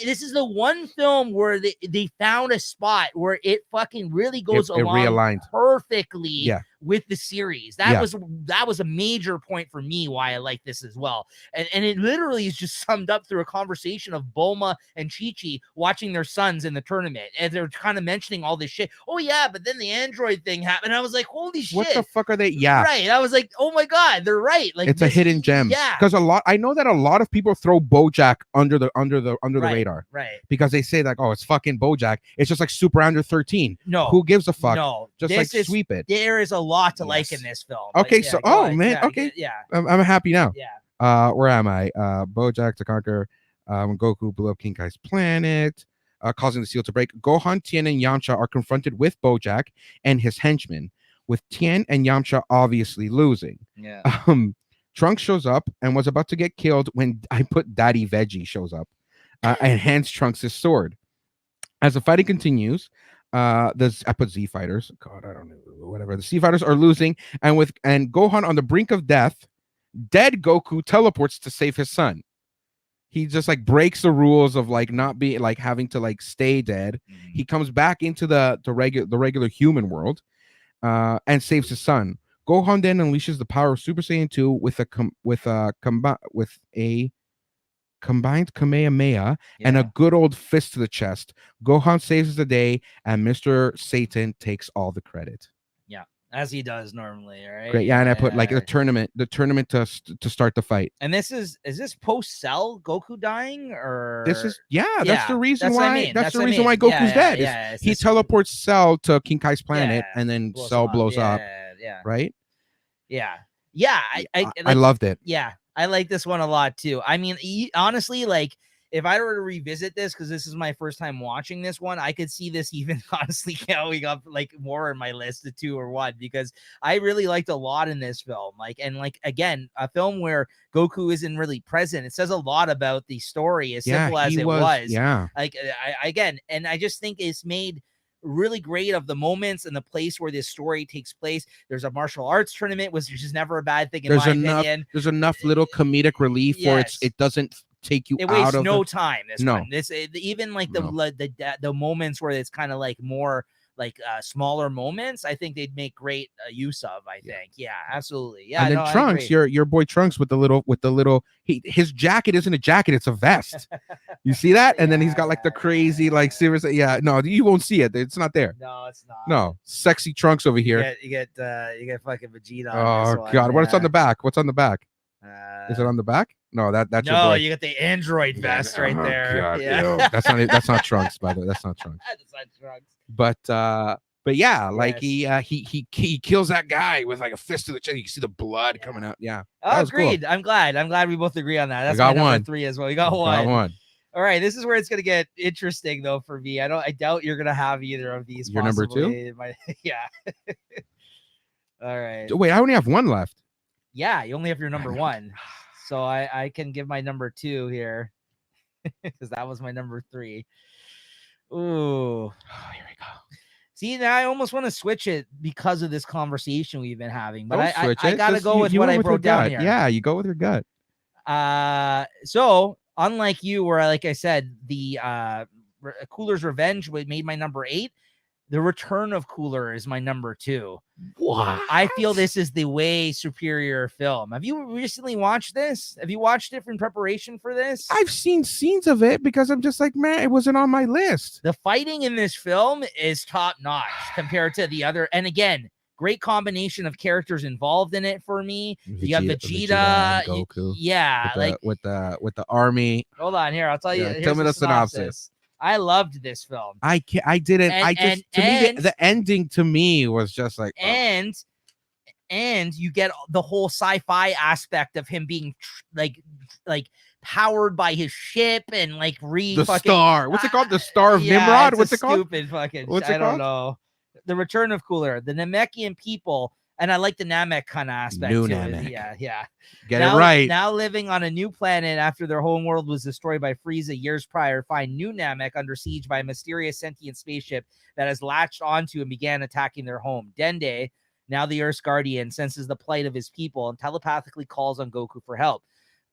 This is the one film where they found a spot where it fucking really goes along realigned perfectly with the series. That was a major point for me why I like this as well. And it literally is just summed up through a conversation of Bulma and Chi-Chi watching their sons in the tournament. And they're kind of mentioning all this shit. Oh yeah, but then the android thing happened. I was like, holy shit. What the fuck are they? Yeah. Right. I was like, oh my God, they're right. Like, it's a hidden gem. Yeah. Because I know that a lot of people throw BoJack under the radar. Right. Because they say like, oh, it's fucking BoJack. It's just like super under 13. No. Who gives a fuck? No. Just like sweep it. There is a lot to like in this film. Okay, so okay. Yeah. I'm happy now. Yeah. Where am I? BoJack to conquer when Goku blew up King Kai's planet, causing the seal to break. Gohan, Tien, and Yamcha are confronted with BoJack and his henchmen, with Tien and Yamcha obviously losing. Yeah. Trunks shows up and was about to get killed when I put Daddy Veggie shows up and hands Trunks his sword. As the fighting continues, I put Z Fighters. God, I don't know. Whatever. The Z Fighters are losing, and Gohan on the brink of death, dead Goku teleports to save his son. He just like breaks the rules of like not being like having to like stay dead. He comes back into the regular human world, and saves his son. Gohan then unleashes the power of Super Saiyan 2 with a combined Kamehameha and a good old fist to the chest. Gohan saves the day, and Mr. Satan takes all the credit. Yeah, as he does normally, right? Great, yeah, and I put like the tournament to start the fight. And is this post Cell Goku dying, or this is that's the reason why. I mean. That's the reason why Goku's dead. Yeah, he teleports Cell to King Kai's planet, and then Cell blows up. Yeah. Right. Yeah. I loved it. Yeah, I like this one a lot too. I mean, honestly, like, if I were to revisit this, because this is my first time watching this one, I could see this even honestly going up like more in my list of 2 or 1, because I really liked a lot in this film. Like, and like, again, a film where Goku isn't really present. It says a lot about the story, as simple as it was. Yeah. Like, I just think it's made really great of the moments and the place where this story takes place. There's a martial arts tournament, which is never a bad thing in my opinion. There's enough little comedic relief where it doesn't take you it out wastes of no time. Even like the moments where it's kind of like more like smaller moments, I think they'd make great use of. I think, absolutely, yeah. And then Trunks, your boy Trunks with the little his jacket isn't a jacket, it's a vest. You see that? And then he's got like the crazy like seriously, no, you won't see it. It's not there. No, it's not. No, sexy Trunks over here. You get fucking Vegeta. Oh God, what's on the back? What's on the back? Is it on the back? No, that's no. Your boy. You got the android vest right there. God, that's not Trunks, by the way. That's not Trunks. That's not Trunks. But yeah, like he kills that guy with like a fist to the chest. You can see the blood coming out. Yeah. Oh, agreed. Cool. I'm glad we both agree on that. That's my number 3 as well. We got one. All right, this is where it's gonna get interesting though for me. I doubt you're gonna have either of these. Your possibly. number 2? Yeah. All right. Wait, I only have 1 left. Yeah, you only have your number 1. So I can give my number 2 here because that was my number 3. Ooh. Oh, here we go. See, now I almost want to switch it because of this conversation we've been having, but I got to go with what I wrote down here. Yeah, you go with your gut. So unlike you, where like I said, the Cooler's Revenge made my number 8. The Return of Cooler is my number 2. What? I feel this is the way superior film. Have you recently watched this? Have you watched it in preparation for this? I've seen scenes of it because I'm just like, man, it wasn't on my list. The fighting in this film is top notch compared to the other. And again, great combination of characters involved in it for me. You got Vegeta, Goku. Yeah, with the army. Hold on, here I'll tell you. Tell me the synopsis. I loved this film. I didn't. The ending to me was just like. And and you get the whole sci-fi aspect of him being like powered by his ship and like the star. What's it called? The Star of Nimrod? What's it called? Stupid fucking. What's it I don't called? know. The Return of Cooler, the Namekian people, and I like the Namek kind of aspect New to Namek. it. Yeah. Get it right. Now living on a new planet after their homeworld was destroyed by Frieza years prior, find New Namek under siege by a mysterious sentient spaceship that has latched onto and began attacking their home. Dende, now the Earth's guardian, senses the plight of his people and telepathically calls on Goku for help.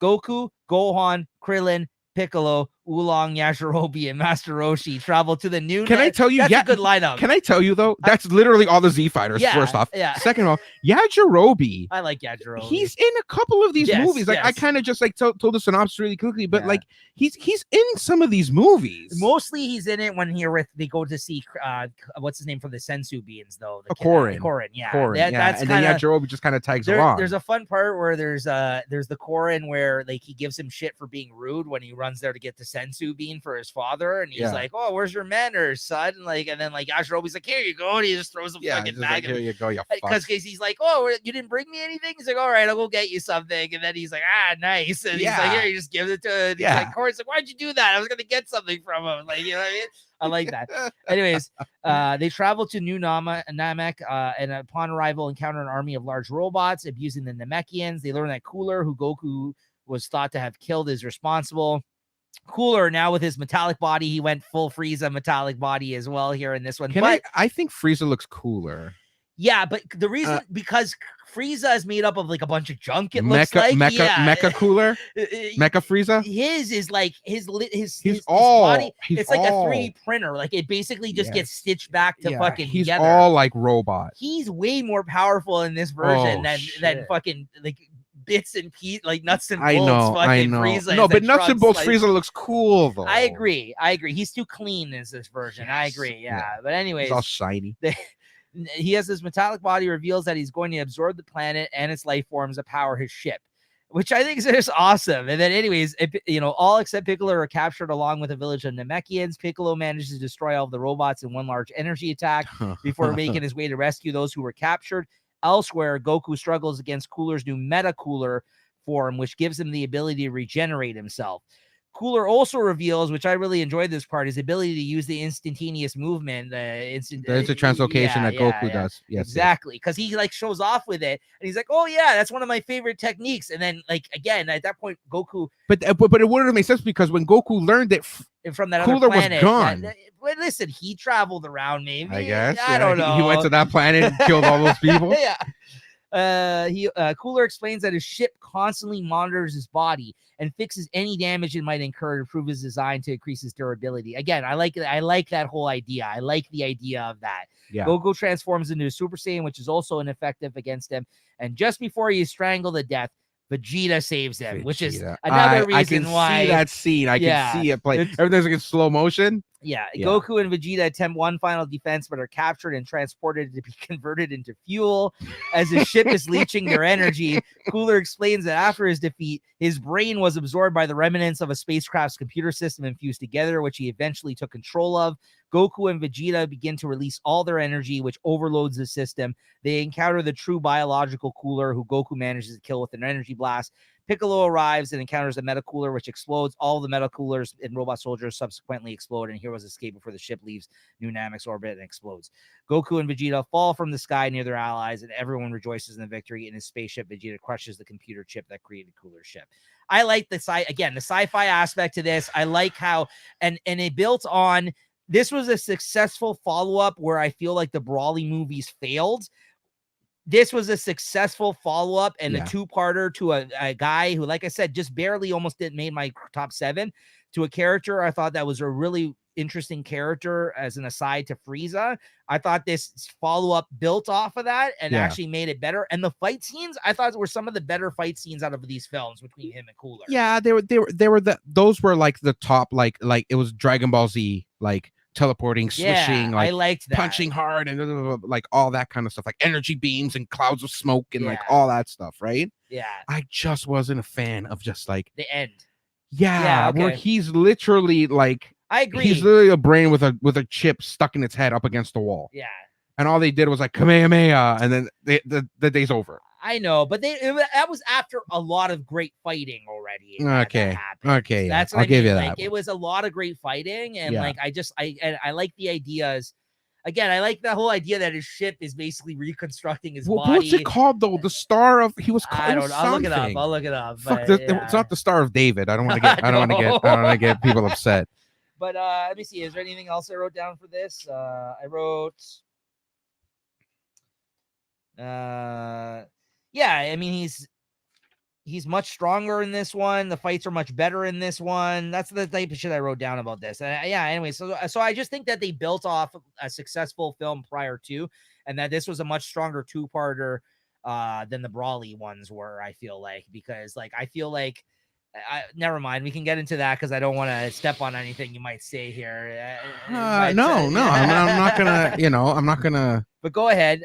Goku, Gohan, Krillin, Piccolo, Oolong, Yajirobe, and Master Roshi travel to the new. Can I tell you? That's yeah, a good lineup. Can I tell you though? That's literally all the Z fighters. Yeah, first off, yeah. Second of all, Yajirobe. I like Yajirobe. He's in a couple of these movies. Like I kind of just like told the synopsis really quickly, but like he's in some of these movies. Mostly he's in it when they go to see what's his name for the Sensu beans though. Korin. Yeah. Korin, That's and kinda, then Yajirobe just kind of tags along. There's a fun part where there's the Korin where like he gives him shit for being rude when he runs there to get the Sensu bean for his father, and he's like, "Oh, where's your manners, son?" And then like Yajirobe's like, "Here you go," and he just throws a fucking bag. Here you go, you because he's like, "Oh, you didn't bring me anything." He's like, "All right, I'll go get you something," and then he's like, "Ah, nice," and he's like, "Here," he just gives it to him. He's like, Korin's like, "Why'd you do that? I was gonna get something from him." Like, you know what I mean? I like that. Anyways, they travel to New Namek, and upon arrival, encounter an army of large robots abusing the Namekians. They learn that Cooler, who Goku was thought to have killed, is responsible. Cooler now with his metallic body, he went full Frieza metallic body as well here in this one. I think Frieza looks cooler. Yeah, but the reason because Frieza is made up of like a bunch of junk. It looks like Mecha Cooler, Mecha Frieza. His is like his body. It's like a 3D printer. Like it basically just gets stitched back to fucking. He's together. all like robot. He's way more powerful in this version than fucking like bits and pieces, like nuts and bolts. I know. Frieza no, but nuts and bolts Frieza looks cool though. I agree. He's too clean in this version. I agree. Yeah. But anyways, he's all shiny. He has this metallic body, reveals that he's going to absorb the planet and its life forms to power his ship, which I think is just awesome. And then anyways, all except Piccolo are captured along with a village of Namekians. Piccolo manages to destroy all of the robots in one large energy attack before making his way to rescue those who were captured. Elsewhere, Goku struggles against Cooler's new Meta Cooler form, which gives him the ability to regenerate himself. Cooler also reveals, which I really enjoyed this part, his ability to use the instantaneous movement. There's a translocation that Goku does. Yes, exactly. Because he like shows off with it, and he's like, "Oh yeah, that's one of my favorite techniques." And then like again at that point, Goku. But it wouldn't have made sense because when Goku learned it from that Cooler other planet, was gone. But listen, he traveled around. Maybe I guess. I don't know. He went to that planet and killed all those people. Yeah. Cooler explains that his ship constantly monitors his body and fixes any damage it might incur to improve his design to increase his durability. Again, I like that whole idea. I like the idea of that. Yeah. Goku transforms into a Super Saiyan, which is also ineffective against him. And just before he is strangled to death, Vegeta saves him, which is another reason why. I can see that scene. I can see it play. Everything's like in slow motion. Yeah, Goku and Vegeta attempt one final defense, but are captured and transported to be converted into fuel. As his ship is leaching their energy, Cooler explains that after his defeat, his brain was absorbed by the remnants of a spacecraft's computer system and fused together, which he eventually took control of. Goku and Vegeta begin to release all their energy, which overloads the system. They encounter the true biological Cooler, who Goku manages to kill with an energy blast. Piccolo arrives and encounters a Meta Cooler, which explodes. All the Meta Coolers and robot soldiers subsequently explode, and Heroes escape before the ship leaves New Namek's orbit and explodes. Goku and Vegeta fall from the sky near their allies, and everyone rejoices in the victory. In his spaceship, Vegeta crushes the computer chip that created Cooler's ship. I like the sci-fi aspect to this. I like how, and it built on. This was a successful follow-up where I feel like the Brawly movies failed. This was a successful follow-up and a two-parter to a guy who, like I said, just barely almost made my top 7, to a character I thought that was a really interesting character as an aside to Frieza. I thought this follow-up built off of that and actually made it better. And the fight scenes, I thought were some of the better fight scenes out of these films between him and Cooler. Yeah, those were like the top, like it was Dragon Ball Z, like teleporting, swishing, like I liked that. Punching hard and like all that kind of stuff, like energy beams and clouds of smoke and like all that stuff, right? Yeah. I just wasn't a fan of just like the end. Yeah, where he's literally like, I agree. He's literally a brain with a chip stuck in its head up against the wall. Yeah. and all they did was like Kamehameha, and then the day's over. I know, but that was after a lot of great fighting already. Okay, happened. okay, That's yeah. what I'll give you Like that. it was a lot of great fighting, and Yeah. like I like the ideas. Again, I like the whole idea that his ship is basically reconstructing his body. What's it called though? The Star of he was. I don't know. I'll look it up. I'll look it up. Fuck, but, it's not the Star of David. I don't want to get. I don't want to get. I don't want to get people upset. But let me see. Is there anything else I wrote down for this? I wrote. Yeah, I mean he's much stronger in this one. The fights are much better in this one. That's the type of shit I wrote down about this. Yeah, anyway, so I just think that they built off a successful film prior to, and that this was a much stronger two-parter than the Brawley ones were, I feel like, because like I feel like never mind, we can get into that because I don't want to step on anything you might say here. No, I'm not gonna, I'm not gonna. But go ahead.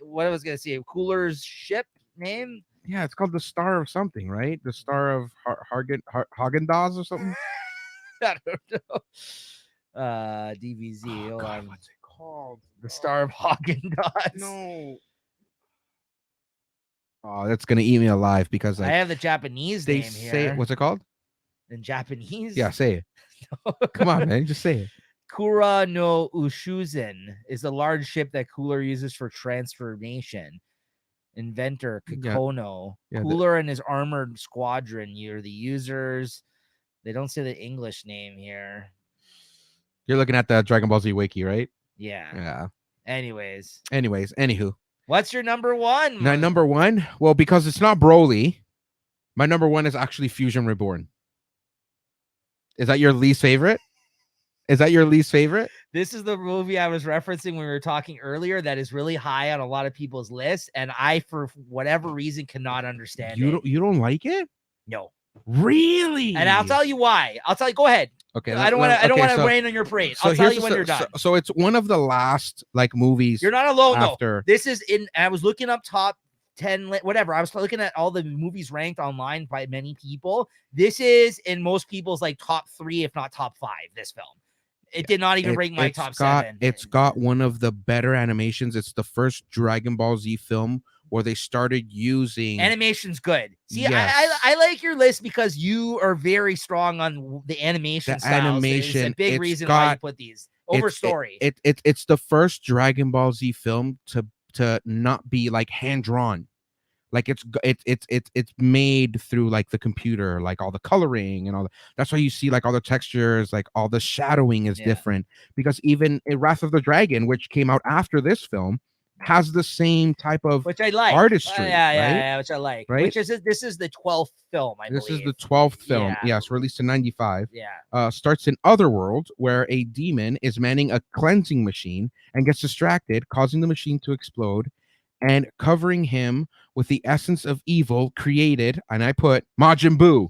What I was gonna say, Cooler's ship name? Yeah, it's called the Star of something, right? The Star of Haagen-Dazs or something. I don't know. DBZ. Hold on. What's it called? The Star of Haagen-Dazs. No. Oh, that's gonna eat me alive because I have the Japanese name say here. What's it called? In Japanese? Yeah, say it. Come on, man, just say it. Kura no Ushuzen is a large ship that Cooler uses for transformation. Inventor Kikono. Yeah, Cooler and his armored squadron. You're the users. They don't say the English name here. You're looking at the Dragon Ball Z wiki, right? Yeah. Yeah. Anyways, anywho. What's your number one? My number one? Well, because it's not Broly, my number one is actually Fusion Reborn. Is that your least favorite? This is the movie I was referencing when we were talking earlier that is really high on a lot of people's lists, and I, for whatever reason, cannot understand it. You don't like it? No. Really? And I'll tell you why. Go ahead. Okay. I don't want to rain on your parade. I'll tell you when you're done. So it's one of the last movies. You're not alone after. No. This is I was looking up top 10, whatever. I was looking at all the movies ranked online by many people. This is in most people's top 3, if not top 5, this film. It did not even rank my top 7. It's got one of the better animations. It's the first Dragon Ball Z film where they started using animation's good. See, yes. I like your list because you are very strong on the animation styles. Animation, it's a big reason why you put these over story. It's the first Dragon Ball Z film to not be hand drawn. It's made through the computer, all the coloring and all that. That's why you see all the textures, all the shadowing is different, because even in Wrath of the Dragon, which came out after this film, has the same type of which I like artistry, yeah, which I like. Right? Which is this is the 12th film, I believe. This is the 12th film. Yes, released in 95. Yeah. Starts in Otherworld, where a demon is manning a cleansing machine and gets distracted, causing the machine to explode and covering him with the essence of evil created, and I put Majin Buu.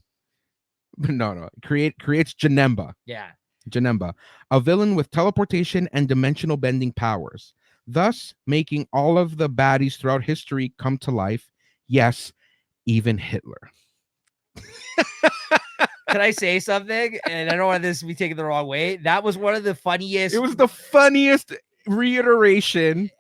No, creates Janemba. Yeah. Janemba, a villain with teleportation and dimensional bending powers, thus making all of the baddies throughout history come to life. Yes, even Hitler. Can I say something? And I don't want this to be taken the wrong way. That was one of the funniest. It was the funniest reiteration.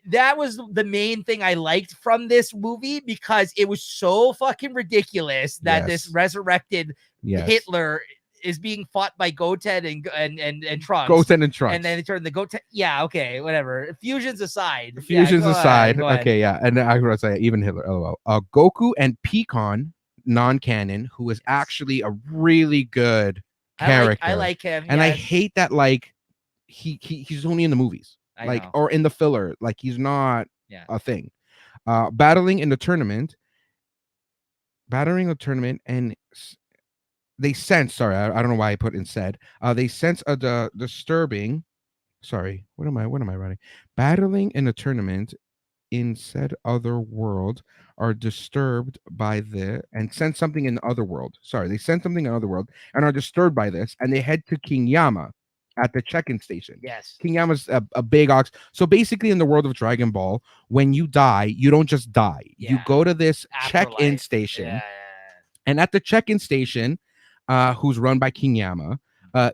That was the main thing I liked from this movie, because it was so fucking ridiculous that this resurrected Hitler is being fought by Goten and Trunks. Goten and Trunks. And then they turn the Goten. Yeah, okay, whatever. Fusions aside. Fusions aside. Okay, yeah. And I was say even Hitler. LOL. Goku and Pecan, non-canon, who is actually a really good character. I like him. And I hate that he's only in the movies. Or in the filler, he's not a thing. Battling a tournament, and they sense. Sorry, I don't know why I put instead. They sense a disturbing. Sorry, what am I writing? Battling in a tournament in said other world are disturbed by and sense something in the other world. Sorry, they sense something in the other world and are disturbed by this, and they head to King Yama at the check-in station. Yes. King Yama's a big ox. So basically in the world of Dragon Ball, when you die, you don't just die. You go to this check-in station. Yeah. And at the check-in station, who's run by King Yama,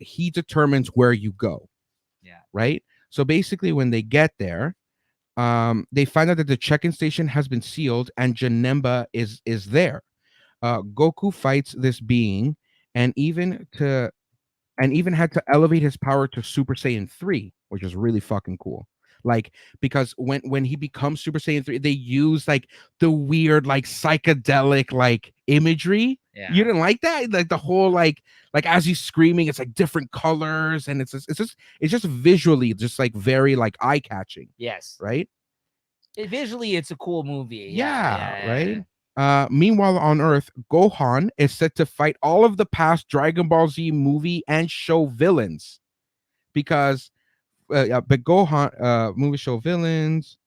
he determines where you go. Yeah. Right? So basically, when they get there, they find out that the check-in station has been sealed and Janemba is there. Goku fights this being, and even had to elevate his power to Super Saiyan 3, which is really fucking cool. Like, because when he becomes Super Saiyan 3, they use like the weird, like psychedelic like imagery. Yeah. You didn't like that? Like the whole like as he's screaming, it's like different colors, and it's just visually just like very like eye-catching, Yes. right? Visually, it's a cool movie. Yeah, right. Meanwhile, on Earth, Gohan is set to fight all of the past Dragon Ball Z movie and show villains, because but Gohan movie show villains,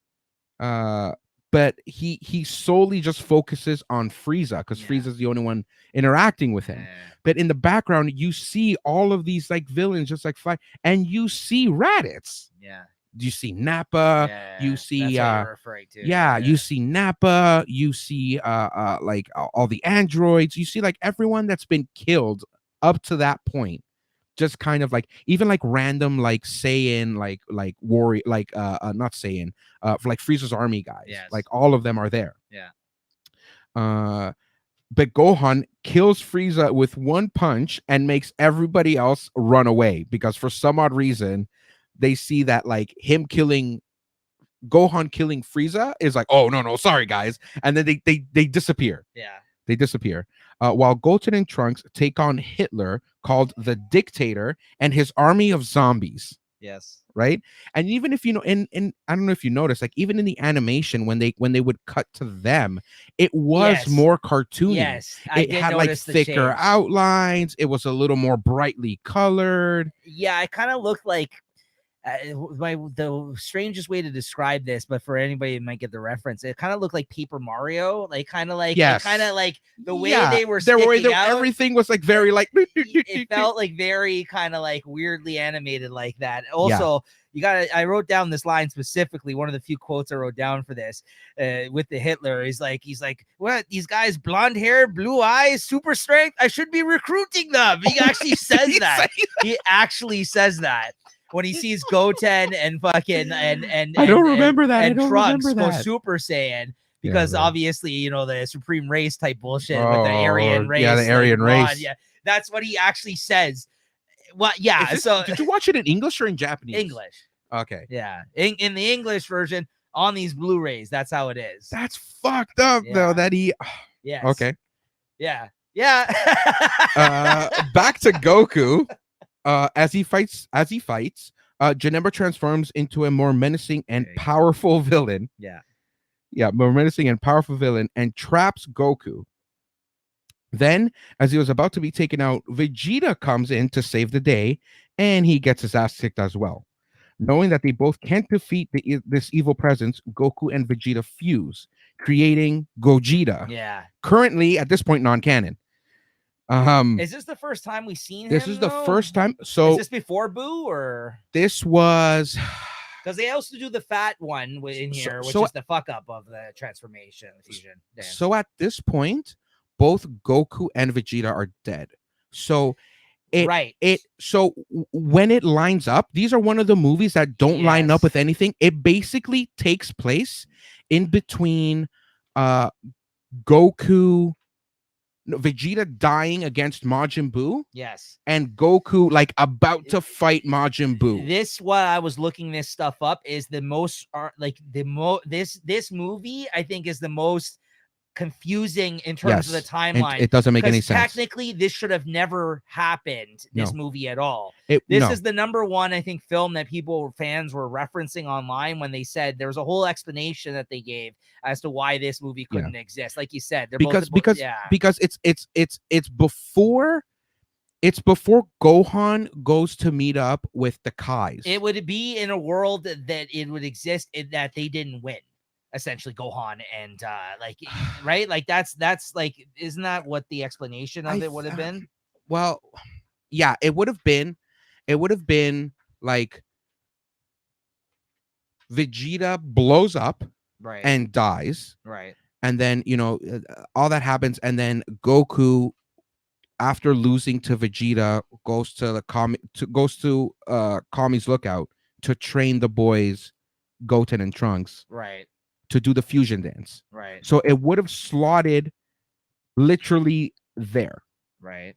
but he solely just focuses on Frieza, because Frieza's the only one interacting with him. But in the background, you see all of these like villains just like fight, and you see Raditz. Yeah. You see Nappa, you see that's what you're referring to. you see Nappa, you see like all the androids, you see like everyone that's been killed up to that point, just kind of like even like random like Saiyan like warrior like not Saiyan for like Frieza's army guys. Like all of them are there. But Gohan kills Frieza with one punch and makes everybody else run away, because for some odd reason they see that like him killing Gohan killing Frieza is like, oh no, sorry guys, and then they disappear. They disappear. While Goten and Trunks take on Hitler, called the Dictator, and his army of zombies. Right. And even if you know, in I don't know if you noticed, like even in the animation when they would cut to them, it was more cartoony. It had like thicker outlines. It was a little more brightly colored. Yeah, it kind of looked like the strangest way to describe this, but for anybody who might get the reference, it kind of looked like Paper Mario, like kind of like the way they were sticking out, everything was like very like it felt like very kind of like weirdly animated like that. Also, I wrote down this line specifically, one of the few quotes I wrote down for this with the Hitler. He's like, what, these guys, blonde hair, blue eyes, super strength, I should be recruiting them. He actually says that. He actually says that when he sees Goten and fucking and I don't remember that. And Trunks go Super Saiyan, because obviously, you know, the supreme race type bullshit with the Aryan race. Yeah, the Aryan race. Yeah, that's what he actually says. Well, yeah. So did you watch it in English or in Japanese? English. Okay. Yeah, in the English version on these Blu-rays, that's how it is. That's fucked up though. That he. Yes. Okay. Yeah. Back to Goku. As he fights, Janemba transforms into a more menacing and powerful villain. More menacing and powerful villain, and traps Goku. Then, as he was about to be taken out, Vegeta comes in to save the day, and he gets his ass kicked as well. Knowing that they both can't defeat this evil presence, Goku and Vegeta fuse, creating Gogeta. Currently, at this point, non-canon. Is this the first time we've seen him? This is the first time. So is this before Boo, or this was? Because they also do the fat one in here, which is the fuck up of the transformation fusion dance. So at this point, both Goku and Vegeta are dead. So so when it lines up, these are one of the movies that don't line up with anything. It basically takes place in between Vegeta dying against Majin Buu. And Goku like about to fight Majin Buu. This, what I was looking this stuff up, is the most this movie I think is the most confusing in terms of the timeline. It doesn't make any sense. Technically, this should have never happened, this movie at all. This is the number one, I think, film that fans were referencing online when they said there was a whole explanation that they gave as to why this movie couldn't exist. Like you said, because it's before Gohan goes to meet up with the Kais. It would be in a world that it would exist that they didn't win. Essentially, Gohan and right, like that's like, isn't that what the explanation of it would have been? Well, yeah, it would have been like Vegeta blows up and dies, and then all that happens, and then Goku, after losing to Vegeta, goes to Kami's lookout to train the boys, Goten and Trunks, Right. to do the fusion dance. Right. So it would have slotted literally there. Right.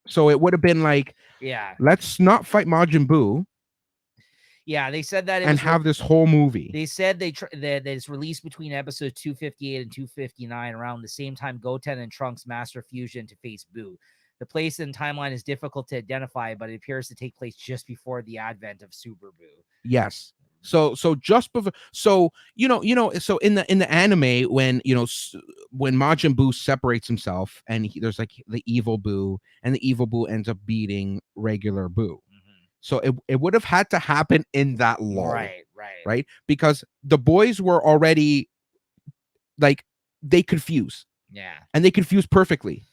So it would have been like, Yeah. let's not fight Majin Buu Yeah. They said that it and was have this whole movie. They said that it's released between episodes 258 and 259 around the same time Goten and Trunks master fusion to face Buu. The place and timeline is difficult to identify, but it appears to take place just before the advent of Super Buu. Yes. So just before, so so in the anime, when when Majin Buu separates himself and there's like the evil Buu, and the evil Buu ends up beating regular Buu. So it would have had to happen in that lull. Right? Because the boys were already like, they confuse. Yeah. And they confuse perfectly.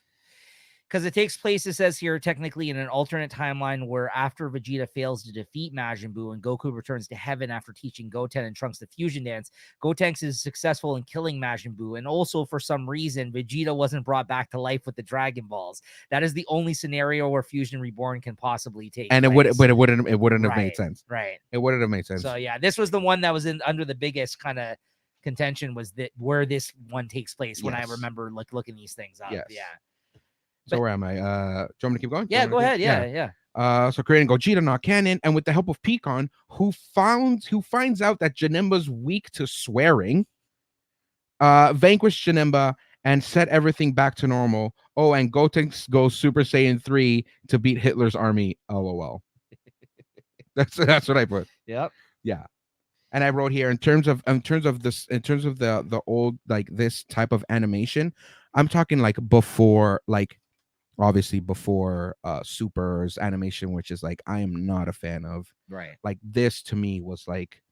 Because it takes place, it says here, technically in an alternate timeline where after Vegeta fails to defeat Majin Buu and Goku returns to heaven after teaching Goten and Trunks the fusion dance, Gotenks is successful in killing Majin Buu. And also, for some reason, Vegeta wasn't brought back to life with the Dragon Balls. That is the only scenario where Fusion Reborn can possibly take and place. It wouldn't have made sense. Right. It wouldn't have made sense. So yeah, this was the one that was under the biggest kind of contention, was that where this one takes place. When I remember like looking these things up. Yes. Yeah. So where am I? Do you want me to keep going? Yeah, go ahead. Yeah. So creating Gogeta not canon, and with the help of Pikkon, who finds out that Janemba's weak to swearing, vanquished Janemba and set everything back to normal. Oh, and Goten goes Super Saiyan 3 to beat Hitler's army. LOL. That's what I put. Yep. Yeah. And I wrote here in terms of the old, like, this type of animation, I'm talking like before, like, obviously before Super's animation, which is like, I am not a fan of. Right. Like, this to me was like,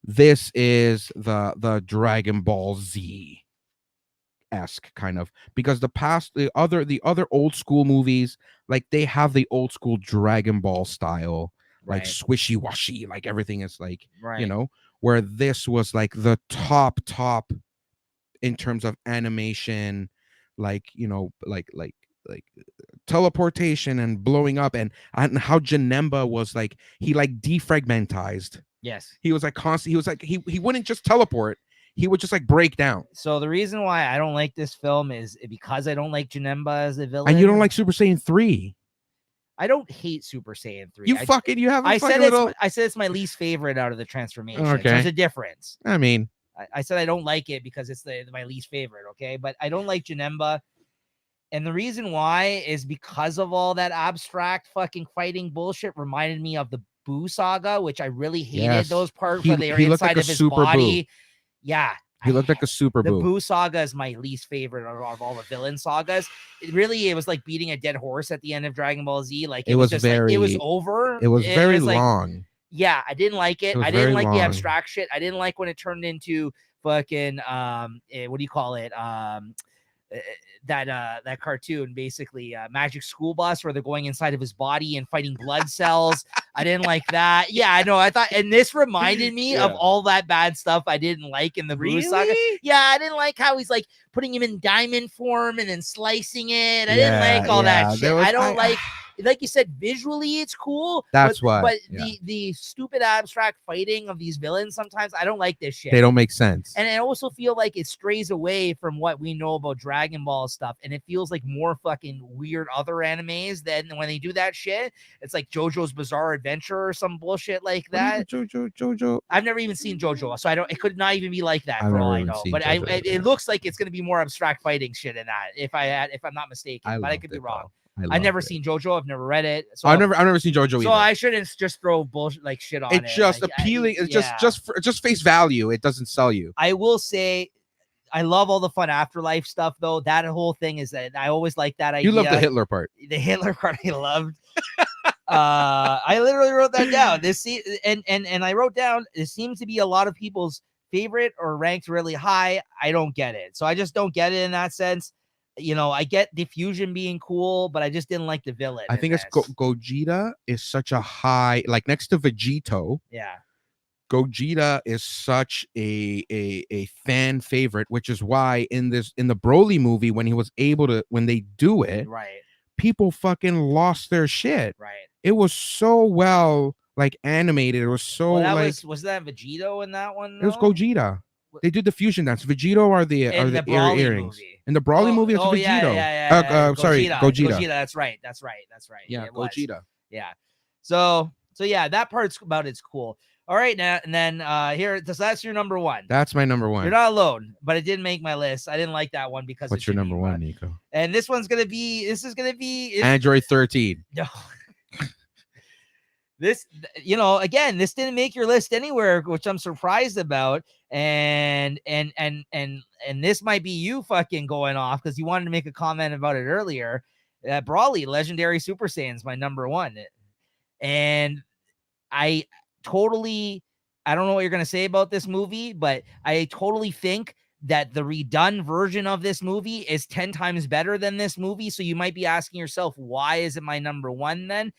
this is the Dragon Ball Z esque kind of, because the other old school movies, like, they have the old school Dragon Ball style, like swishy washy, like everything is like, where this was like the top in terms of animation, like, like teleportation and blowing up, and how Janemba was like, he like defragmentized. Yes. He was like constantly, he was like, he wouldn't just teleport, he would just like break down. So the reason why I don't like this film is because I don't like Janemba as a villain. And you don't like Super Saiyan 3. I don't hate Super Saiyan 3. I said it's my least favorite out of the transformation. Okay. There's a difference. I mean, I said I don't like it because it's my least favorite, okay? But I don't like Janemba. And the reason why is because of all that abstract fucking fighting bullshit reminded me of the Buu saga, which I really hated those parts where they were inside of his body. Buu. Yeah. He looked like a super The Buu. Buu saga is my least favorite of all the villain sagas. It was like beating a dead horse at the end of Dragon Ball Z. Like it was just like, it was over. It was very long. Yeah, I didn't like it. I didn't like the abstract shit. I didn't like when it turned into fucking what do you call it? That cartoon, basically Magic School Bus, where they're going inside of his body and fighting blood cells. I didn't like that. Yeah, I know. I thought, and this reminded me of all that bad stuff I didn't like in the Buu saga. Yeah, I didn't like how he's like putting him in diamond form and then slicing it. I didn't like all that shit. I don't like you said, visually it's cool. But the stupid abstract fighting of these villains, sometimes I don't like this shit. They don't make sense. And I also feel like it strays away from what we know about Dragon Ball stuff. And it feels like more fucking weird other animes than when they do that shit. It's like JoJo's Bizarre Adventure or some bullshit like that. JoJo. I've never even seen JoJo, so it could not even be like that for all I know. But it looks like it's going to be more abstract fighting shit in that, if I'm not mistaken. But I could be wrong. I've never seen JoJo. I've never read it. So I've never seen JoJo either. So I shouldn't just throw bullshit like shit on it. It's just like, appealing. It's just face value. It doesn't sell you. I will say, I love all the fun afterlife stuff though. That whole thing is that I always like that idea. You love the Hitler part. The Hitler part I loved. I literally wrote that down. And I wrote down, it seems to be a lot of people's favorite or ranked really high. I don't get it. So I just don't get it in that sense. I get diffusion being cool, but I just didn't like the villain. I think it's Gogeta is such a high, like next to Vegito. Yeah. Gogeta is such a fan favorite, which is why in the Broly movie, when they do it, right, people fucking lost their shit. Right. It was so well, like animated. It was so Well, that like was that Vegito in that one? it was though? Gogeta. They did the fusion dance. Vegito are the In the ear Brawly earrings. movie. In the Brawly movie, it's Oh yeah, Vegito. yeah, yeah. Sorry, Gogeta. Gogeta. That's right. Yeah, It was. Gogeta. Yeah. So yeah, that part's about it's cool. All right, now and then here, so that's your number one. That's my number one. You're not alone, but it didn't make my list. I didn't like that one because What's your number one, Nico? And this is gonna be Android 13. No. This, again, this didn't make your list anywhere, which I'm surprised about. And this might be you fucking going off because you wanted to make a comment about it earlier. Brawly, Legendary Super Saiyan's my number one. And I don't know what you're going to say about this movie, but I totally think that the redone version of this movie is 10 times better than this movie. So you might be asking yourself, why is it my number one then?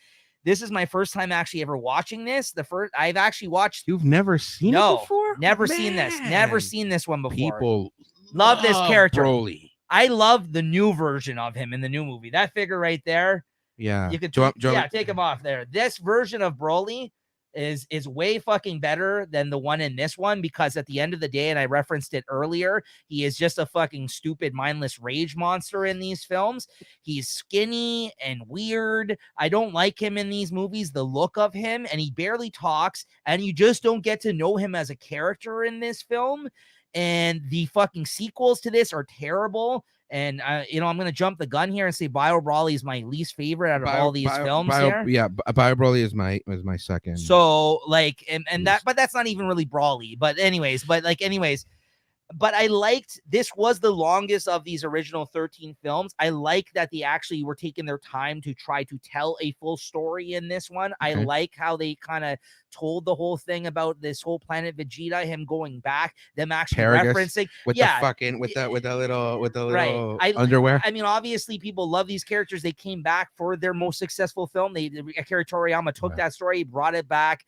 This is my first time actually ever watching this. I've actually watched. You've never seen it before? Never seen this. Never seen this one before. People love this character. Broly. I love the new version of him in the new movie. That figure right there. Yeah. You could take him off there. This version of Broly is way fucking better than the one in this one, because at the end of the day, and I referenced it earlier, he is just a fucking stupid, mindless rage monster in these films. He's skinny and weird. I don't like him in these movies, the look of him, and he barely talks, and you just don't get to know him as a character in this film. And the fucking sequels to this are terrible. And I'm gonna jump the gun here and say Bio Brawly is my least favorite out of all these films. Yeah, Bio Brawly is my second. So like, and that, but that's not even really Brawly. But anyways, but I liked, this was the longest of these original 13 films. I like that they actually were taking their time to try to tell a full story in this one. Okay. I like how they kind of told the whole thing about this whole Planet Vegeta, him going back, them actually referencing with the fucking with the little underwear. I mean, obviously people love these characters. They came back for their most successful film. Akira Toriyama took that story, brought it back.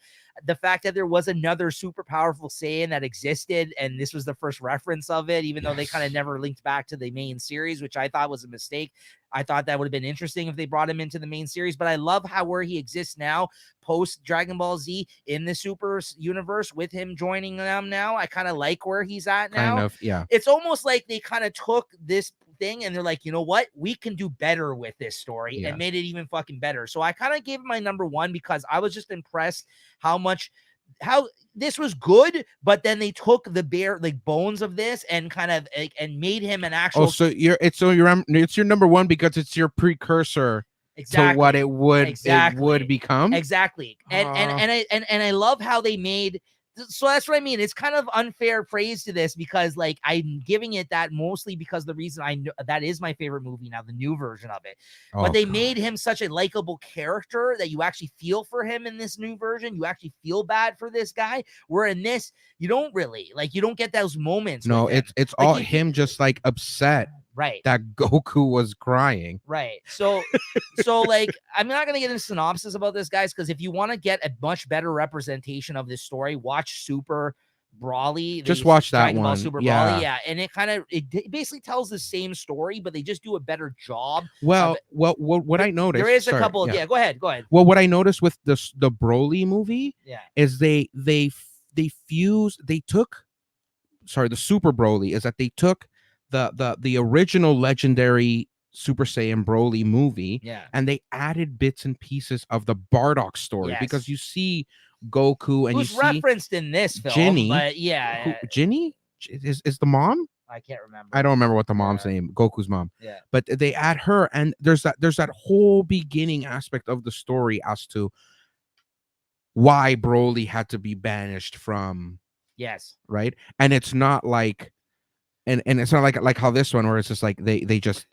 The fact that there was another super powerful Saiyan that existed, and this was the first reference of it, even though they kind of never linked back to the main series, which I thought was a mistake. I thought that would have been interesting if they brought him into the main series, but I love where he exists now, post Dragon Ball Z in the Super universe, with him joining them now. I kind of like where he's at now. Kind of, yeah. It's almost like they kind of took this thing and they're like, you know what, we can do better with this story, and made it even fucking better. So I kind of gave him my number one because I was just impressed how this was good, but then they took the bare bones of this and kind of and made him an actual. Oh, so it's your number one because it's your precursor to what it would become. Exactly. And I love how they made. So that's what I mean. It's kind of unfair praise to this because like I'm giving it that mostly because the reason I know that is my favorite movie now, the new version of it. But they made him such a likable character that you actually feel for him in this new version. You actually feel bad for this guy. Where in this, you don't really you don't get those moments. No, it's like all him just like upset. Right. That Goku was crying. Right. So like, I'm not going to get into synopsis about this, guys, because if you want to get a much better representation of this story, watch Super Brawly. Just watch that Dragon one. Ball Super Brawly. Yeah. And it basically tells the same story, but they just do a better job. Well, what I noticed. There is a couple. Yeah. Go ahead. Well, what I noticed with the Broly movie is the Super Broly is that they took the original legendary Super Saiyan Broly movie, and they added bits and pieces of the Bardock story because you see Goku and who's you see referenced in this film, Ginny. But Ginny is the mom. I can't remember. I don't remember what the mom's name, Goku's mom. Yeah, but they add her, and there's that whole beginning aspect of the story as to why Broly had to be banished from. Yes. Right, and it's not like. And it's not like how this one where it's just like they just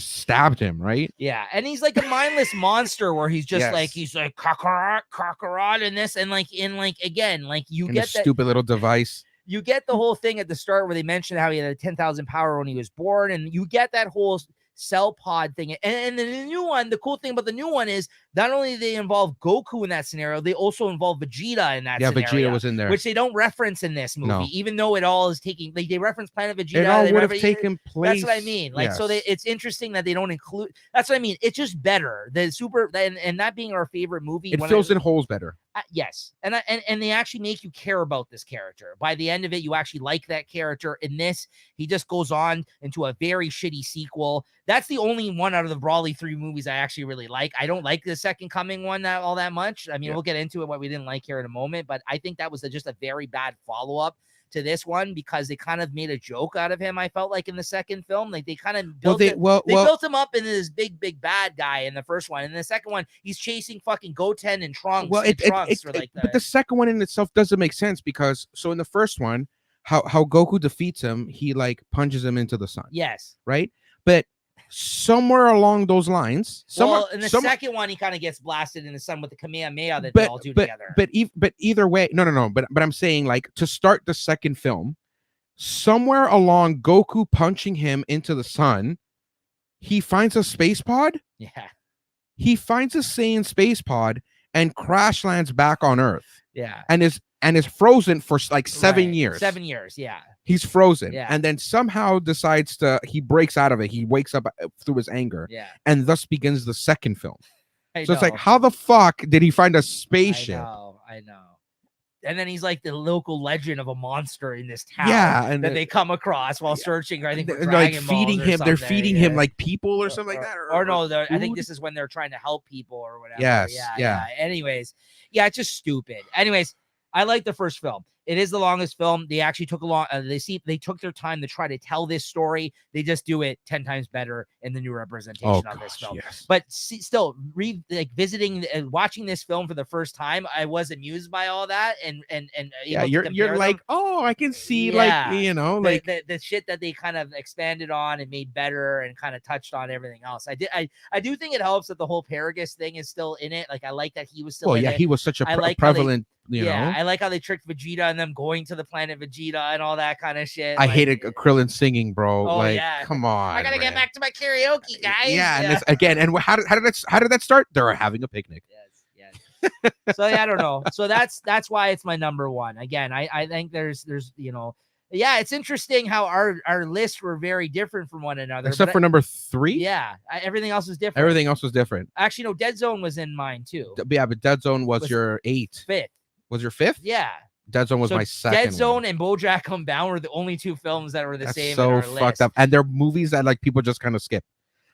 stabbed him, right? Yeah, and he's like a mindless monster where he's just he's like Kakarot in this, and again you get that stupid little device. You get the whole thing at the start where they mentioned how he had a 10,000 power when he was born, and you get that whole cell pod thing. And the new one, the cool thing about the new one is not only do they involve Goku in that scenario, they also involve Vegeta in that scenario. Yeah, Vegeta was in there. Which they don't reference in this movie, even though it all is taking, they reference Planet Vegeta. It all would have taken place. That's what I mean. So it's interesting that they don't include, that's what I mean. It's just better. The Super, and that being our favorite movie. It fills in holes better. Yes, and they actually make you care about this character. By the end of it, you actually like that character. In this, he just goes on into a very shitty sequel. That's the only one out of the Brawley 3 movies I actually really like. I don't like the Second Coming one all that much. I mean, we'll get into it what we didn't like here in a moment, but I think that was just a very bad follow-up to this one because they kind of made a joke out of him. I felt like in the second film, like they kind of built they built him up into this big bad guy in the first one. In the second one, he's chasing fucking Goten and Trunks. But the second one in itself doesn't make sense because so in the first one, how Goku defeats him, he like punches him into the sun. Yes. Right. But somewhere along those lines, in the second one, he kind of gets blasted in the sun with the Kamehameha that they all do together. But either way, no. But I'm saying like to start the second film, somewhere along Goku punching him into the sun, he finds a space pod. Yeah. He finds a Saiyan space pod and crash lands back on Earth. Yeah. And is frozen for like 7 years. 7 years, yeah. He's frozen. Yeah. And then somehow he breaks out of it. He wakes up through his anger. Yeah. And thus begins the second film. It's like, how the fuck did he find a spaceship? I know. And then he's like the local legend of a monster in this town and that they come across while searching. I think they're like feeding him. They're feeding him like people or something like that. I think this is when they're trying to help people or whatever. Yes. Yeah. Anyways, it's just stupid. Anyways, I like the first film. It is the longest film. They actually took they took their time to try to tell this story. They just do it 10 times better in the new representation of this film. Yes. But still, visiting and watching this film for the first time, I was amused by all that. And you're like, oh, I can see the shit that they kind of expanded on and made better and kind of touched on everything else. I do think it helps that the whole Paragus thing is still in it. Like I like that he was still. He was such a prevalent. I like how they tricked Vegeta and them going to the planet Vegeta and all that kind of shit. I hated Krillin singing, bro. Come on. I gotta get back to my karaoke, guys. Yeah. And how did that start? They're having a picnic. Yes. So I don't know. So that's why it's my number one. Again, I think there's it's interesting how our lists were very different from one another. Except for number 3. Yeah. Everything else was different. Everything else was different. Actually, no, Dead Zone was in mine too. But Dead Zone was your 8th. 5th. Was your 5th? Yeah. Dead Zone was my second. Dead Zone and BoJack Unbound were the only 2 films that were the same. So fucked up, and they're movies that like people just kind of skip.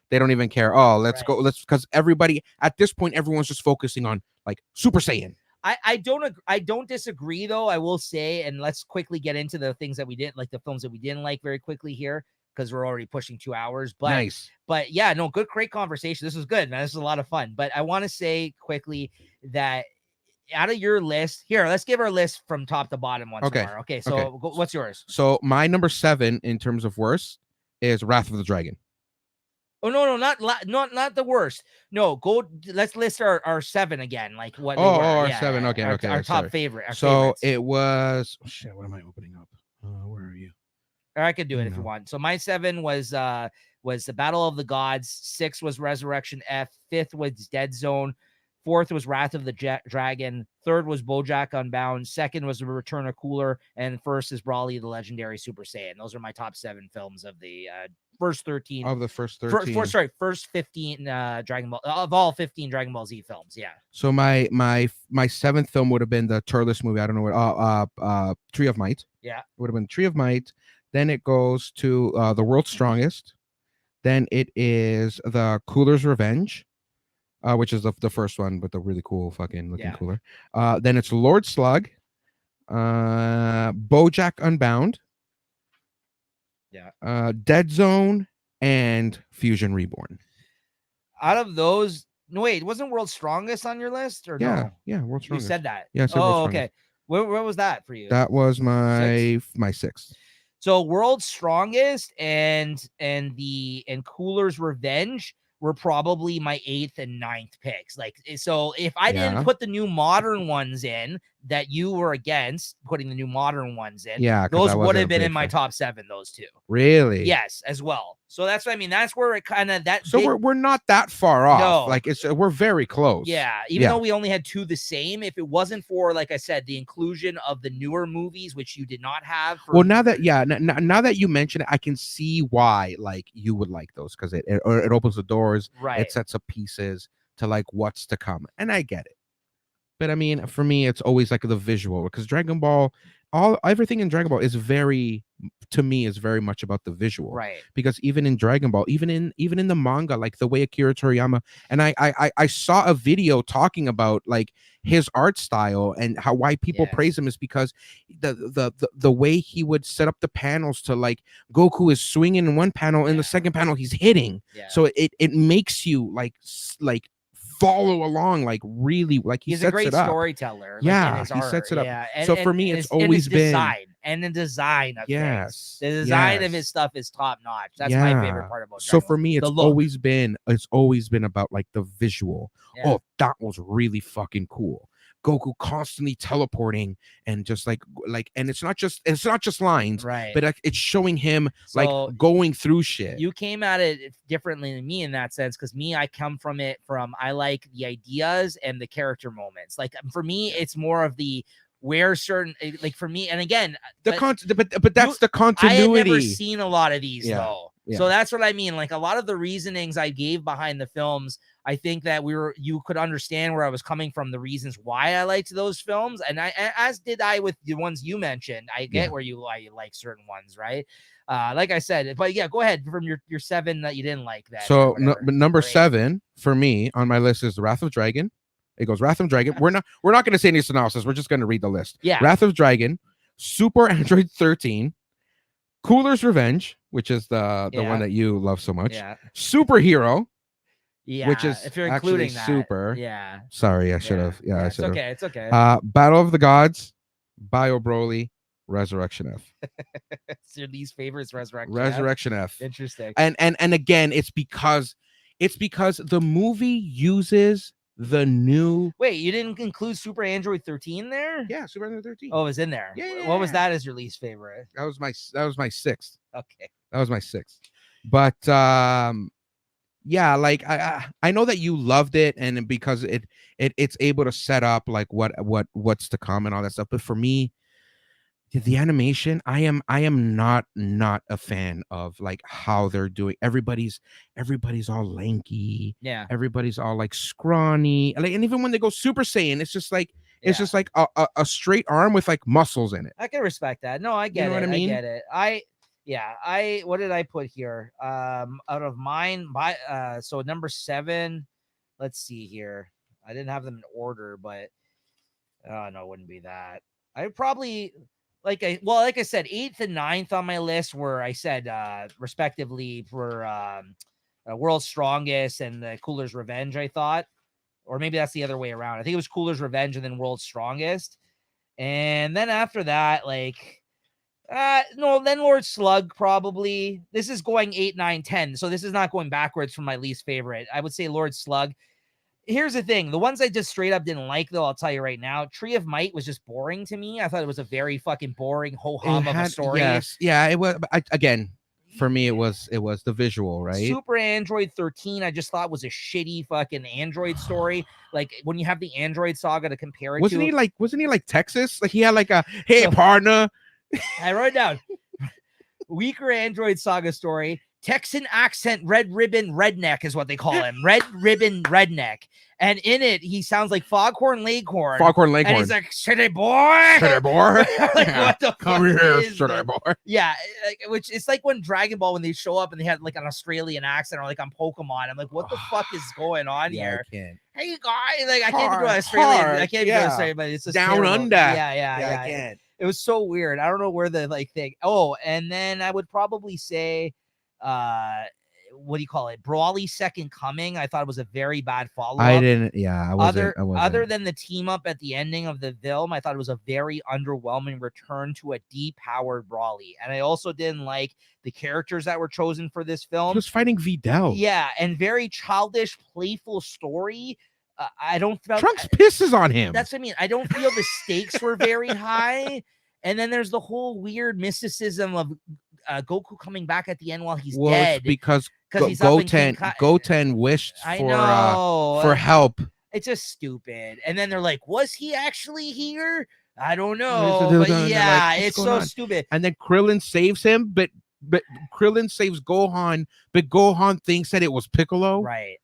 They don't even care. Oh, let's go. Because everybody at this point, everyone's just focusing on like Super Saiyan. I don't disagree though. I will say, and let's quickly get into the things that we didn't like, the films that we didn't like very quickly here because we're already pushing 2 hours. But nice. But yeah, no, great conversation. This was good, man. This was a lot of fun. But I want to say quickly that. Out of your list here, let's give our list from top to bottom once more. Okay, so what's yours? So my number 7 in terms of worst is Wrath of the Dragon. Oh no, not the worst. No, go. Let's list our 7 again. Like what? Our 7. Okay, our top favorite. Our so favorites. It was. Oh, shit, what am I opening up? Where are you? Or I could do it if you want. So my 7 was the Battle of the Gods. 6 was Resurrection F. 5th was Dead Zone. 4th was Wrath of the Dragon. 3rd was BoJack Unbound. 2nd was The Return of Cooler. And 1st is Brawley, the Legendary Super Saiyan. Those are my top 7 films of the first 13. Of the first 13. First 15 Dragon Ball, of all 15 Dragon Ball Z films. Yeah. So my 7th film would have been the Turles movie. I don't know what. Tree of Might. Yeah. It would have been Tree of Might. Then it goes to The World's Strongest. Then it is the Cooler's Revenge. Which is the first one with the really cool fucking looking cooler. Then it's Lord Slug, BoJack Unbound, Dead Zone, and Fusion Reborn. Out of those, no wait, wasn't World's Strongest on your list or no? Yeah, World's Strongest. You said that. Yeah. Okay. Where was that for you? That was my 6th. So World's Strongest and Cooler's Revenge were probably my 8th and 9th picks. Like, so if I didn't put the new modern ones in that you were against putting the new modern ones in, those would have been in my top 7, those 2. Really? Yes, as well. So that's what I mean. That's where it kind of we're not that far off. No. Like we're very close. Yeah. Even though we only had 2 the same, if it wasn't for, like I said, the inclusion of the newer movies, which you did not have. Well, now that you mention it, I can see why like you would like those because it opens the doors. Right. It sets up pieces to like what's to come, and I get it. But I mean, for me, it's always like the visual, because Dragon Ball, everything in Dragon Ball is very, to me, is very much about the visual. Right. Because even in Dragon Ball, even in the manga, like the way Akira Toriyama, and I saw a video talking about like his art style and why people praise him is because the way he would set up the panels to, like, Goku is swinging in one panel, in the second panel he's hitting. So it makes you like follow along, like really, like he's sets a great it up. storyteller. Yeah, like, he sets it up. Yeah. So for me, it's always been design and the design of things. The design of his stuff is top notch. That's my favorite part about. So for me, it's always been about like the visual. Oh, that was really fucking cool. Goku constantly teleporting and just like, and it's not just lines, right? But it's showing him like going through shit. You came at it differently than me in that sense, because I come from I like the ideas and the character moments. Like for me, it's more of the where certain, like for me, and again, but that's the continuity. I had never seen a lot of these though. So that's what I mean. Like a lot of the reasonings I gave behind the films, I think that you could understand where I was coming from, the reasons why I liked those films. And as did I with the ones you mentioned. I get where you like certain ones, right? Like I said, but yeah, go ahead from your 7 that you didn't like that. So number 7 for me on my list is Wrath of Dragon. It goes Wrath of Dragon. We're not going to say any synopsis. We're just going to read the list. Yeah. Wrath of Dragon, Super Android 13, Cooler's Revenge, which is the one that you love so much. Yeah. Superhero. Yeah. Which is if you're including that. Super. Yeah. Sorry, I should have. Yeah, I should have. It's okay. Battle of the Gods, Bio Broly, Resurrection F. It's your least favorite is Resurrection F. Interesting. And again, it's because the movie uses the new. Wait, you didn't include Super Android 13 there? Yeah, Super Android 13. Oh, it was in there. Yeah. What was that as your least favorite? That was my 6th. Okay. That was my 6th. But yeah, like I know that you loved it, and because it's able to set up like what's to come and all that stuff. But for me, the animation, I am not a fan of like how they're doing. Everybody's all lanky. Yeah. Everybody's all like scrawny. Like, and even when they go Super Saiyan, it's just like just like a straight arm with like muscles in it. I can respect that. No, I get what I mean? I get it. What did I put here? Out of mine, so number 7. Let's see here. I didn't have them in order, but no, it wouldn't be that. I probably. Like I said, 8th and 9th on my list were, I said, respectively, for World's Strongest and the Cooler's Revenge, I thought. Or maybe that's the other way around. I think it was Cooler's Revenge and then World's Strongest. And then after that, then Lord Slug probably. This is going 8, 9, 10. So this is not going backwards from my least favorite. I would say Lord Slug. Here's the thing. The ones I just straight up didn't like, though, I'll tell you right now, Tree of Might was just boring to me. I thought it was a very fucking boring ho-hum of a story. Yes. Yeah, it was. Again, for me, it was the visual, right? Super Android 13, I just thought was a shitty fucking Android story. Like, when you have the Android Saga to compare it to. Wasn't he like Texas? Like, he had like a, hey, partner. I wrote it down. Weaker Android Saga story. Texan accent, red ribbon redneck is what they call him. Red ribbon redneck. And in it, he sounds like Foghorn Leghorn. And he's like, city boy. City boy. Like, what the Come fuck here, is city this? boy. Yeah. Which it's like when Dragon Ball, when they show up and they had like an Australian accent or like on Pokemon. I'm like, what the fuck is going on here? I can't. Hey guys, like I can't do Australian. I can't do Australian, but it's just down terrible. under. Yeah. I can't. It was so weird. I don't know where the like thing. Oh, and then I would probably say what do you call it? Brawly's Second Coming. I thought it was a very bad follow-up. I wasn't. Other than the team up at the ending of the film, I thought it was a very underwhelming return to a depowered Brawly. And I also didn't like the characters that were chosen for this film. He was fighting Videl. Yeah, and very childish, playful story. I don't feel Trunks pisses on him. That's what I mean. I don't feel the stakes were very high. And then there's the whole weird mysticism of Goku coming back at the end while he's dead. Because he's Goten wished for help. It's just stupid. And then they're like, was he actually here? I don't know. But yeah, like, it's so stupid. And then Krillin saves him, but Krillin saves Gohan, but Gohan thinks that it was Piccolo. Right.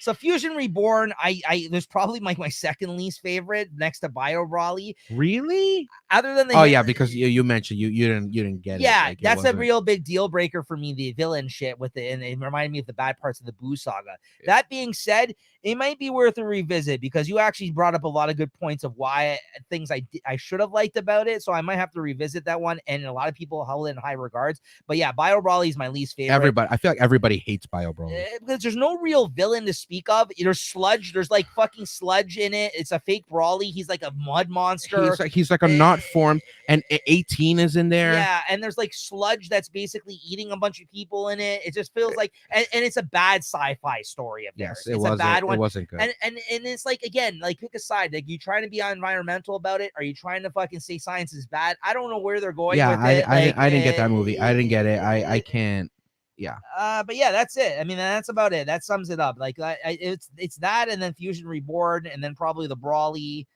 So Fusion Reborn, I there's probably my second least favorite next to Bio Brawly. Really? Other than the Oh yeah, because you mentioned you didn't get it. yeah, Like, that's a real big deal breaker for me. The villain shit with it, and it reminded me of the bad parts of the Boo Saga. That being said, it might be worth a revisit because you actually brought up a lot of good points of why things I should have liked about it. So I might have to revisit that one. And a lot of people held it in high regards. But yeah, Bio Brawly is my least favorite. I feel like everybody hates Bio Brawly because there's no real villain to speak of. There's sludge. There's like fucking sludge in it. It's a fake Brawly. He's like a mud monster. He's like a not formed, and 18 is in there. Yeah, and there's like sludge that's basically eating a bunch of people in it. It just feels like, and it's a bad sci-fi story of theirs. Yes, it's a bad one. It wasn't good. And it's like, again, like pick a side. Like, you trying to be environmental about it? Are you trying to fucking say science is bad? I don't know where they're going with it. I didn't get that movie. I didn't get it. I can't. Yeah. But yeah, that's it. I mean, that's about it. That sums it up. Like, it's that, and then Fusion Reborn, and then probably the Brawly.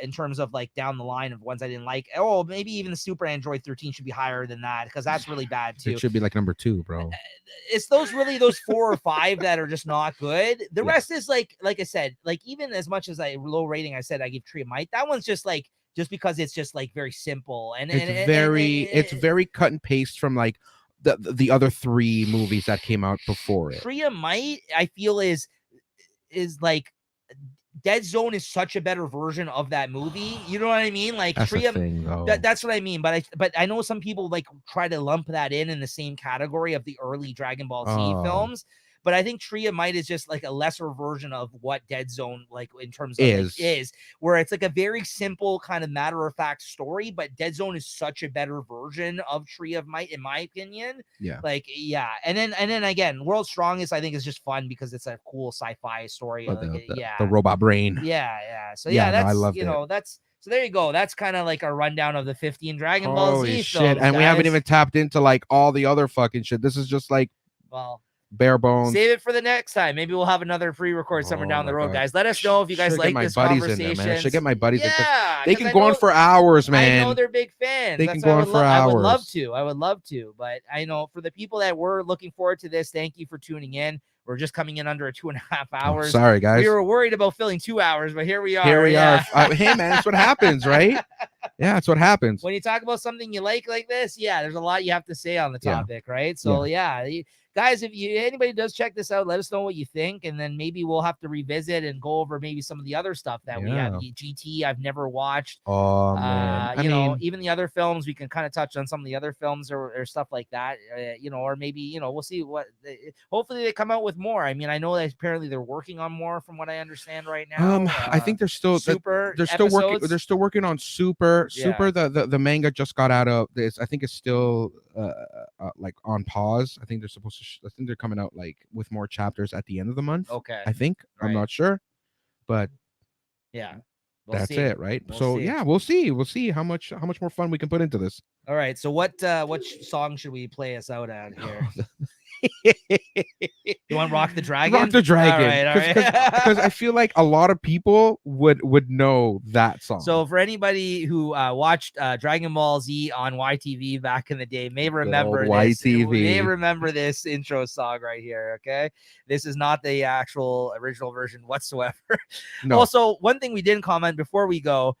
In terms of like down the line of ones I didn't like. Oh, maybe even the Super Android 13 should be higher than that because that's really bad too. It should be like number 2, bro. It's those 4 or 5 that are just not good. The rest is like I said, like even as much as low rating, I said I give Tree of Might. That one's just because it's just like very simple and it's very cut and paste from like the other 3 movies that came out before it. Tree of Might, I feel is like. Dead Zone is such a better version of that movie. You know what I mean? Like that's that's what I mean. But I know some people like try to lump that in the same category of the early Dragon Ball Z films. But I think Tree of Might is just like a lesser version of what Dead Zone, like in terms of is, where it's like a very simple kind of matter of fact story. But Dead Zone is such a better version of Tree of Might, in my opinion. Yeah. Like, yeah. And then again, World's Strongest, I think, is just fun because it's a cool sci-fi story. The robot brain. Yeah. So that's, I love that's, so there you go. That's kind of like a rundown of the 15 Dragon Ball Z shit. films, And guys. we haven't even tapped into like all the other fucking shit. This is just like, bare bones. Save it for the next time. Maybe we'll have another pre-record somewhere down the road, guys. Let us know if you guys like this conversation. I should get my buddies in there. They can go on for hours, man. I know they're big fans. They can go on for hours. I would love to. But I know for the people that were looking forward to this, thank you for tuning in. We're just coming in under 2.5 hours. Sorry, guys. We were worried about filling 2 hours, but here we are. Here we are. Hey, man, that's what happens, right? Yeah, that's what happens. When you talk about something you like this, there's a lot you have to say on the topic, right? So, guys, if anybody does check this out, let us know what you think, and then maybe we'll have to revisit and go over maybe some of the other stuff that we have. GT, I've never watched. Oh man, I mean, even the other films, we can kind of touch on some of the other films or stuff like that. Or maybe we'll see what. Hopefully, they come out with more. I mean, I know that apparently they're working on more, from what I understand right now. I think they're still Super. They're still working. They're still working on Super. Super. The manga just got out of this. I think it's still like on pause. I think they're supposed to. I think they're coming out like with more chapters at the end of the month. Okay. I think. Right. I'm not sure, but that's see. it, right? We'll see. We'll see how much more fun we can put into this. All right. So what song should we play us out at here? You want Rock the Dragon? Rock the Dragon. All right. Because I feel like a lot of people would know that song. So for anybody who watched Dragon Ball Z on YTV back in the day, may remember this. YTV. May remember this intro song right here. Okay, this is not the actual original version whatsoever. No. Also, one thing we didn't comment before we go.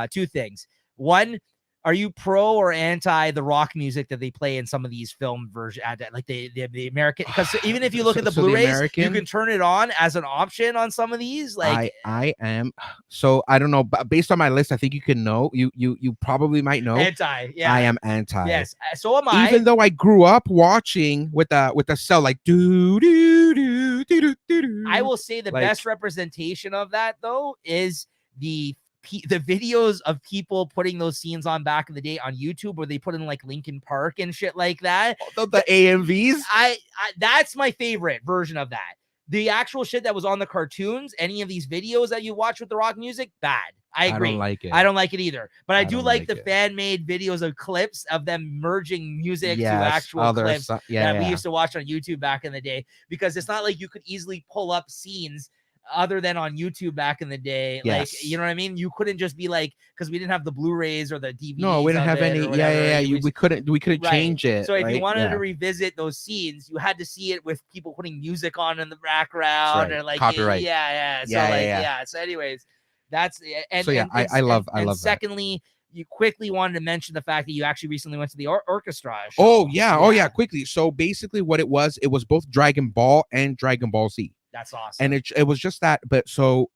2 things. One, are you pro or anti the rock music that they play in some of these film versions, like the American? Because even if you look at the Blu-rays, you can turn it on as an option on some of these. Like I am. So I don't know, but based on my list, I think you can know. You probably might know. Anti. Yeah. I am anti. Yes. So am I. Even though I grew up watching with the cell like do do do do do do. I will say the best representation of that though is the videos of people putting those scenes on back in the day on YouTube, where they put in like Linkin Park and shit like that. The AMVs. I that's my favorite version of that. The actual shit that was on the cartoons, any of these videos that you watch with the rock music, bad. I agree. I don't like it. I don't like it either. But I do like the fan-made videos of clips of them merging music to actual clips that we used to watch on YouTube back in the day, because it's not like you could easily pull up scenes other than on YouTube back in the day. Yes. Like, you know what I mean? You couldn't just be like, because we didn't have the Blu-rays or the DVDs. No, we didn't have any. Yeah. We couldn't Right. change it. So if you right? wanted Yeah. to revisit those scenes, you had to see it with people putting music on in the background right. or like Copyright. Yeah. So Yeah. So anyways, that's and So, yeah, and, I love and that. secondly, you quickly wanted to mention the fact that you actually recently went to the orchestra show. Oh yeah, quickly. So basically, what it was both Dragon Ball and Dragon Ball Z, That's awesome. and it was just that. But so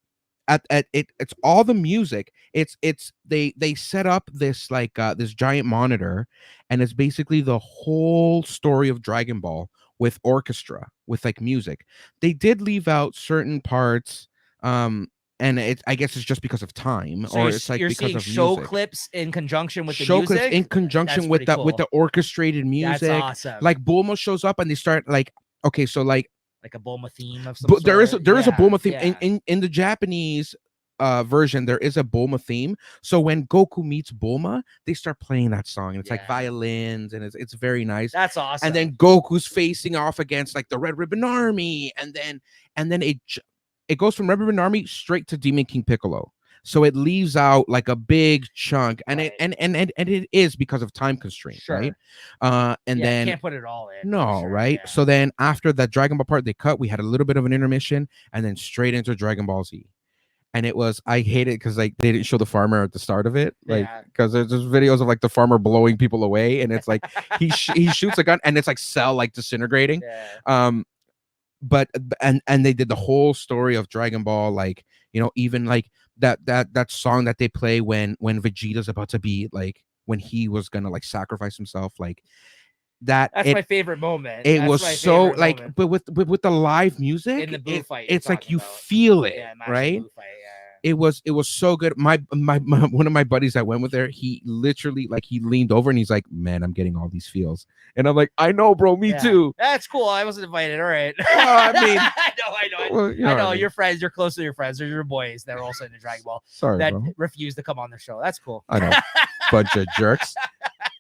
it's all the music. They set up this like this giant monitor, and it's basically the whole story of Dragon Ball with orchestra, with like music. They did leave out certain parts, and I guess it's just because of time, So or it's like you're because seeing of show music. clips in conjunction with the Show music. clips in conjunction That's with pretty with the cool. orchestrated music. That's awesome. Like Bulma shows up and they start like, okay, so like a Bulma theme of some but there is sort. a Bulma theme Yeah. in the Japanese version. There is a Bulma theme. So when Goku meets Bulma, they start playing that song, and it's like Yeah. violins, and it's very nice. That's awesome. And then Goku's facing off against like the Red Ribbon Army, and then it goes from Red Ribbon Army straight to Demon King Piccolo. So it leaves out like a big chunk, and Right. it is because of time constraint, Sure. right? And Yeah, then you can't put it all in. no, for sure. right? Yeah. So then after that Dragon Ball part, they cut. We had a little bit of an intermission, and then straight into Dragon Ball Z. And it was, I hate it because like they didn't show the farmer at the start of it, like Yeah. because there's just videos of like the farmer blowing people away, and it's like he shoots a gun, and it's like Cell like disintegrating. Yeah. But they did the whole story of Dragon Ball, like, you know, even like that song that they play when Vegeta's about to be like, when he was gonna like sacrifice himself, like that. That's my favorite moment. It That's was my so favorite like, moment. but with the live music In the Boo fight you're it's like talking you about. feel it, Yeah, Majin right? Buu fight, yeah. It was so good. My one of my buddies that went with there, he literally like he leaned over and he's like, "Man, I'm getting all these feels," and I'm like, "I know, bro, me Yeah. too." That's cool. I wasn't invited. All right. Well, I mean, I know. well, you know I what know I mean. your friends. You're close to your friends. They're your boys that are also into Dragon Ball Sorry, that bro. refuse to come on the show. That's cool. I know, bunch of jerks.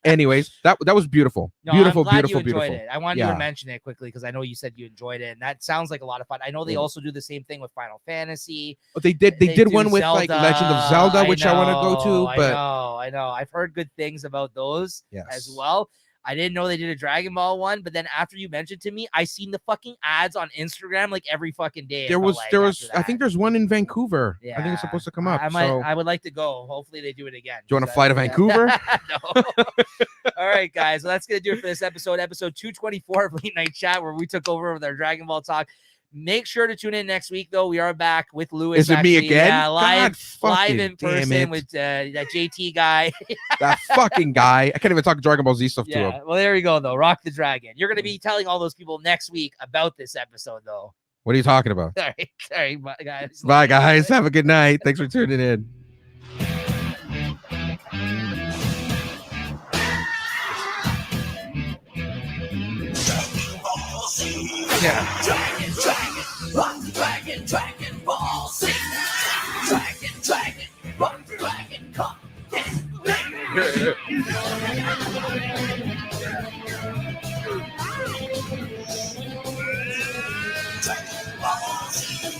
Anyways, that was beautiful. No, Beautiful, I'm glad beautiful, you enjoyed beautiful. it. I wanted you Yeah. to mention it quickly because I know you said you enjoyed it, and that sounds like a lot of fun. I know they Yeah. also do the same thing with Final Fantasy. But they did do one with like Legend of Zelda, which I want to go to, but I know. I've heard good things about those as yes. well. I didn't know they did a Dragon Ball one, but then after you mentioned to me, I seen the fucking ads on Instagram like every fucking day. There was I think there's one in Vancouver. Yeah, I think it's supposed to come up. I would like to go. Hopefully they do it again. Do you want to fly to Vancouver? No. All right, guys. So that's gonna do it for this episode 224 of Late Night Chat, where we took over with our Dragon Ball talk. Make sure to tune in next week, though. We are back with Lewis. Is it me again? Yeah, live fucking in damn person it. with that JT guy. That fucking guy. I can't even talk Dragon Ball Z stuff to Yeah. him. Well, there you go, though. Rock the Dragon. You're gonna be telling all those people next week about this episode, though. What are you talking about? Sorry, bye, guys. Bye, guys. Have a good night. Thanks for tuning in. Yeah. Dragon Ball Z. Dragon, run, dragon, come. Dragon Ball Z.